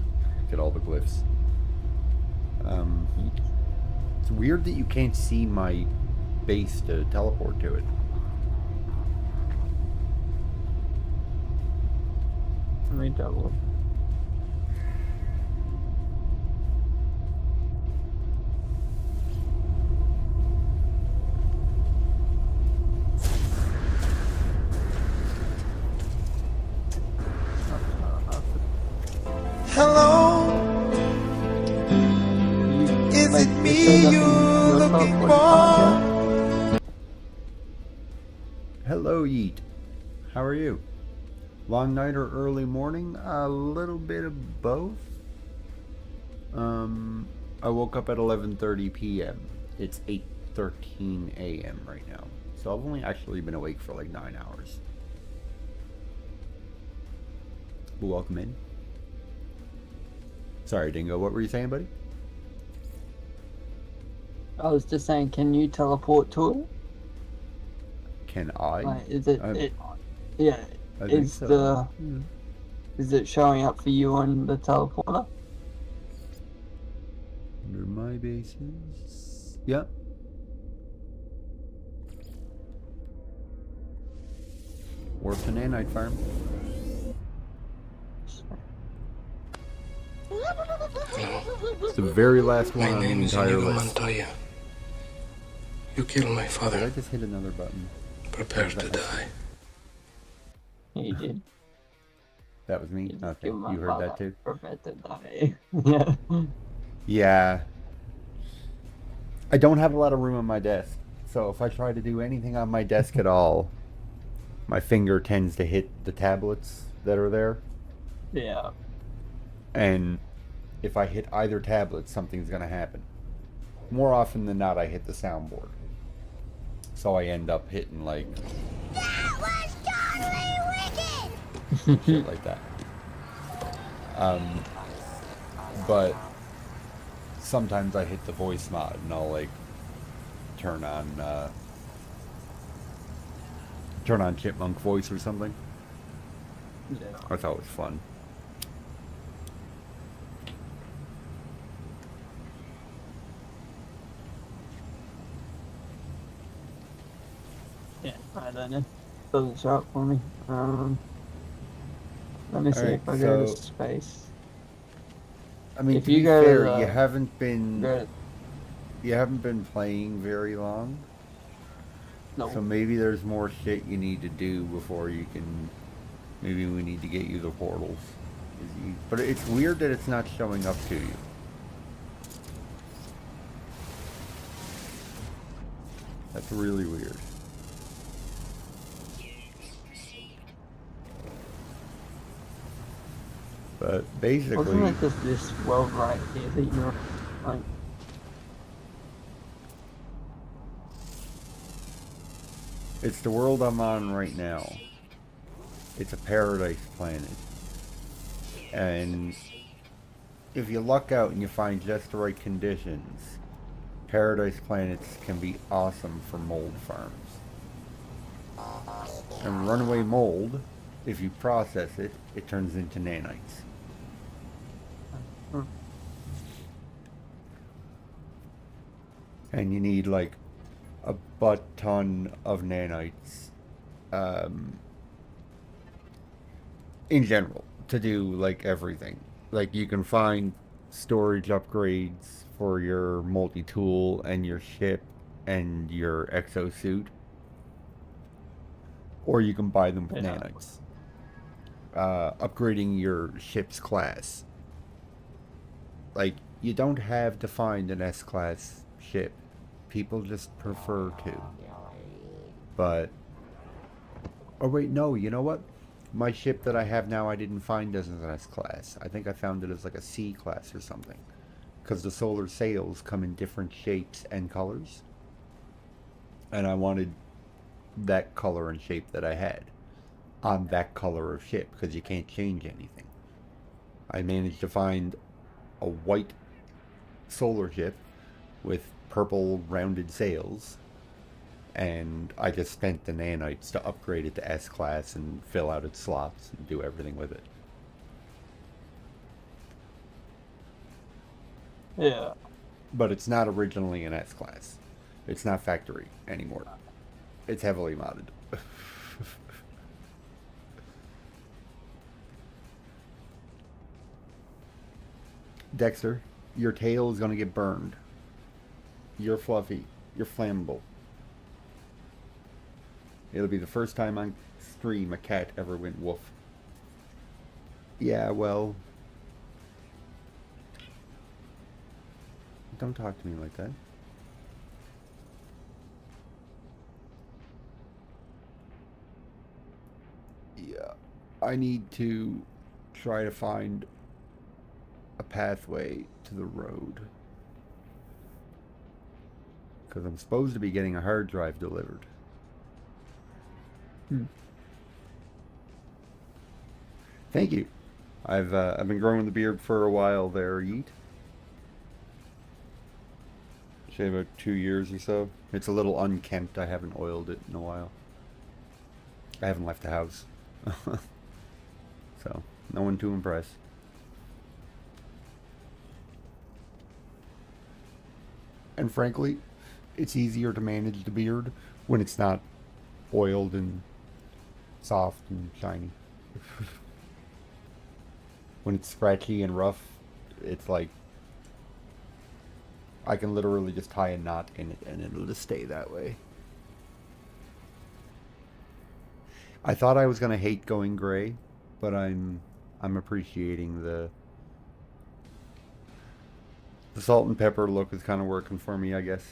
Get all the glyphs. It's weird that you can't see my base to teleport to it. Let me double. Hello? Is it me you're looking for? Hello, Yeet. How are you? Long night or early morning? A little bit of both. I woke up at 11:30 p.m. It's 8:13 a.m. right now. So I've only actually been awake for like 9 hours. Welcome in. Sorry, Dingo. What were you saying, buddy? I was just saying, can you teleport to it? Can I? Like, is it? Yeah. I think Is so. Is it showing up for you on the teleporter? Under my bases. Yep. Warp to Nanite Farm. It's the very last one on the entire list. You killed my father. Did I just hit another button? Prepare to die. You did. That was me? Okay, you heard that too? Prepare to die. Yeah. Yeah. I don't have a lot of room on my desk, so if I try to do anything on my desk at all, my finger tends to hit the tablets that are there. Yeah. And if I hit either tablet, something's gonna happen. More often than not, I hit the soundboard. So I end up hitting like shit like that. But sometimes I hit the voice mod and I'll like turn on Chipmunk voice or something. Yeah. I thought it was fun. Yeah, I don't know. Doesn't show up for me. Let me see Alright, if I go to so- space. I mean, If to you be go to fair, the- you haven't been go- you haven't been playing very long. No. So maybe there's more shit you need to do before you can. Maybe we need to get you the portals. But it's weird that it's not showing up to you. That's really weird. But basically, Wasn't it just this world right here that you're like? it's the world I'm on right now. It's a paradise planet. And if you luck out and you find just the right conditions, paradise planets can be awesome for mold farms. And runaway mold, if you process it, it turns into nanites. And you need like a butt ton of nanites in general to do like everything. Like you can find storage upgrades for your multi-tool and your ship and your exosuit, or you can buy them with nanites. Upgrading your ship's class. Like, you don't have to find an S-class ship. People just prefer to. But... oh wait, no, you know what? My ship that I have now I didn't find as an S-class. I think I found it as like a C-class or something. Because the solar sails come in different shapes and colors. And I wanted that color and shape that I had on that color of ship, because you can't change anything. I managed to find a white solar ship with purple rounded sails, and I just spent the nanites to upgrade it to S-class and fill out its slots and do everything with it. Yeah. But it's not originally an S-class. It's not factory anymore. It's heavily modded. Dexter, your tail is going to get burned. You're fluffy. You're flammable. It'll be the first time on stream a cat ever went woof. Yeah, well... don't talk to me like that. Yeah, I need to try to find a pathway to the road. Because I'm supposed to be getting a hard drive delivered. Thank you. I've been growing the beard for a while there, Yeet. Say about 2 years or so. It's a little unkempt. I haven't oiled it in a while. I haven't left the house. So, no one to impress. And frankly, it's easier to manage the beard when it's not oiled and soft and shiny. When it's scratchy and rough, it's like I can literally just tie a knot in it and it'll just stay that way. I thought I was gonna hate going gray, but I'm appreciating the salt and pepper look is kind of working for me, I guess.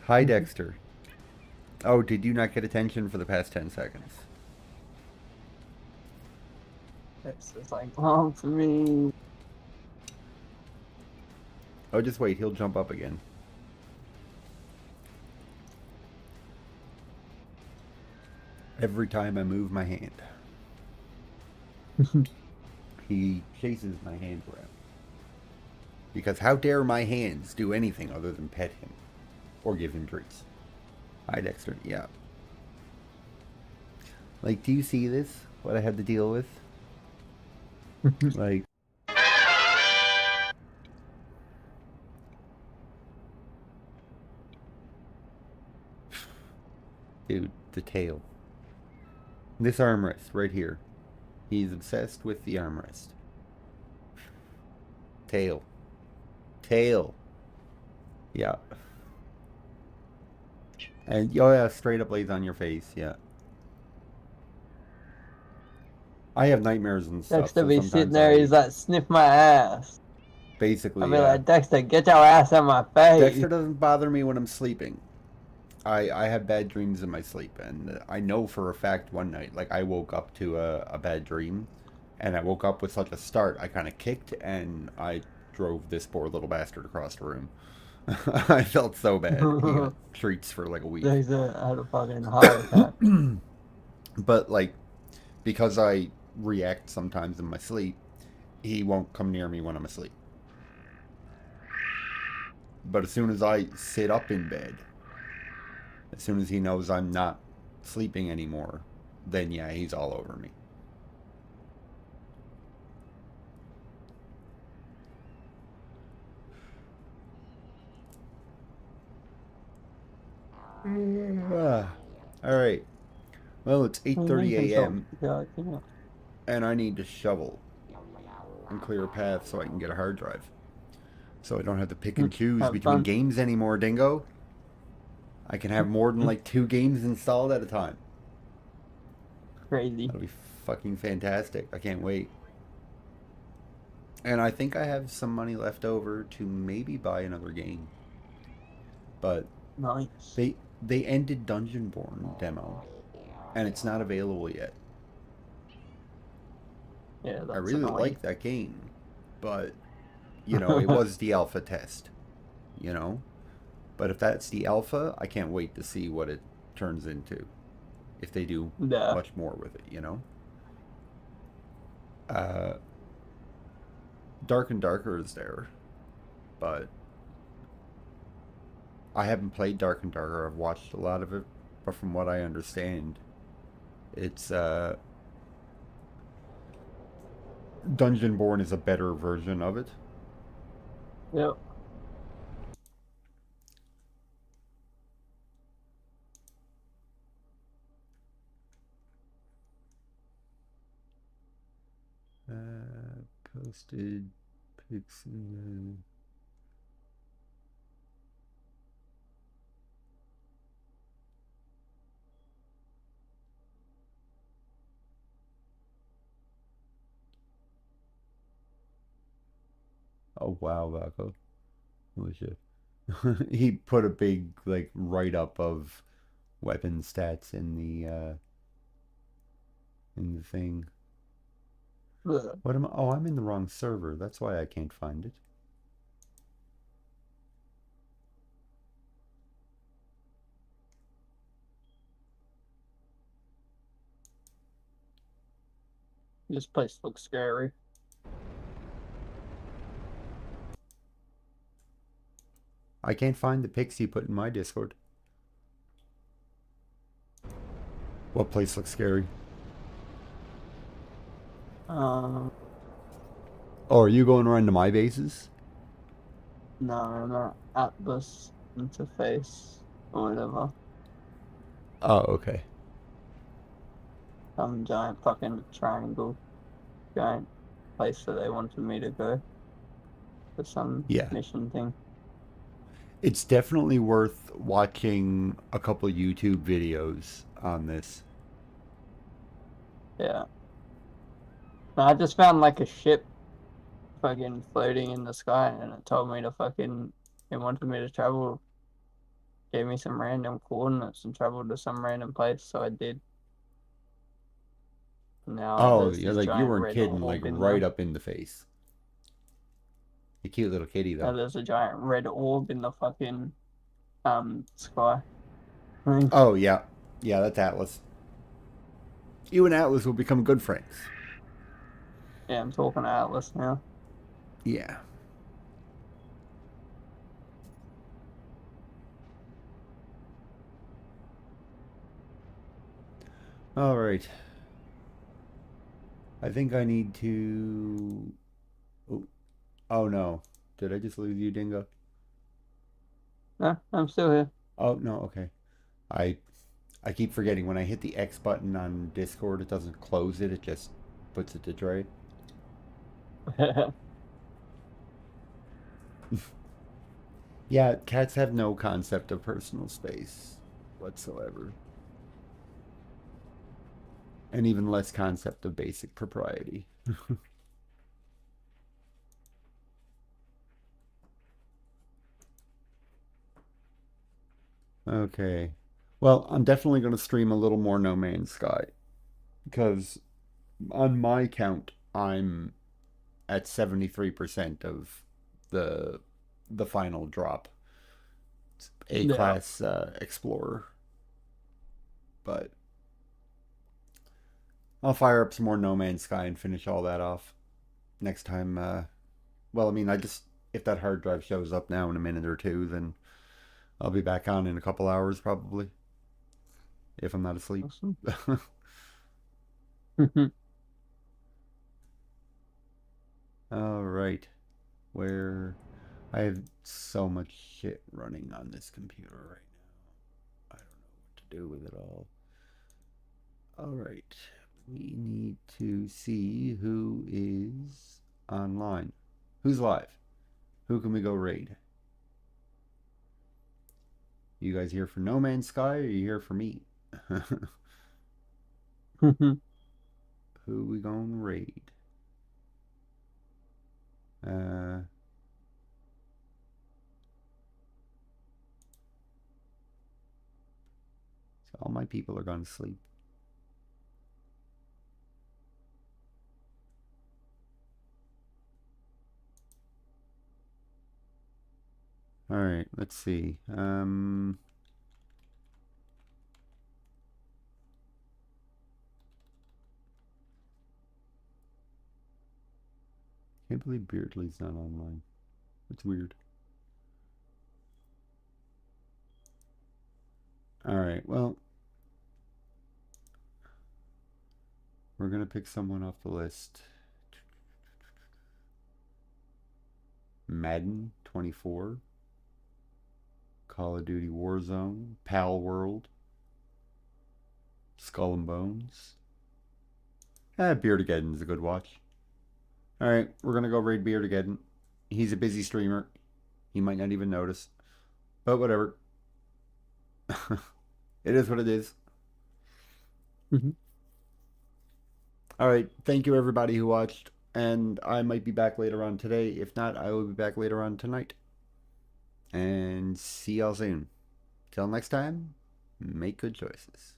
Hi, Dexter. Oh, did you not get attention for the past 10 seconds? It's just like long for me. Oh, just wait. He'll jump up again. Every time I move my hand. He chases my hand around. Because how dare my hands do anything other than pet him. Or give him treats. Hi, Dexter. Yeah. Like, do you see this? What I had to deal with? Like... Dude, the tail. This armrest, right here. He's obsessed with the armrest. Tail. Tail. Yeah. And, oh yeah, straight up lays on your face, yeah. I have nightmares and stuff. Dexter be sitting there, he's like, sniff my ass. Basically, I'll be like, Dexter, get your ass on my face. Dexter doesn't bother me when I'm sleeping. I have bad dreams in my sleep, and I know for a fact one night, like, I woke up to a bad dream, and I woke up with such a start, I kind of kicked, and I drove this poor little bastard across the room. I felt so bad. He got treats for like a week. Dexter had a fucking heart attack. But, like, because I react sometimes in my sleep, he won't come near me when I'm asleep. But as soon as I sit up in bed, as soon as he knows I'm not sleeping anymore, then yeah, he's all over me. Alright. Well, it's 8:30 a.m. and I need to shovel and clear a path so I can get a hard drive. So I don't have to pick and choose between games anymore, Dingo. I can have more than like 2 games installed at a time. Crazy. That'll be fucking fantastic. I can't wait. And I think I have some money left over to maybe buy another game. But nice. They ended Dungeonborn demo, and it's not available yet. Yeah, that's I really like that game, but you know, it was the alpha test, you know. But if that's the alpha, I can't wait to see what it turns into. If they do much more with it, you know. Dark and Darker is there, but I haven't played Dark and Darker. I've watched a lot of it, but from what I understand, it's Dungeonborn is a better version of it. Yep. Posted pics in Oh wow, Vaco. Holy shit. He put a big like write up of weapon stats in the thing. What am I? Oh, I'm in the wrong server. That's why I can't find it. This place looks scary. I can't find the pics you put in my Discord. What place looks scary? Oh, are you going around to my bases? No, not Atlas interface or whatever. Oh, okay. Some giant fucking triangle, giant place that they wanted me to go for some mission thing. It's definitely worth watching a couple YouTube videos on this. Yeah. I just found like a ship fucking floating in the sky and it told me to fucking, it wanted me to travel, gave me some random coordinates and travel to some random place, so I did. Now oh, yeah, like you weren't kidding, like right up in the face. A cute little kitty, though. There's a giant red orb in the fucking sky. Oh, yeah. Yeah, that's Atlas. You and Atlas will become good friends. Yeah, I'm talking to Atlas now. Yeah. All right. I think I need to... Oh, no. Did I just lose you, Dingo? No, I'm still here. Oh, no, okay. I keep forgetting when I hit the X button on Discord, it doesn't close it, it just puts it to trade. Yeah, cats have no concept of personal space whatsoever. And even less concept of basic propriety. Okay. Well, I'm definitely going to stream a little more No Man's Sky. Because on my count, I'm at 73% of the final drop. It's A-class Explorer. But I'll fire up some more No Man's Sky and finish all that off next time. Well, I mean, if that hard drive shows up now in a minute or two, then I'll be back on in a couple hours probably. If I'm not asleep. Awesome. All right. Where I have so much shit running on this computer right now. I don't know what to do with it all. All right. We need to see who is online. Who's live? Who can we go raid? You guys here for No Man's Sky, or are you here for me? Who we gonna raid? So all my people are gone to sleep. All right, let's see. Can't believe Beardley's not online. It's weird. All right, well, we're gonna pick someone off the list. Madden 24, Call of Duty Warzone, Pal World, Skull and Bones. Beardageddon's a good watch. Alright, we're gonna go raid Beardageddon. He's a busy streamer. He might not even notice. But whatever. It is what it is. Alright, thank you everybody who watched. And I might be back later on today. If not, I will be back later on tonight. And see y'all soon. Till next time, make good choices.